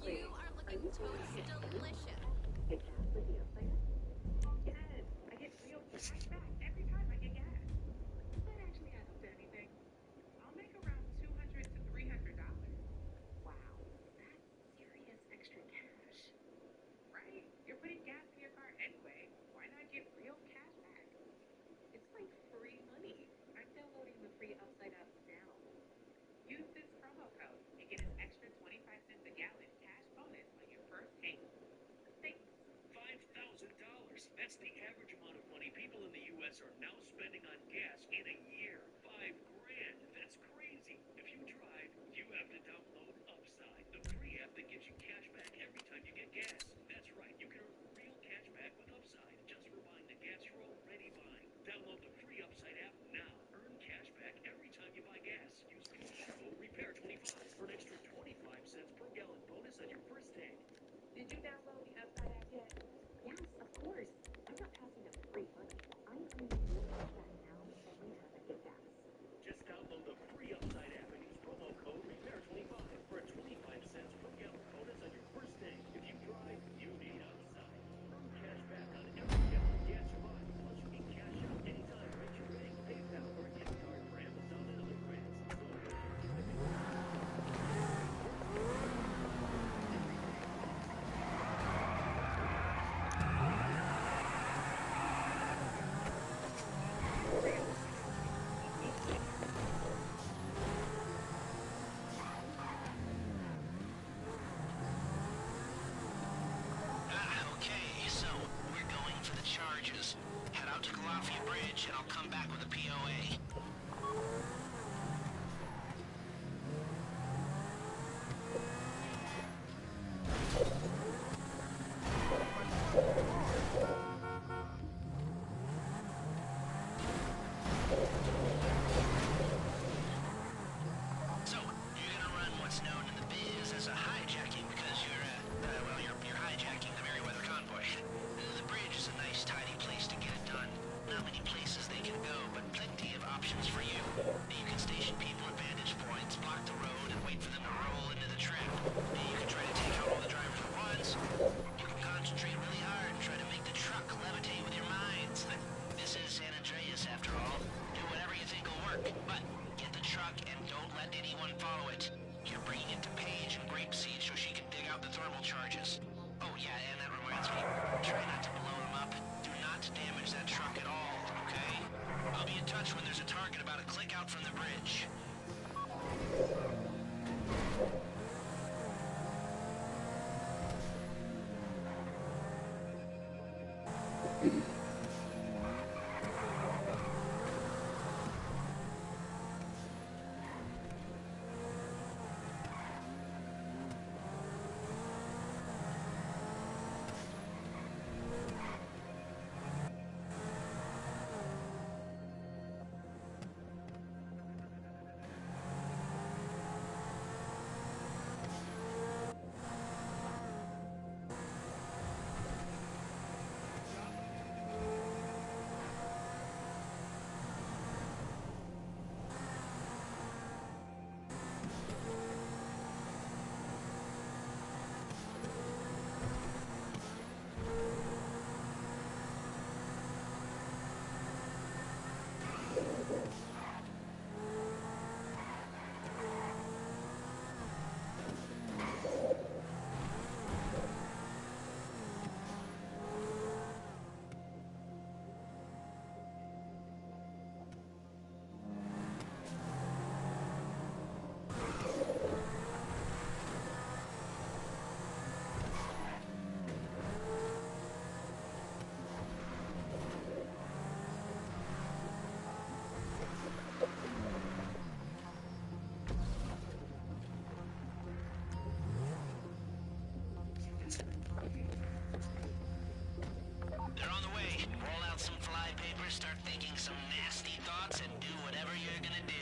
[SPEAKER 20] You are looking totes delicious.
[SPEAKER 17] Get gas with the upside? Yes, I get real cash back every time I get gas. That actually adds up to anything. I'll make around $200 to $300. Wow, that's serious extra cash. Right? You're putting gas in your car anyway. Why not get real cash back? It's like free money. I'm downloading the free Upside app now. Use this promo code and get an extra 25 cents a gallon cash bonus on your first tank. Thanks.
[SPEAKER 18] $5,000. That's the average amount of money people in the U.S. are now spending on gas in a year. $5,000. That's crazy. If you drive, you have to download Upside, the free app that gives you cash back every time you get gas. That's right. You can earn real cash back with Upside just for buying the gas you're already buying. Download the free Upside app now. Earn cash back every time you buy gas. Use code REPAIR25 for an extra 25 cents per gallon bonus on your first tank.
[SPEAKER 17] Did you download the Upside app yet? Yes, of course. I'm not passing up free money. I'm earning real cash back now every time I get gas.
[SPEAKER 18] Just download the free Upside app and use promo code REPAIR25 for a 25 cents per gallon bonus on your first tank. If you drive, you need Upside. Earn cash back on every gallon of gas you buy. Plus, you can cash out anytime with your bank, PayPal, or gift card for Amazon and other brands. So if you're driving,
[SPEAKER 4] Okay, so we're going for the charges. Head out to Calafia Bridge and I'll come back with a POA. So, you're gonna run what's known in the biz as a hijacking because you're hijacking the Merryweather convoy. The bridge is a nice, tidy place to get it done. Not many places they can go, but plenty of options for you. You can station people at vantage points, block the road, and wait for them to roll into the trap. You can try to take out all the drivers at once. You can concentrate really hard and try to make the truck levitate with your minds. This is San Andreas, after all. Do whatever you think will work, but get the truck and don't let anyone follow it. You're bringing it to Paige and Grapeseed so she can dig out the thermal charges. Oh yeah, and that reminds me, try not to blow them up. Do not damage that truck at all, okay? I'll be in touch when there's a target about a click out from the bridge. better start thinking some nasty thoughts and do whatever you're gonna do.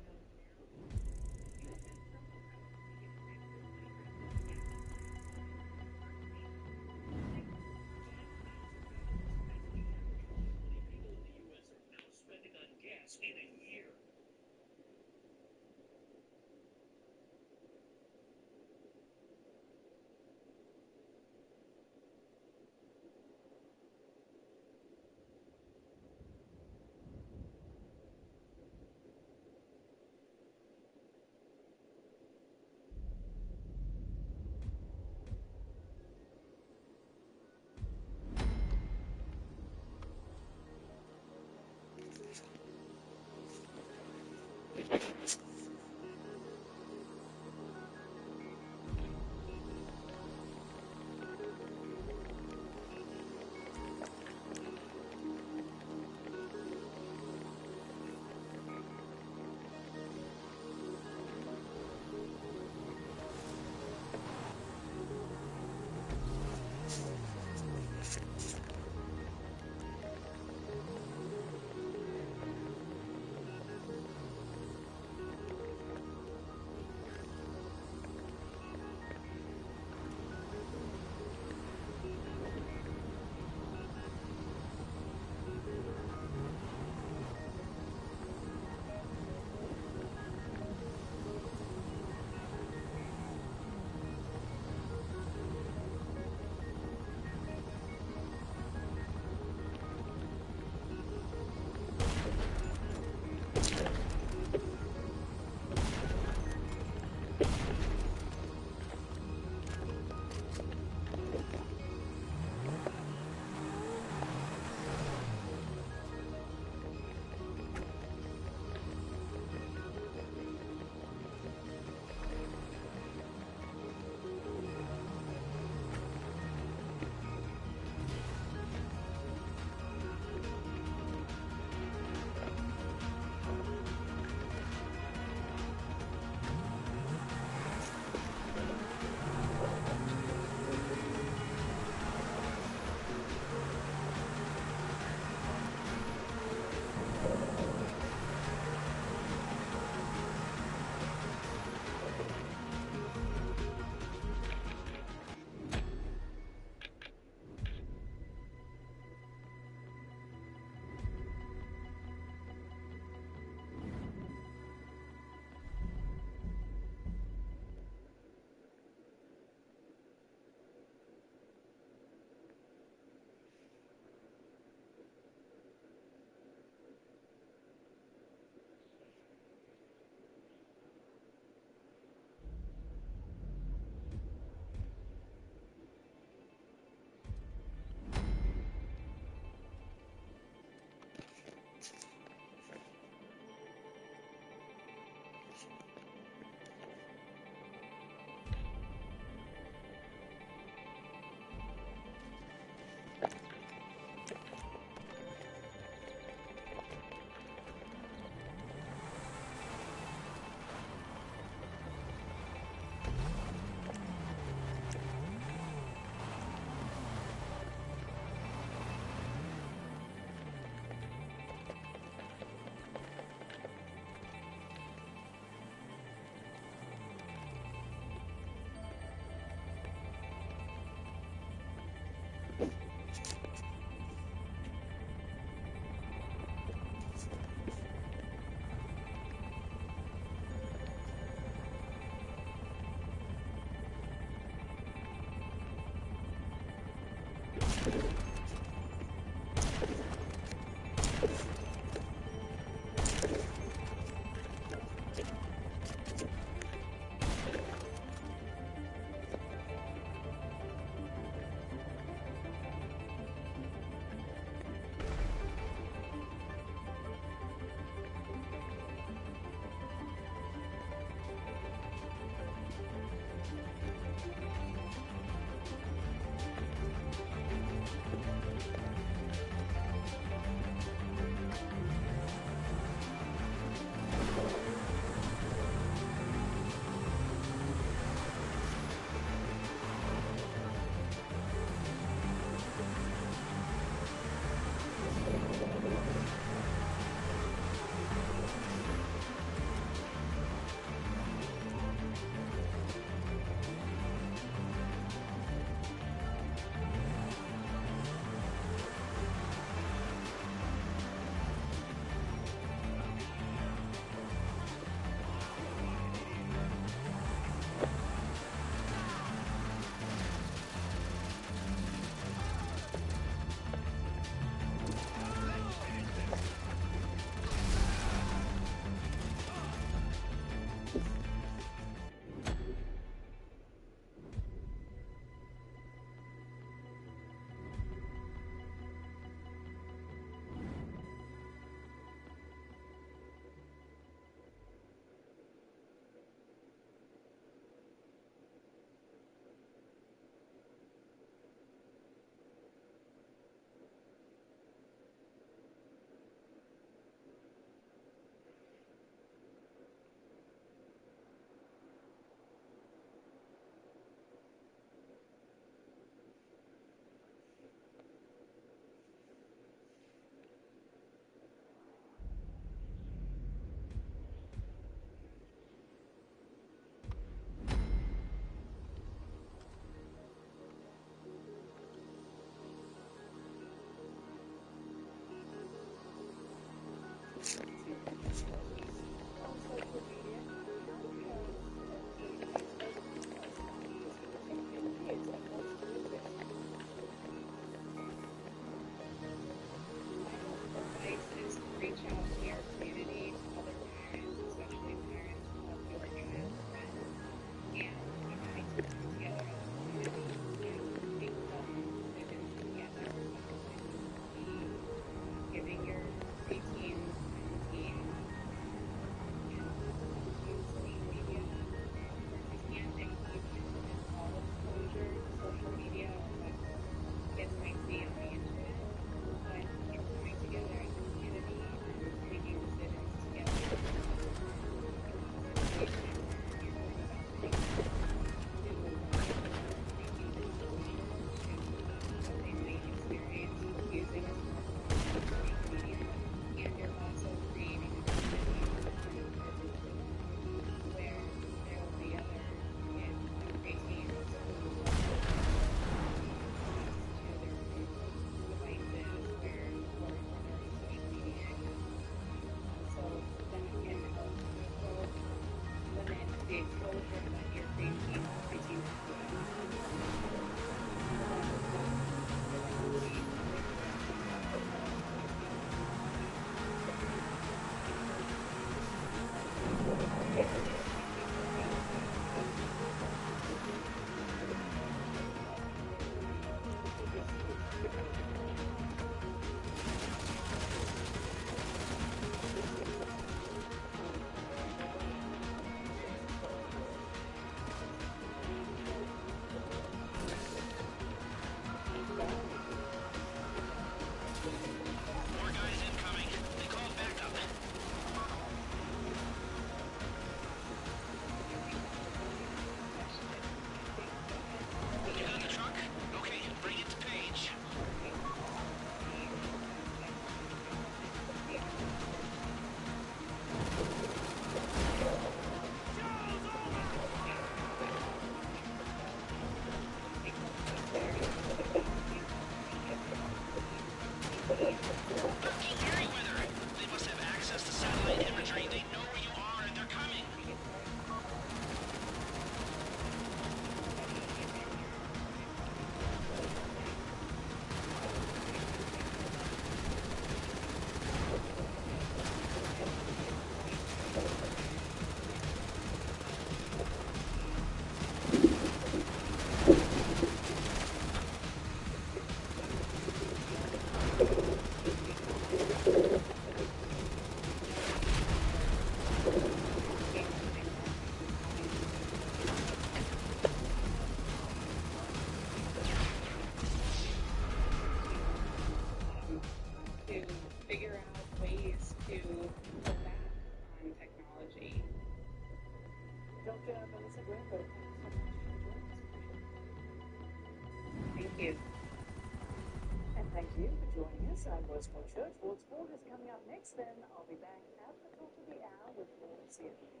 [SPEAKER 6] Vegas. I'm Rosemont Church. World Sport is coming up next. Then I'll be back at the top of the hour with more CNN.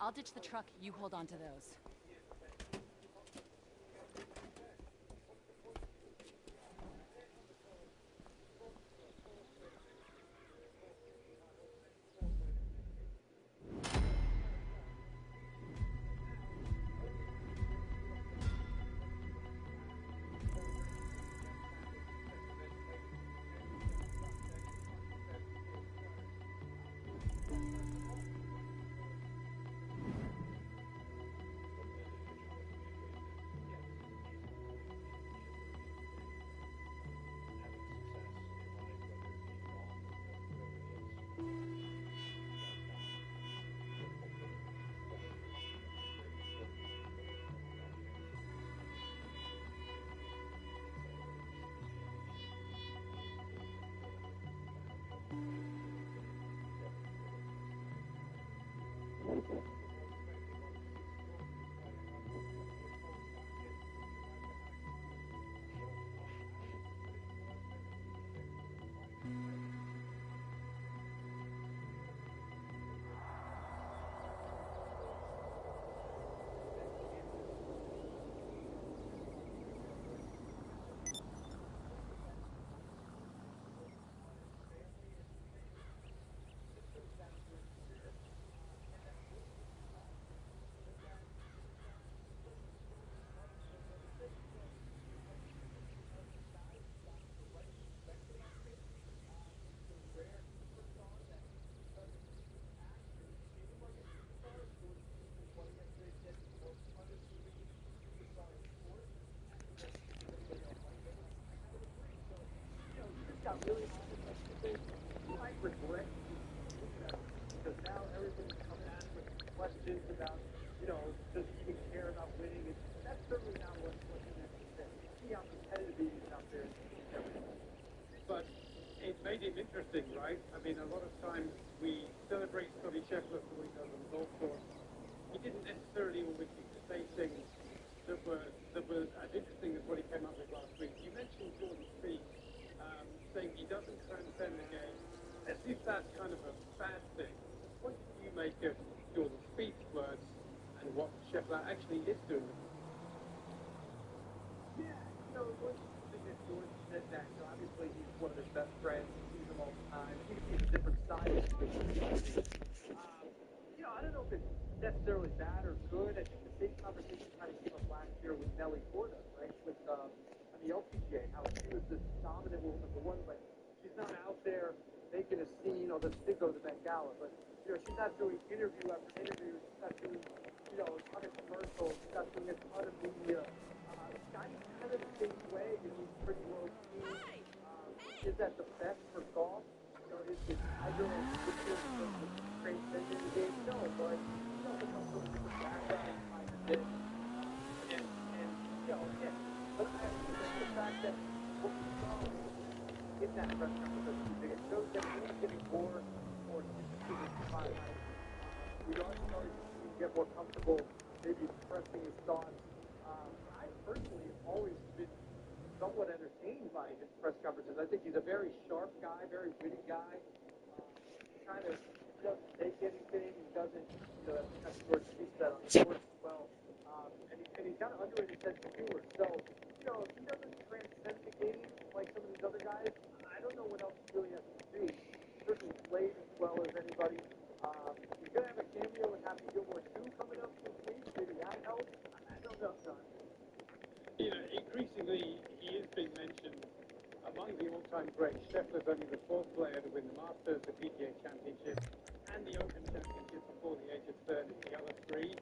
[SPEAKER 16] I'll ditch the truck. You hold on to those.
[SPEAKER 13] Got really might regret because now everybody's coming at him with questions about, does he even care about winning? And that's certainly not what he actually said. You see how competitive he is out there.
[SPEAKER 19] But it made it interesting, right? I mean, a lot of times we celebrate Scotty Scheffler for what he does on the golf course. He didn't necessarily always say things that were as interesting as what he came up with last week. You mentioned Jordan Spieth. Saying he doesn't transcend the game, as if that's kind of a bad thing. What do you make of Jordan Spieth's words and what Scheffler actually is doing?
[SPEAKER 13] Yeah, one thing that Jordan said that, obviously he's one of his best friends, he sees him all the time, he sees a different side of him. I don't know if it's necessarily bad or good. I think the same conversation kind of came up last year with Nelly Korda, right, with on the LPGA, how she was this dominant woman, number one, but she's not out there making a scene, although she did go to the Met Gala, but, she's not doing interview after interview, she's not doing, a ton of commercials, she's not doing a ton of media. Scotty's kind of the same way, he's pretty low key. Is that the best for golf? Is Tiger transcending the game? No, but he also comes from a different background than Tiger did. Again, but I think the fact that what we saw in that press conference, it shows that he's getting more interested in the spotlight. We are starting to see him get more comfortable, maybe expressing his thoughts. I personally have always been somewhat entertained by his press conferences. I think he's a very sharp guy, very witty guy. He kind of doesn't take anything. He doesn't, that's kind of George Spieth said on the course as well. And he's got an underrated sense of humor. So, if he doesn't transcend the game like some of these other guys, I don't know what else he really has to do. He certainly played as well as anybody. He's going to have a cameo with Happy Gilmore 2 coming up this week. Maybe that helps. I don't know, John.
[SPEAKER 19] Increasingly, he is being mentioned among the all-time greats. Scheffler's only the fourth player to win the Masters, the PGA Championship, and the Open Championship before the age of 30. The other three,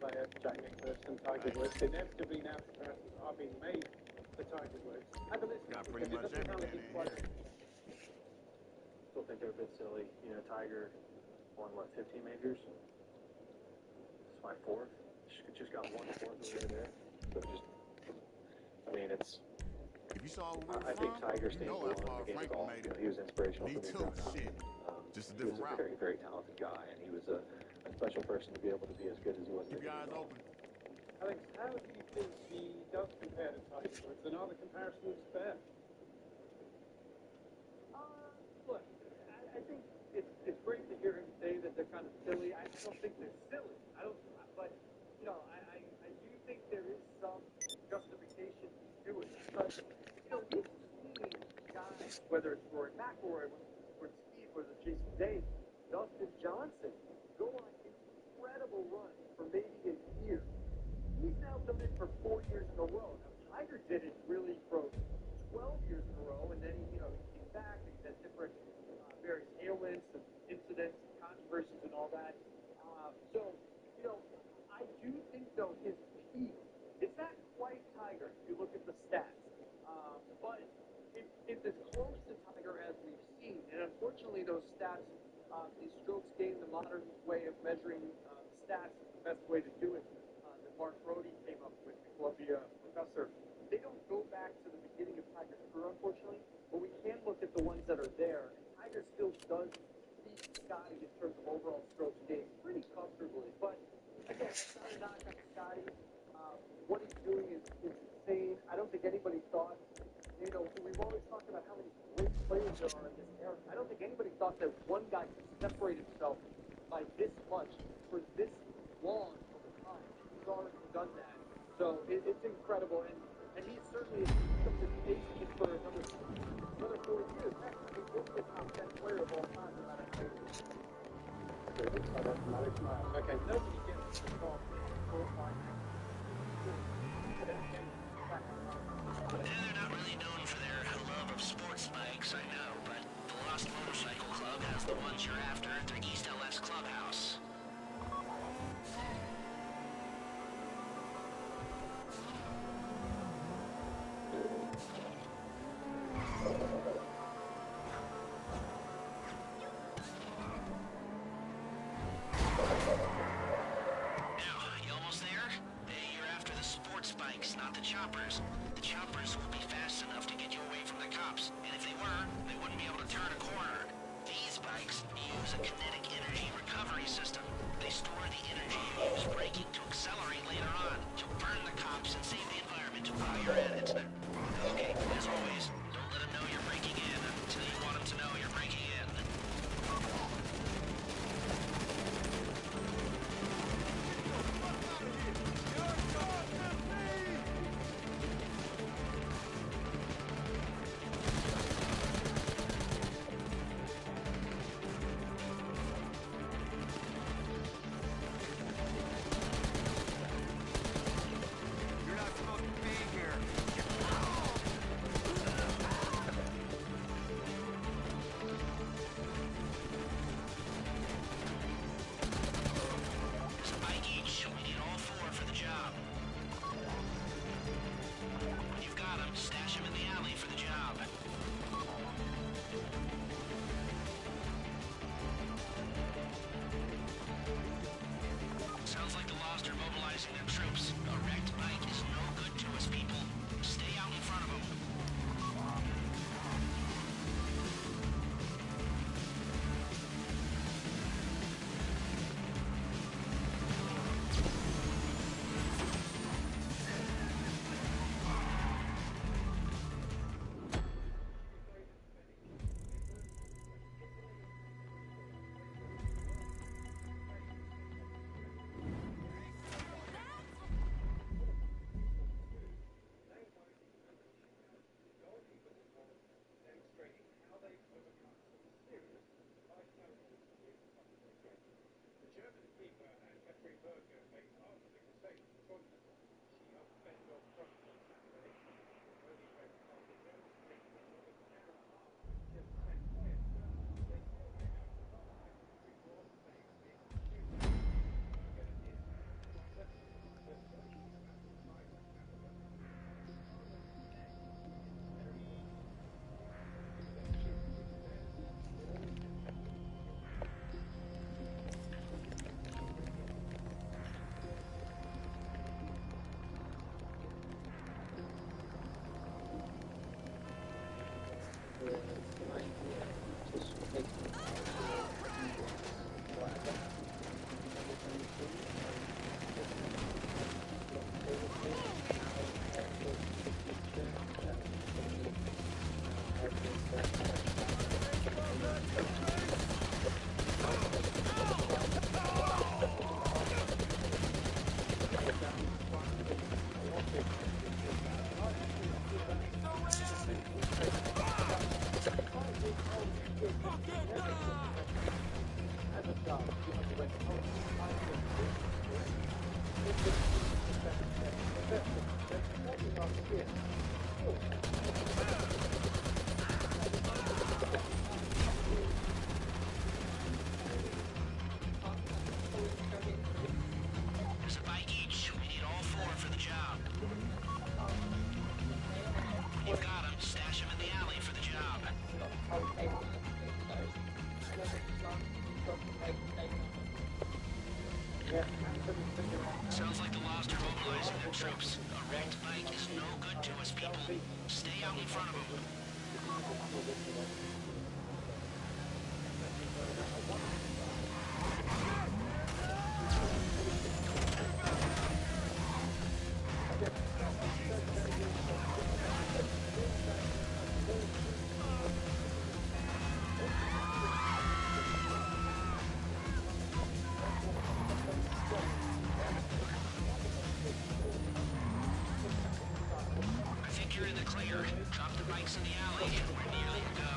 [SPEAKER 19] players, Jack Nicklaus and Tiger Woods, inevitably now comparisons are being made to Tiger Woods. Have a listen.
[SPEAKER 11] Got pretty much everything in here.
[SPEAKER 1] Still think they're a bit silly. Tiger won, 15 majors? It's my fourth. Just got one fourth over there. So it's...
[SPEAKER 11] If you saw where we were
[SPEAKER 1] I think
[SPEAKER 11] from,
[SPEAKER 1] Tiger
[SPEAKER 11] you
[SPEAKER 1] stands
[SPEAKER 11] know
[SPEAKER 1] alone
[SPEAKER 11] that's
[SPEAKER 1] in
[SPEAKER 11] how
[SPEAKER 1] the game of
[SPEAKER 11] Franklin
[SPEAKER 1] golf.
[SPEAKER 11] made it.
[SPEAKER 1] He was inspirational
[SPEAKER 11] Me
[SPEAKER 1] for me
[SPEAKER 11] too,
[SPEAKER 1] growing up.
[SPEAKER 11] shit. Just a
[SPEAKER 1] He was
[SPEAKER 11] different
[SPEAKER 1] a
[SPEAKER 11] route.
[SPEAKER 1] very, very talented guy, and he was a special person to be able to be as good as he was.
[SPEAKER 11] Keep your eyes open.
[SPEAKER 19] Alex, how do you think he does compare to Tiger Woods, and are the comparisons fair?
[SPEAKER 13] Look, I think it's great to hear him say that they're kind of silly. I don't think they're silly. whether it's Rory McIlroy, whether it's Steve, whether it's Jason Day, Dustin Johnson, go on incredible runs for maybe a year. He's now done it for 4 years in a row. Now, Tiger did it really for 12 years in a row, and then he came back and he had different various ailments and incidents and controversies and all that. I do think, though, his peak, it's not quite Tiger if you look at the stats, but it's as close to Tiger as we've seen. And unfortunately, those stats, these strokes gained, the modern way of measuring stats is the best way to do it, that Mark Brody came up with, the Columbia professor. They don't go back to the beginning of Tiger's career, unfortunately, but we can look at the ones that are there. And Tiger still does beat Scotty in terms of overall strokes gained pretty comfortably. But again, it's not a knock on Scotty. What he's doing is insane. I don't think anybody thought, we've always talked about how many great players there are in this era. I don't think anybody thought that one guy could separate himself by this much for this long of a time. He's already done that. So it's incredible. And he certainly is something pacing for another 4 years. Heck, I mean, he'll be a top 10 player of all time, no matter how he is. Okay, nobody gets the call.
[SPEAKER 4] They're not really known for their love of sports bikes, I know, but the Lost Motorcycle Club has the ones you're after at their East LS clubhouse. Bikes, not the choppers. The choppers will be fast enough to get you away from the cops, and if they were, they wouldn't be able to turn a corner. These bikes use a kinetic energy recovery system. They store the energy you use braking to accelerate later on, to burn the cops and save the environment while you're at it. Okay, as always, don't let them know you're breaking in until you want them to know you're breaking in.
[SPEAKER 9] You're not supposed to be here.
[SPEAKER 4] There's a bike each. We need all four for the job. When you've got them, stash them in the alley for the job. Sounds like the Lost are mobilizing their troops. A wrecked bike is no good to us, people. Stay out in front of them. I think you're in the clear. Drop the bikes in the alley. We're nearly to go.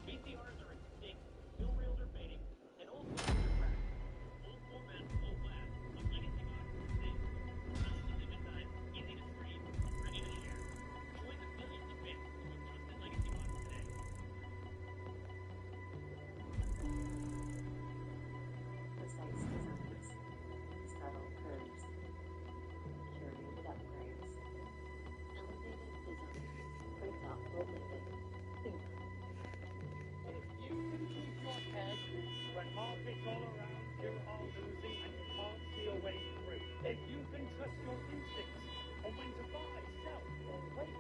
[SPEAKER 18] VCRs are extinct, film reels are fading, and old phones are cracking. Old format won't last. A legacy box is safe. Limited time, easy to stream, ready to share. Join the millions of fans who have trusted legacy box today.
[SPEAKER 6] Precise designs, subtle curves, curated upgrades, elevated design for thoughtful living.
[SPEAKER 19] If you can keep your head when markets all around you are losing and you can't see a way through, if you can trust your instincts on when to buy, sell, or wait,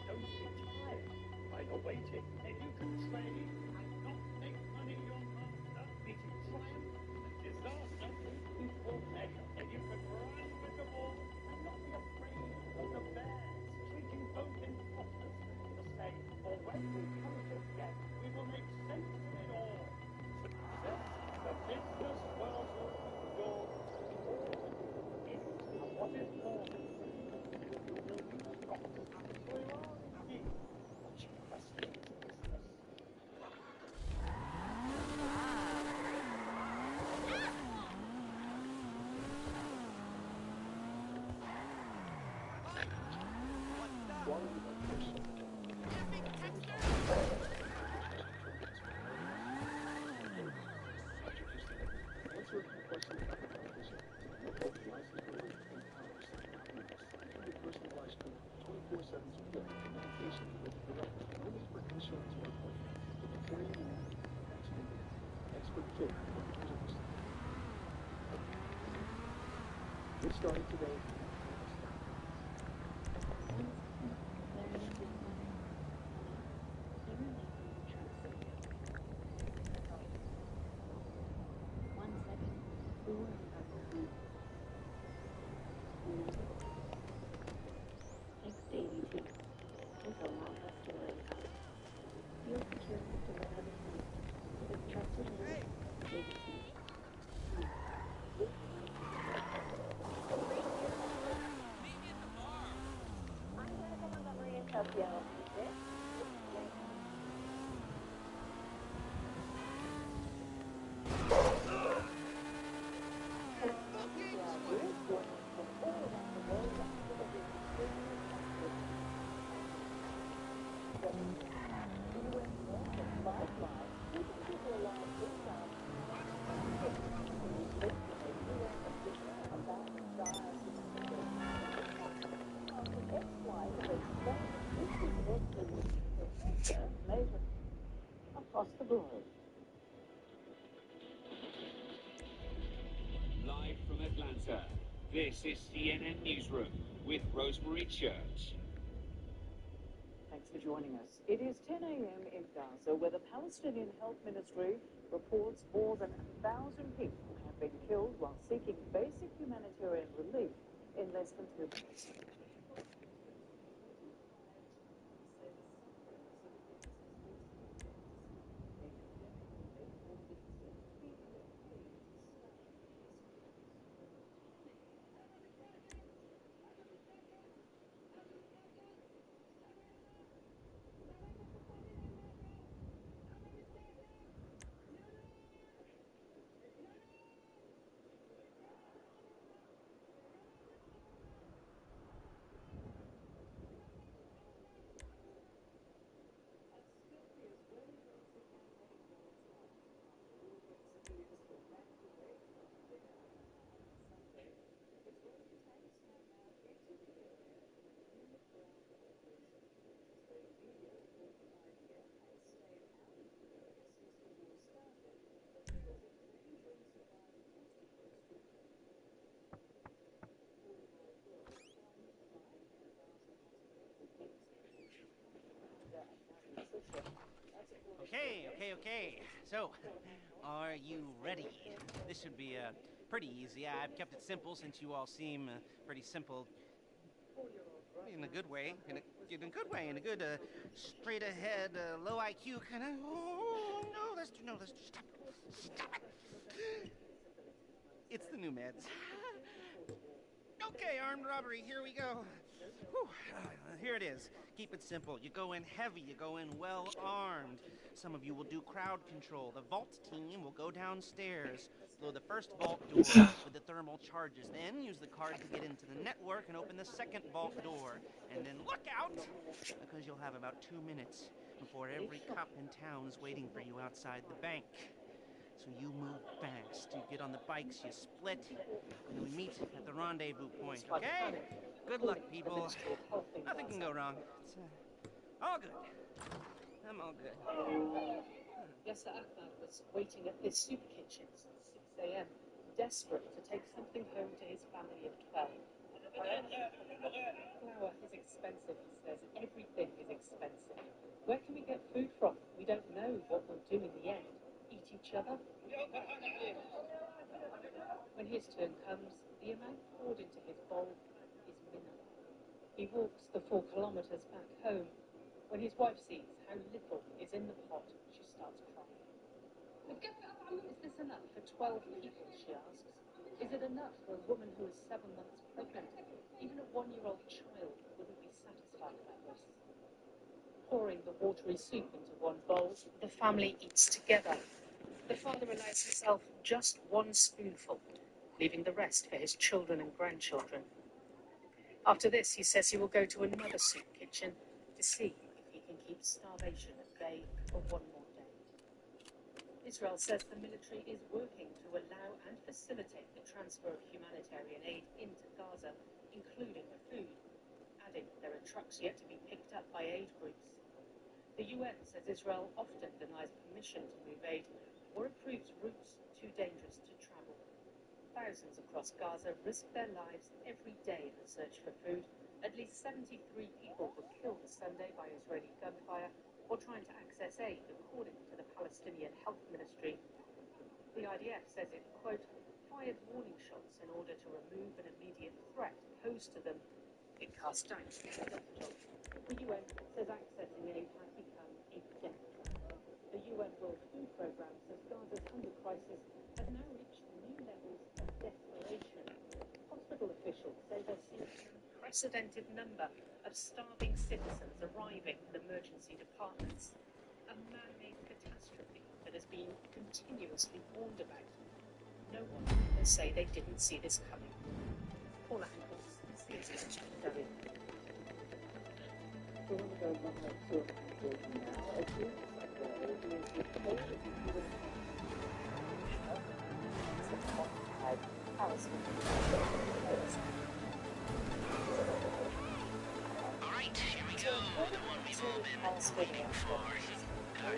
[SPEAKER 19] don't be tired by the waiting. If you can trade and not make money your master, meeting triumph and disaster with equal measure. If you can run with the ball and not be afraid of the bears, treating both imposters the same. For when we come together, we will make sense of it all. Success, the business world yours is, and what is more, you will be forgotten. For you are indeed what you question business.
[SPEAKER 13] Get started today.
[SPEAKER 6] Next 82 is a longer story. Feel secure to whatever with trusted host, ABC. I'm going to come on that Maria Tokyo.
[SPEAKER 8] Across the globe.
[SPEAKER 10] Live from Atlanta, this is CNN Newsroom with Rosemary Church.
[SPEAKER 8] Thanks
[SPEAKER 6] for joining us. It is 10 a.m. in Gaza, where the Palestinian Health Ministry reports more than 1,000 people have been killed while seeking basic humanitarian relief in less than 2 months.
[SPEAKER 3] Okay. So, are you ready? This should be pretty easy. I've kept it simple since you all seem pretty simple. In a good way. In a good way. In a good, straight ahead, low IQ kind of. Oh, no, let's stop. Stop it. It's the new meds. Okay, armed robbery, here we go. Whew. Here it is. Keep it simple. You go in heavy, you go in well armed. Some of you will do crowd control. The vault team will go downstairs, blow the first vault door with the thermal charges, then use the card to get into the network and open the second vault door. And then look out, because you'll have about 2 minutes before every cop in town is waiting for you outside the bank. So you move fast. You get on the bikes, you split, and then we meet at the rendezvous point, okay? Good luck, people. Nothing can go wrong. It's all good. I'm all good.
[SPEAKER 6] Yasser Ahmad was waiting at this soup kitchen since 6 a.m., desperate to take something home to his family of 12. Flour is expensive, he says. Everything is expensive. Where can we get food from? We don't know what we'll do in the end. Eat each other? When his turn comes, the amount poured into his bowl is minimal. He walks the 4 kilometers back home. When his wife sees how little is in the pot, she starts crying. Is this enough for 12 people, she asks. Is it enough for a woman who is 7 months pregnant? Even a 1-year-old child wouldn't be satisfied by this. Pouring the watery soup into one bowl, the family eats together. The father allows himself just 1 spoonful, leaving the rest for his children and grandchildren. After this, he says he will go to another soup kitchen to see if he can keep starvation at bay for 1 more day. Israel says the military is working to allow and facilitate the transfer of humanitarian aid into Gaza, including food, adding there are trucks yet to be picked up by aid groups. The UN says Israel often denies permission to move aid or approves routes too dangerous to travel. Thousands across Gaza risk their lives every day in the search for food. At least 73 people were killed Sunday by Israeli gunfire or trying to access aid, according to the Palestinian Health Ministry. The IDF says it, quote, fired warning shots in order to remove an immediate threat posed to them. It cast doubt on the death toll. The UN says accessing aid has become a death trap. The UN World Food Programme says Gaza's hunger crisis has now reached new levels of desperation. Hospital officials say they're seeing an unprecedented number of starving citizens arriving in emergency departments. A man-made catastrophe that has been continuously warned about. No one will say they didn't see this coming. Paula Hankins, CNN Derry.
[SPEAKER 12] So we're going to go back to a conclusion now. It seems like the is reported to be the occupied Palestinian.
[SPEAKER 4] Alright, here we go. The one we've all been waiting for.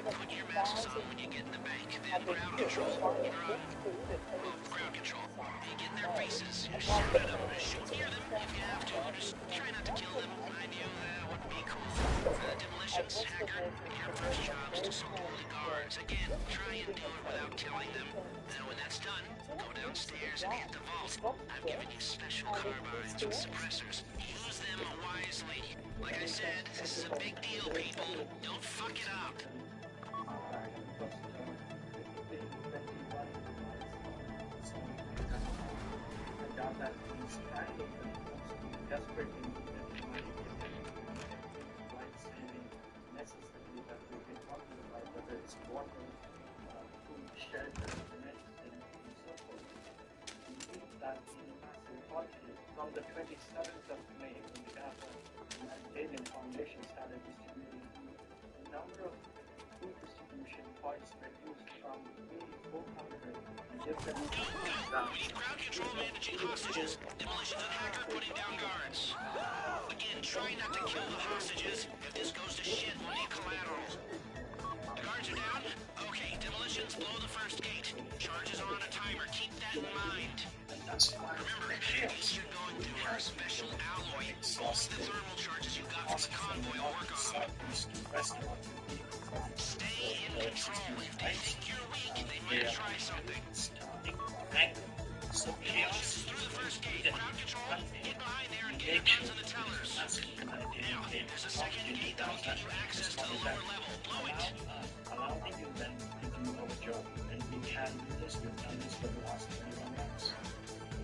[SPEAKER 18] Put your masks on when you get in the bank. Then ground control. Ground control. You get in their faces. You shoot at them. Shoot near them if you have to. Just try not to kill them. Mind you, that wouldn't be cool. Demolitions, Haggard, your first job's to support the guards. Again, try and do it without killing them. Then when that's done, go downstairs and hit the vault. I've given you special carbines with suppressors. Use them wisely. Like I said, this is a big deal, people. Don't fuck it up.
[SPEAKER 1] That he's trying to desperately life-saving necessity that we've been talking about, whether it's water, food, shelter, medicine, and so forth. We need that in massive quantity. From the 27th of May, when the Gaza Humanitarian Foundation started distributing food, the number of food distribution points reduced from 400 different
[SPEAKER 18] Ground control managing hostages. Demolitions and Hacker putting down guards. Again, try not to kill the hostages. If this goes to shit, we'll need collateral. The guards are down? Okay, demolitions blow the first gate. Charges are on a timer. Keep that in mind. Remember, these you're going through are a special alloy. Only the thermal charges you got from the convoy will work on them. Stay in control. If they think you're weak, they might try something.
[SPEAKER 1] So chaos
[SPEAKER 18] through the first gate. Ground control, get behind there and get your guns in the tellers. Now, there's a second gate that'll give you access to the lower level. Blow it.
[SPEAKER 1] Allow the UN to do our job, and we can do this. We've done this for the last 21 years.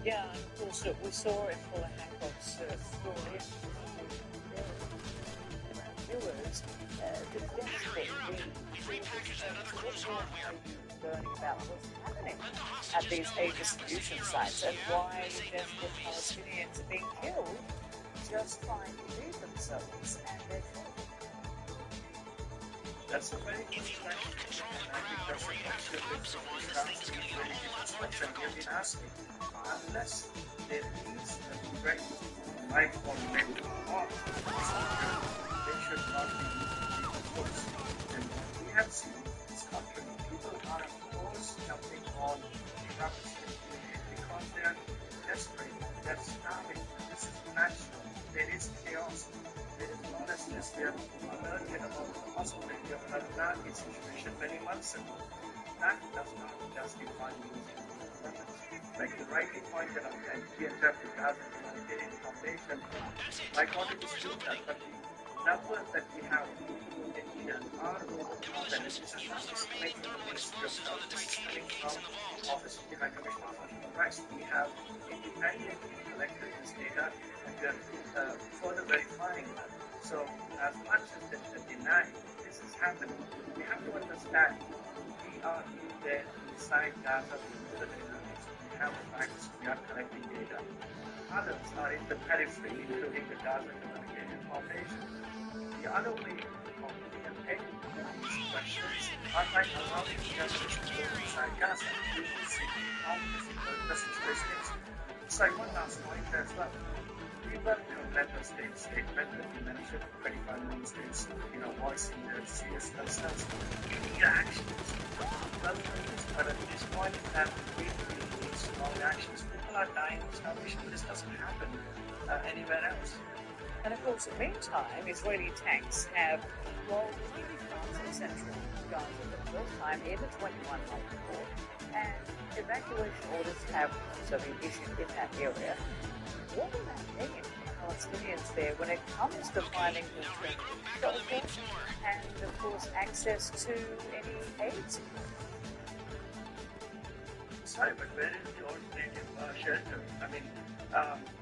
[SPEAKER 12] Yeah, and of course, look, we saw it for the Hancock's story. Viewers, the desperate learning about what's happening at these aid distribution sites and why desperate Palestinians are being killed just trying to feed themselves and their children.
[SPEAKER 1] That's a very good question, and I think that's a question that we've been asking. Unless there is a direct life already on, they should not be using the force. And we have seen this country, people are of course jumping on corruption because they are desperate, they're starving. This is natural. There is chaos. There is lawlessness. We are alerted about the possibility of an Al-Nadi situation many months ago. That does not justify using weapons. Like you rightly pointed out, and TFF, the Gaza Humanitarian Foundation, might want to dispute that, but the numbers that we have in India are overwhelming. This is not just making explosives out. This is coming from the Office of the High Commissioner for Human Rights. We have independently collected this data, and we are further verifying that. So, as much as the denying this is happening, we have to understand we are there inside Gaza. We know the dynamics. We have facts. We are collecting data. Others are in the periphery, including the Gaza Humanitarian Foundation. The other way of being attending these questions are by allowing justice to go inside Gaza. We will see how difficult the situation is. So, one last point as well. We welcome member state statement that you mentioned, 25 member states, voicing their serious concerns. The actions, welcome this, but at this point, that we need strong actions. People are dying of starvation. This doesn't happen anywhere else.
[SPEAKER 12] And of course, in the meantime, Israeli tanks have rolled into France in central Gaza for the first time in the 21-month war, and evacuation orders have also been issued in that area. What will that mean for Palestinians there when it comes to finding shelter and, of course, access to any aid?
[SPEAKER 1] Sorry, but where is the alternative shelter? I mean,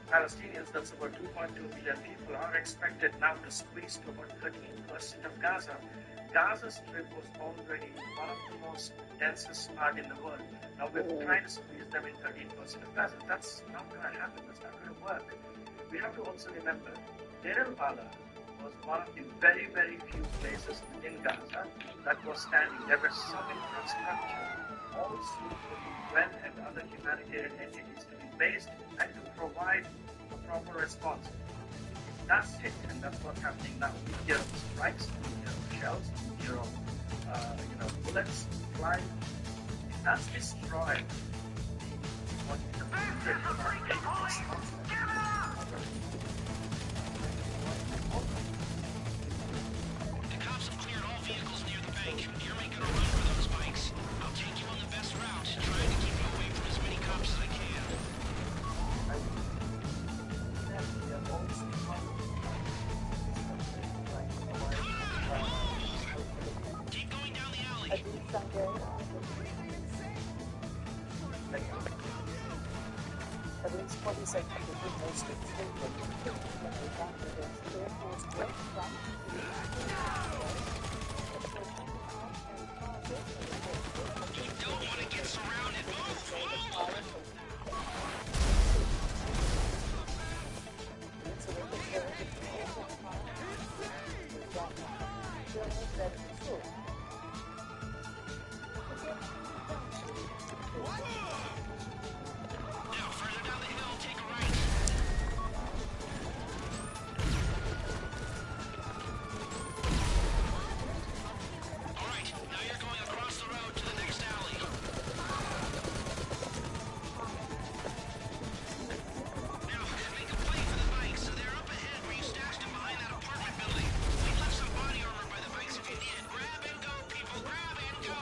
[SPEAKER 1] Palestinians, that's about 2.2 million people, are expected now to squeeze to about 13% of Gaza. Gaza Strip was already one of the most densest part in the world. Now we're trying to squeeze them in 13% of Gaza. That's not going to happen. That's not going to work. We have to also remember, Deir al-Balah was one of the very, very few places in Gaza that was standing. There was some infrastructure also for the UN and other humanitarian entities to be based and to provide a proper response. That's it, and that's what's happening now. We hear of strikes, we hear of shells, we hear of let's fly. Let's destroy what the
[SPEAKER 4] The cops have cleared all vehicles near the bank. You're making a run for those bikes. I'll take you on the best route, trying to keep you away from as many cops as I can. Keep going down the alley.
[SPEAKER 12] At least 46 people posted statement that they got against Air Force One from
[SPEAKER 4] You don't want to get surrounded. Now, further down the hill, take a right. All right, now you're going across the road to the next alley. Now, make a play for the bikes. They're up ahead where you stashed them behind that apartment building. We left some body armor by the bikes if you need it. Grab and go, people. Grab and go.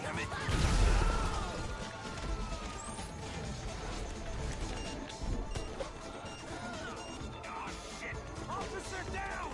[SPEAKER 4] Damn it.
[SPEAKER 9] Officer down!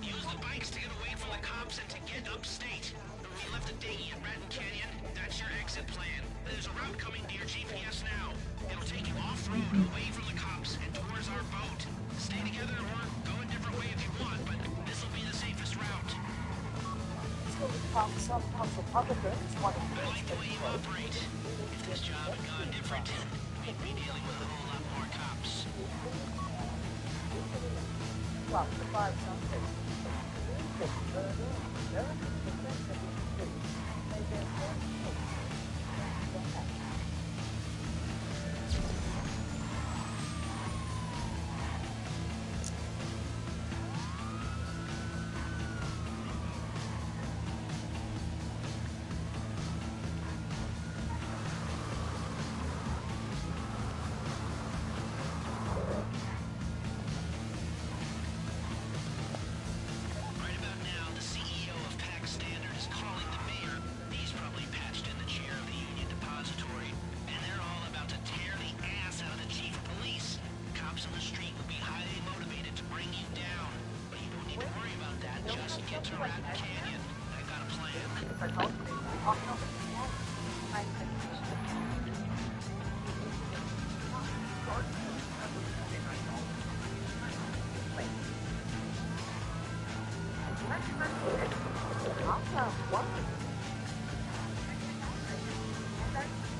[SPEAKER 4] Use the bikes to get away from the cops and to get upstate. We left a dinghy at Raton Canyon. That's your exit plan. There's a route coming to your GPS now. It'll take you off-road, away from the cops, and towards our boat. Stay together or go a different way if you want, but this'll be the safest route.
[SPEAKER 12] some House Republicans want to
[SPEAKER 4] I like the way you operate. If this job had gone different, we'd be dealing with a whole lot more cops.
[SPEAKER 12] well, the five something.
[SPEAKER 4] Right about now, the CEO of PAC Standard is calling the mayor. He's probably patched in the chair of the Union Depository, and they're all about to tear the ass out of the chief of police. Cops on the street will be highly motivated to bring you down, but you don't need to worry about that. Just get to Raton Canyon. I got a plan.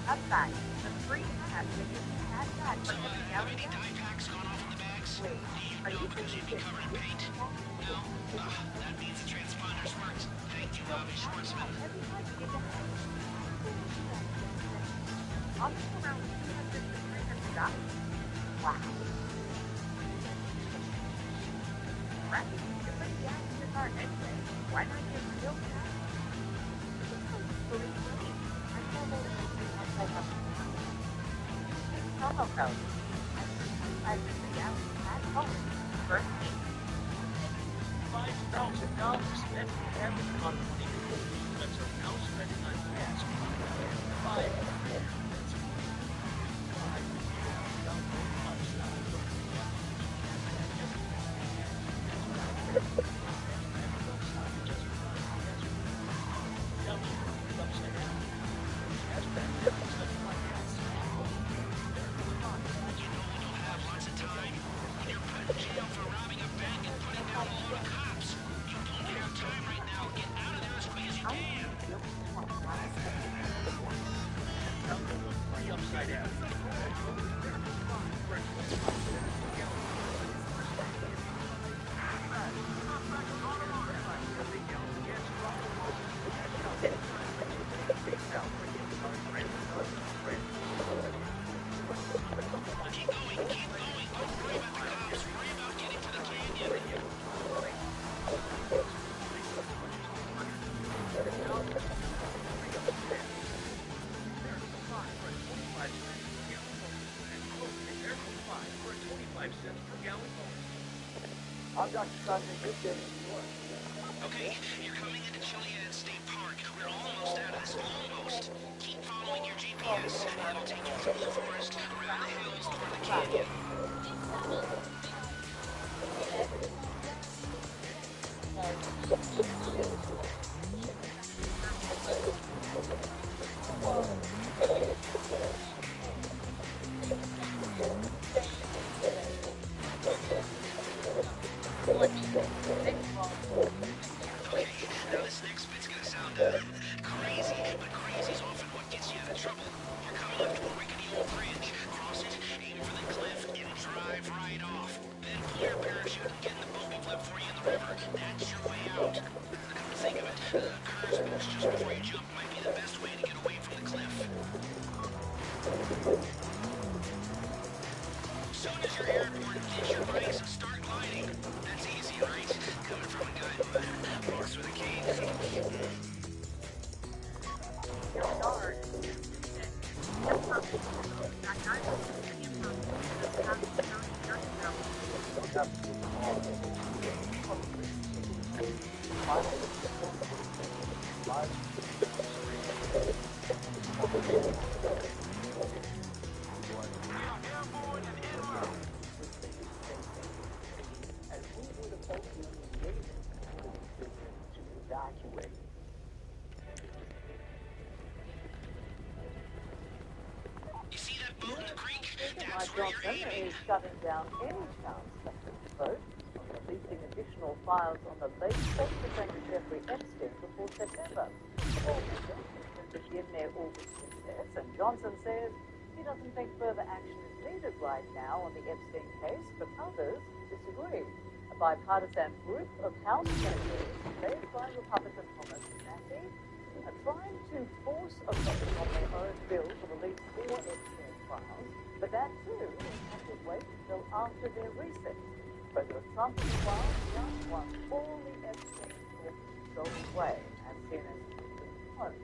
[SPEAKER 12] Upside. The free has that.
[SPEAKER 4] So, have any dye packs gone off in the bags? Do you know because you'd be covered in paint? No? That means the transponders worked. Thank you, Bobby Schwartzman.
[SPEAKER 12] Around 200 to 300 dollars. Wow. Right? You're pretty down in the car anyway. Why not get real cash? Believe me, I told them I have promo code. I figured out at home. First week.
[SPEAKER 18] $5,000. That's the average amount of money units are now spending on gas. 5 grand. That's
[SPEAKER 12] I'm Dr. Sergeant Vidya.
[SPEAKER 4] Okay, you're coming into Chiliad State Park. We're almost out of this. Almost. Keep following your GPS. It'll take you through the forest, around the hills, toward the canyon. Okay, now this next bit's gonna sound crazy, but crazy's often what gets you out of trouble. You're coming up to a rickety old bridge. Cross it, aim for the cliff, and drive right off. Then pull your parachute and get in the boat we've left for you in the river. That's your way out. Come to think of it, curves boost just before you jump might be the best way to get away from the cliff. Soon as you're airborne, ditch your bikes and start gliding. That's easy, right? Coming from a guy who walks with a cane. You see that boat in the creek? That's where you're
[SPEAKER 12] Johnson
[SPEAKER 4] aiming.
[SPEAKER 12] is shutting down any chance that this vote on releasing additional files on the late sex offender Jeffrey Epstein before September. Lawmakers will begin their August recess, and Johnson says he doesn't think further action is needed right now on the Epstein case, but others disagree. A bipartisan group of House senators, led by Republican Thomas Massey, are trying to force a vote on their own bill to release more Epstein files, but that too will have to wait until after their recess. President Trump, meanwhile, just wants all the Epstein talk to go away as soon as it's closed.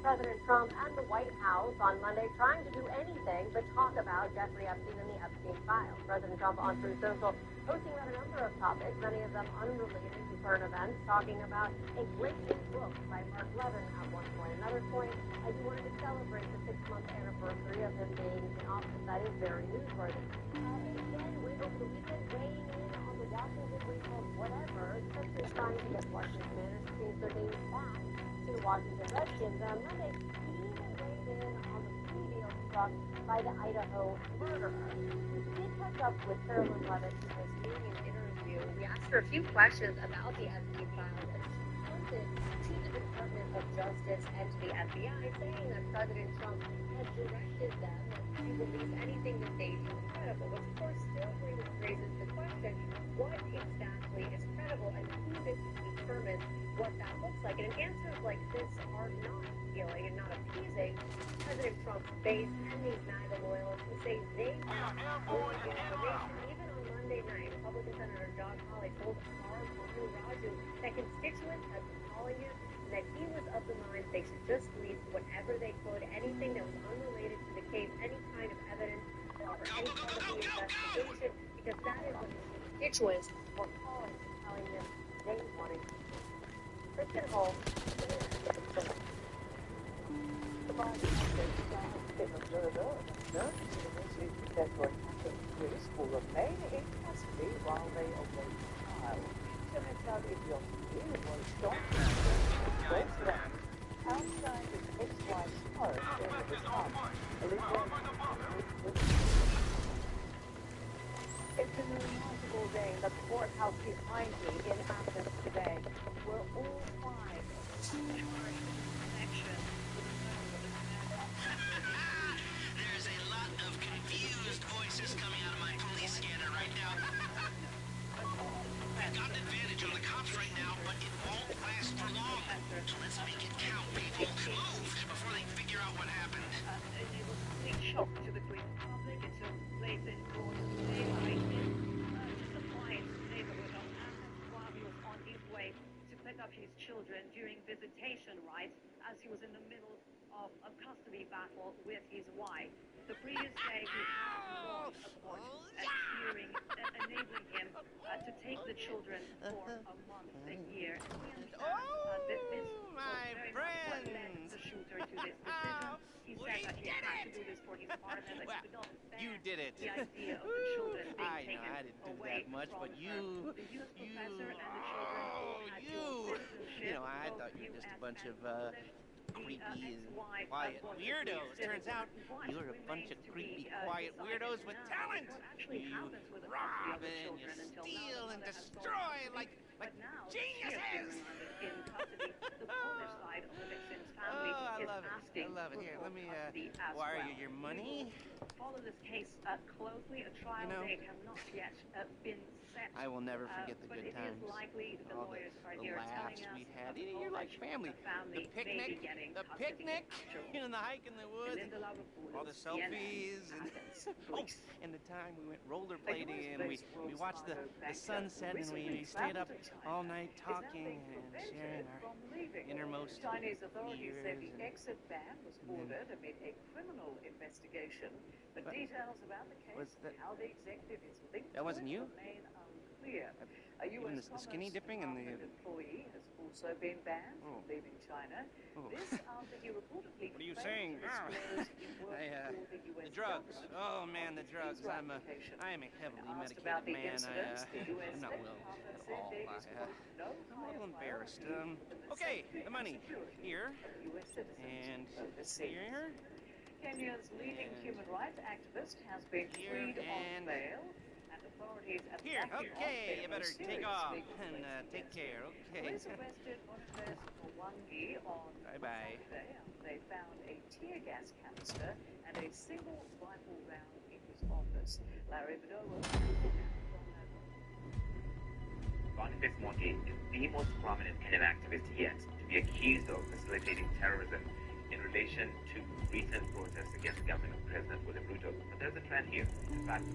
[SPEAKER 8] President Trump and the White House on Monday trying to do anything but talk about Jeffrey Epstein and the Epstein files. President Trump on Truth Social posting about a number of topics, many of them unrelated to current events, talking about a great big book by Mark Levin at one point. Another point, he wanted to celebrate the 6-month anniversary of him being in office. That is very newsworthy. Again, over the weekend, weighing in on the Washington recall, whatever, especially trying to get Washington managed to their names back to the Washington Redskins. On Monday, he even weighed in on the plea deal struck by the Idaho murderer. We did catch up with Carolyn Levitt, who was doing an interview. We asked her a few questions about the Epstein files, and she pointed to the Department of Justice and to the FBI, saying that President Trump had directed them to release anything that they deem credible, which of course still raises the question, what exactly is credible, and who gets to determine what that looks like. And answers like this are not appealing and not appeasing President Trump's base and these MAGA loyalists who say they want more information. Even on Monday night, Republican Senator John Hawley told R. Raju that constituents have been calling him and that he was of the mind they should just release whatever they could, anything that was unrelated to the case, any kind of evidence or any part of the investigation, because that is what his constituents were calling and telling him they wanted to. Kristen Holmes,
[SPEAKER 12] The Biden has observer of the University Professor Catherine Chris will remain in custody while they await trial. Senator Idiocracy was shot both rounds outside his ex-wife's home earlier this month. It's been a remarkable day in the courthouse behind me in Athens today, where all five right as he was in the middle of a custody battle with his wife. The previous day, he had lost a court hearing enabling him to take the children for a month, a year. He understands that this was very much what led the shooter to this decision. He said that he had to do this for his partner, that he could not bear
[SPEAKER 3] You did it.
[SPEAKER 12] the idea of the children being
[SPEAKER 3] I
[SPEAKER 12] taken
[SPEAKER 3] know I didn't do
[SPEAKER 12] away
[SPEAKER 3] that much,
[SPEAKER 12] from
[SPEAKER 3] but
[SPEAKER 12] her.
[SPEAKER 3] you,
[SPEAKER 12] The U.S. professor and the children all had dual citizenship.
[SPEAKER 3] you know, I
[SPEAKER 12] both
[SPEAKER 3] thought you were just a
[SPEAKER 12] US
[SPEAKER 3] bunch
[SPEAKER 12] and
[SPEAKER 3] of
[SPEAKER 12] English.
[SPEAKER 3] creepy and
[SPEAKER 12] Ex-wife
[SPEAKER 3] quiet
[SPEAKER 12] was a
[SPEAKER 3] weirdos.
[SPEAKER 12] Greek
[SPEAKER 3] Turns out
[SPEAKER 12] citizen.
[SPEAKER 3] you're a
[SPEAKER 12] What
[SPEAKER 3] bunch of
[SPEAKER 12] remains to
[SPEAKER 3] creepy,
[SPEAKER 12] be
[SPEAKER 3] quiet
[SPEAKER 12] decided
[SPEAKER 3] weirdos with
[SPEAKER 12] now
[SPEAKER 3] talent.
[SPEAKER 12] is what actually
[SPEAKER 3] You
[SPEAKER 12] happens with the custody of
[SPEAKER 3] rob
[SPEAKER 12] the
[SPEAKER 3] and you
[SPEAKER 12] children. Until now,
[SPEAKER 3] steal
[SPEAKER 12] the
[SPEAKER 3] and
[SPEAKER 12] mother has sought
[SPEAKER 3] destroy
[SPEAKER 12] custody,
[SPEAKER 3] like
[SPEAKER 12] but now
[SPEAKER 3] geniuses.
[SPEAKER 12] she has been remanded in custody. The Polish side of the victim's family
[SPEAKER 3] I
[SPEAKER 12] is
[SPEAKER 3] love it.
[SPEAKER 12] asking
[SPEAKER 3] I love it.
[SPEAKER 12] for
[SPEAKER 3] Here,
[SPEAKER 12] full
[SPEAKER 3] let me
[SPEAKER 12] custody as
[SPEAKER 3] wire
[SPEAKER 12] well.
[SPEAKER 3] you your
[SPEAKER 12] We
[SPEAKER 3] money.
[SPEAKER 12] will follow this case closely. A trial
[SPEAKER 3] You know,
[SPEAKER 12] date has not yet been set.
[SPEAKER 3] I will never forget the
[SPEAKER 12] But
[SPEAKER 3] good
[SPEAKER 12] it is
[SPEAKER 3] times.
[SPEAKER 12] likely the
[SPEAKER 3] All
[SPEAKER 12] lawyers are
[SPEAKER 3] the
[SPEAKER 12] here
[SPEAKER 3] laughs
[SPEAKER 12] telling us
[SPEAKER 3] we had.
[SPEAKER 12] that the
[SPEAKER 3] You're like
[SPEAKER 12] Polish
[SPEAKER 3] family.
[SPEAKER 12] family
[SPEAKER 3] The picnic,
[SPEAKER 12] may be getting
[SPEAKER 3] the
[SPEAKER 12] custody
[SPEAKER 3] picnic,
[SPEAKER 12] after all.
[SPEAKER 3] and the hike in the woods,
[SPEAKER 12] Melinda
[SPEAKER 3] all the
[SPEAKER 12] Lavropoulos, CNN,
[SPEAKER 3] selfies, and
[SPEAKER 12] Athens,
[SPEAKER 3] oh,
[SPEAKER 12] Greece.
[SPEAKER 3] and the time we went
[SPEAKER 12] A
[SPEAKER 3] rollerblading and we
[SPEAKER 12] US-based Wells
[SPEAKER 3] watched the
[SPEAKER 12] Fargo banker
[SPEAKER 3] sunset and
[SPEAKER 12] recently
[SPEAKER 3] we stayed up
[SPEAKER 12] traveled to China
[SPEAKER 3] all night
[SPEAKER 12] is now
[SPEAKER 3] talking
[SPEAKER 12] being
[SPEAKER 3] and
[SPEAKER 12] prevented
[SPEAKER 3] sharing our
[SPEAKER 12] from leaving.
[SPEAKER 3] innermost
[SPEAKER 12] Chinese authorities say
[SPEAKER 3] fears
[SPEAKER 12] the exit ban was
[SPEAKER 3] then-
[SPEAKER 12] ordered amid a criminal investigation, but
[SPEAKER 3] What?
[SPEAKER 12] details about the
[SPEAKER 3] Was
[SPEAKER 12] case
[SPEAKER 3] that-
[SPEAKER 12] and how the executive is linked
[SPEAKER 3] That
[SPEAKER 12] to
[SPEAKER 3] wasn't
[SPEAKER 12] it
[SPEAKER 3] you?
[SPEAKER 12] remain unclear. A
[SPEAKER 3] Even
[SPEAKER 12] U.S.
[SPEAKER 3] the skinny
[SPEAKER 12] Commerce
[SPEAKER 3] dipping and the
[SPEAKER 12] Department employee has also been banned from leaving China.
[SPEAKER 3] Oh.
[SPEAKER 12] This after he reportedly
[SPEAKER 3] What are you
[SPEAKER 12] failed
[SPEAKER 3] saying?
[SPEAKER 12] to disclose he worked for the U.S.
[SPEAKER 3] The drugs.
[SPEAKER 12] government
[SPEAKER 3] Oh man, the
[SPEAKER 12] on his
[SPEAKER 3] drugs.
[SPEAKER 12] visa
[SPEAKER 3] I am
[SPEAKER 12] application.
[SPEAKER 3] a heavily
[SPEAKER 12] Asked about
[SPEAKER 3] medicated
[SPEAKER 12] the
[SPEAKER 3] man.
[SPEAKER 12] incidents, the U.S.
[SPEAKER 3] I'm not
[SPEAKER 12] State
[SPEAKER 3] well
[SPEAKER 12] Department
[SPEAKER 3] at
[SPEAKER 12] said
[SPEAKER 3] all.
[SPEAKER 12] there is, quote, no
[SPEAKER 3] I'm a
[SPEAKER 12] higher
[SPEAKER 3] little embarrassed.
[SPEAKER 12] priority than the
[SPEAKER 3] Okay,
[SPEAKER 12] safety
[SPEAKER 3] the money
[SPEAKER 12] and security
[SPEAKER 3] here
[SPEAKER 12] of U.S. citizens
[SPEAKER 3] and
[SPEAKER 12] overseas.
[SPEAKER 3] here.
[SPEAKER 12] Kenya's leading
[SPEAKER 3] and
[SPEAKER 12] human rights activist has been
[SPEAKER 3] here
[SPEAKER 12] freed on
[SPEAKER 3] and
[SPEAKER 12] bail, and authorities at
[SPEAKER 3] here.
[SPEAKER 12] Buckingham
[SPEAKER 3] Okay, you
[SPEAKER 12] there
[SPEAKER 3] better
[SPEAKER 12] are
[SPEAKER 3] take
[SPEAKER 12] serious
[SPEAKER 3] off
[SPEAKER 12] legal
[SPEAKER 3] and
[SPEAKER 12] complaints
[SPEAKER 3] take
[SPEAKER 12] against
[SPEAKER 3] care.
[SPEAKER 12] him.
[SPEAKER 3] Okay.
[SPEAKER 12] Police arrested Boniface Mwangi on
[SPEAKER 3] Bye-bye.
[SPEAKER 12] Saturday after they found a tear gas canister and a single rifle round in his office. Larry Bedowa from Nairobi.
[SPEAKER 14] Boniface Mwangi is the most prominent Kenyan activist yet to be accused of facilitating terrorism in relation to recent protests against the government of President William Ruto. But there's a trend here. In fact,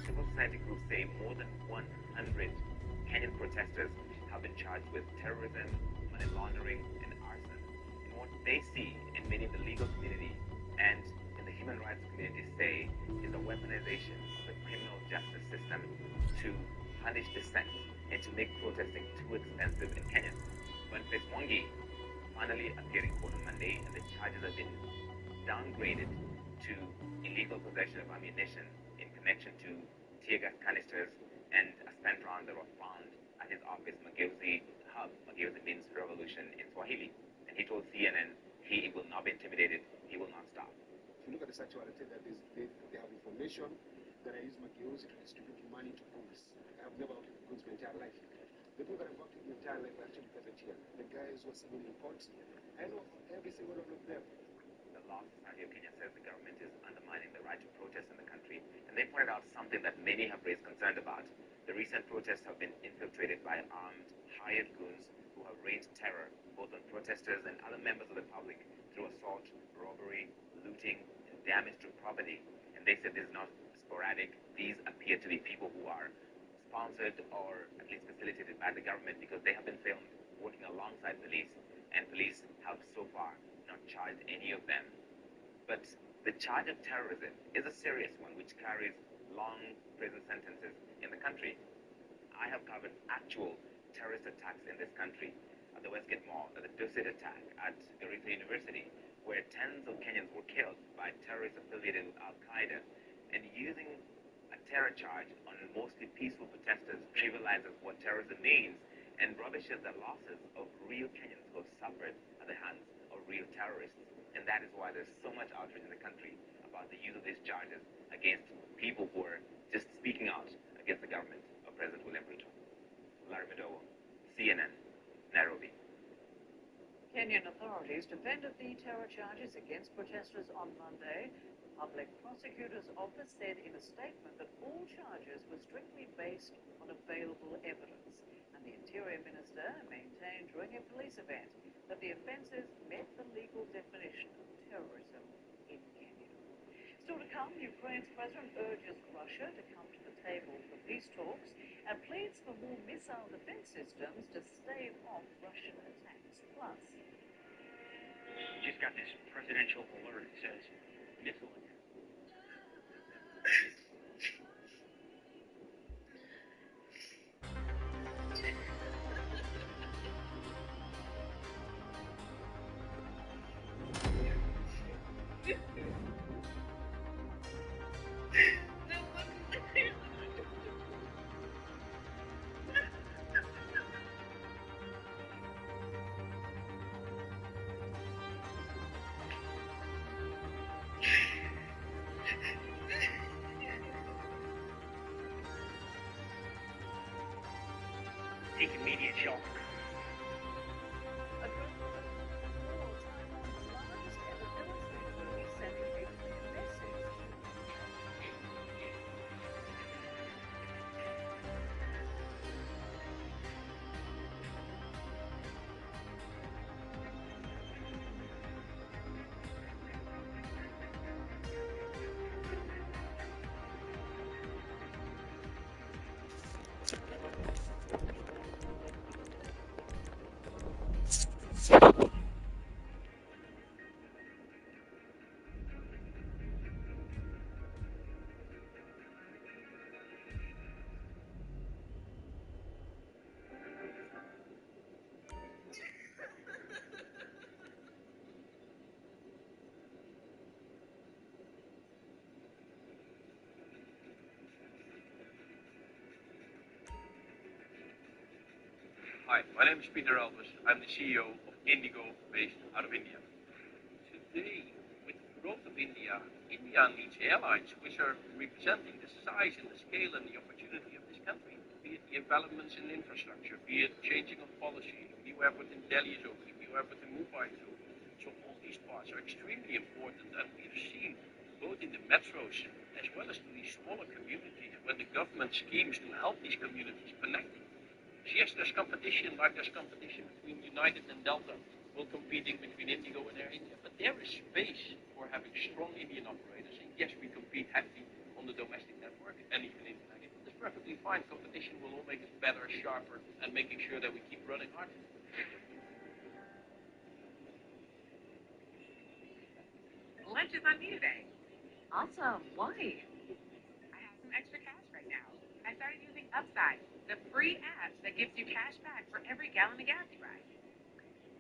[SPEAKER 14] civil society groups say more than 100 Kenyan protesters have been charged with terrorism, money laundering, and arson. And what they see in many of the legal community and in the human rights community say is a weaponization of the criminal justice system to punish dissent and to make protesting too expensive in Kenya. Boniface Mwangi finally appeared in court on Monday, and the charges have been downgraded to illegal possession of ammunition in connection to tear gas canisters and a spent round that was found at his office, Mageuzi Hub. Mageuzi means revolution in Swahili. And he told CNN he will not be intimidated, he will not stop.
[SPEAKER 15] If you look at the sexuality, that is, they have information that I use Mageuzi to distribute money to goods. I have never worked with goods my entire life. The people that I've worked with my entire life are actually present here. The guys who are sitting in court, I know every single one of them.
[SPEAKER 14] The Law Society of Kenya says the government is undermining the right to protest in the country, and they pointed out something that many have raised concern about. The recent protests have been infiltrated by armed, hired goons who have raised terror both on protesters and other members of the public through assault, robbery, looting, and damage to property. And they said this is not sporadic. These appear to be people who are sponsored or at least facilitated by the government because they have been filmed working alongside police, and police have so far not charged any of them. But the charge of terrorism is a serious one which carries long prison sentences in the country. I have covered actual terrorist attacks in this country, at the Westgate Mall, at the Dusit attack, at Garissa University, where tens of Kenyans were killed by terrorists affiliated with Al-Qaeda, and using a terror charge on mostly peaceful protesters trivializes what terrorism means and rubbishes the losses of real Kenyans who have suffered at the hands of real terrorists. And that is why there's so much outrage in the country about the use of these charges against people who are just speaking out against the government of President William Ruto. Larry Bedowa, CNN, Nairobi.
[SPEAKER 12] Kenyan authorities defended the terror charges against protesters on Monday. The public prosecutor's office said in a statement that all charges were strictly based on available evidence. And the Interior Minister maintained during a police event that the offences met the legal definition of terrorism in Kenya. Still to come, Ukraine's president urges Russia to come to the table for peace talks and pleads for more missile defense systems to stave off Russian attacks. Plus,
[SPEAKER 18] You just got this presidential alert. It says missile attack. Take immediate shelter.
[SPEAKER 5] Hi, my name is Peter Elvis. I'm the CEO of Indigo, based out of India. Today, with the growth of India, India needs airlines which are representing the size and the scale and the opportunity of this country, be it the developments in infrastructure, be it changing of policy, new airport in Delhi is opening, new airport in Mumbai is opening. So all these parts are extremely important, and we've seen both in the metros as well as to these smaller communities when the government schemes to help these communities connect. Yes, there's competition, like there's competition between United and Delta, both competing between Indigo and Air India. But there is space for having strong Indian operators. And yes, we compete heavily on the domestic network and even international. It's perfectly fine. Competition will all make us better, sharper, and making sure that we keep running hard.
[SPEAKER 12] Lunch is on me today. Awesome. Why? I have some extra cash right now. I started using Upside, the free app that gives you cash back for every gallon of gas you buy.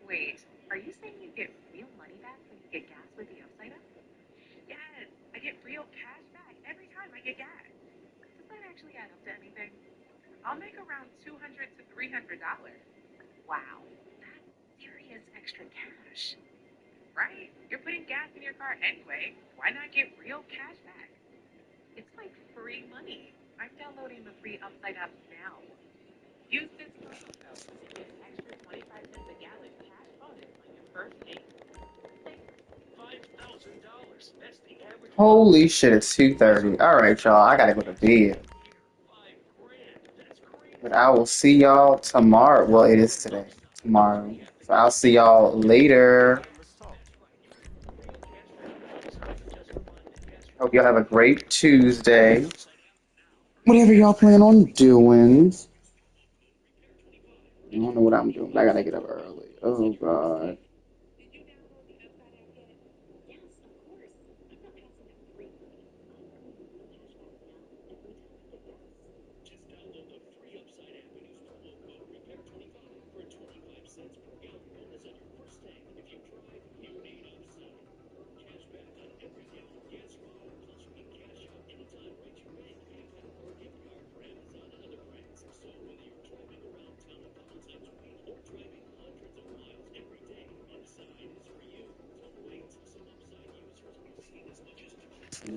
[SPEAKER 12] Wait, are you saying you get real money back when you get gas with the Upside app? Yes, I get real cash back every time I get gas. Does that actually add up to anything? I'll make around $200 to $300. Wow, that's serious extra cash. Right? You're putting gas in your car anyway. Why not get real cash back? It's like free money. I'm downloading the free Upside app now. Use this promo code to get an extra 25 cents a gallon cash bonus on your first tank.
[SPEAKER 18] $5,000. That's the average.
[SPEAKER 2] Holy shit, it's 2:30. Alright, y'all, I gotta go to bed. But I will see y'all tomorrow. Well, it is today. Tomorrow. So I'll see y'all later. Hope y'all have a great Tuesday. Whatever y'all plan on doing. I don't know what I'm doing, but I gotta get up early. Oh, God.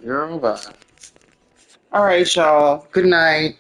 [SPEAKER 2] Girl, bye. All right, y'all. Good night.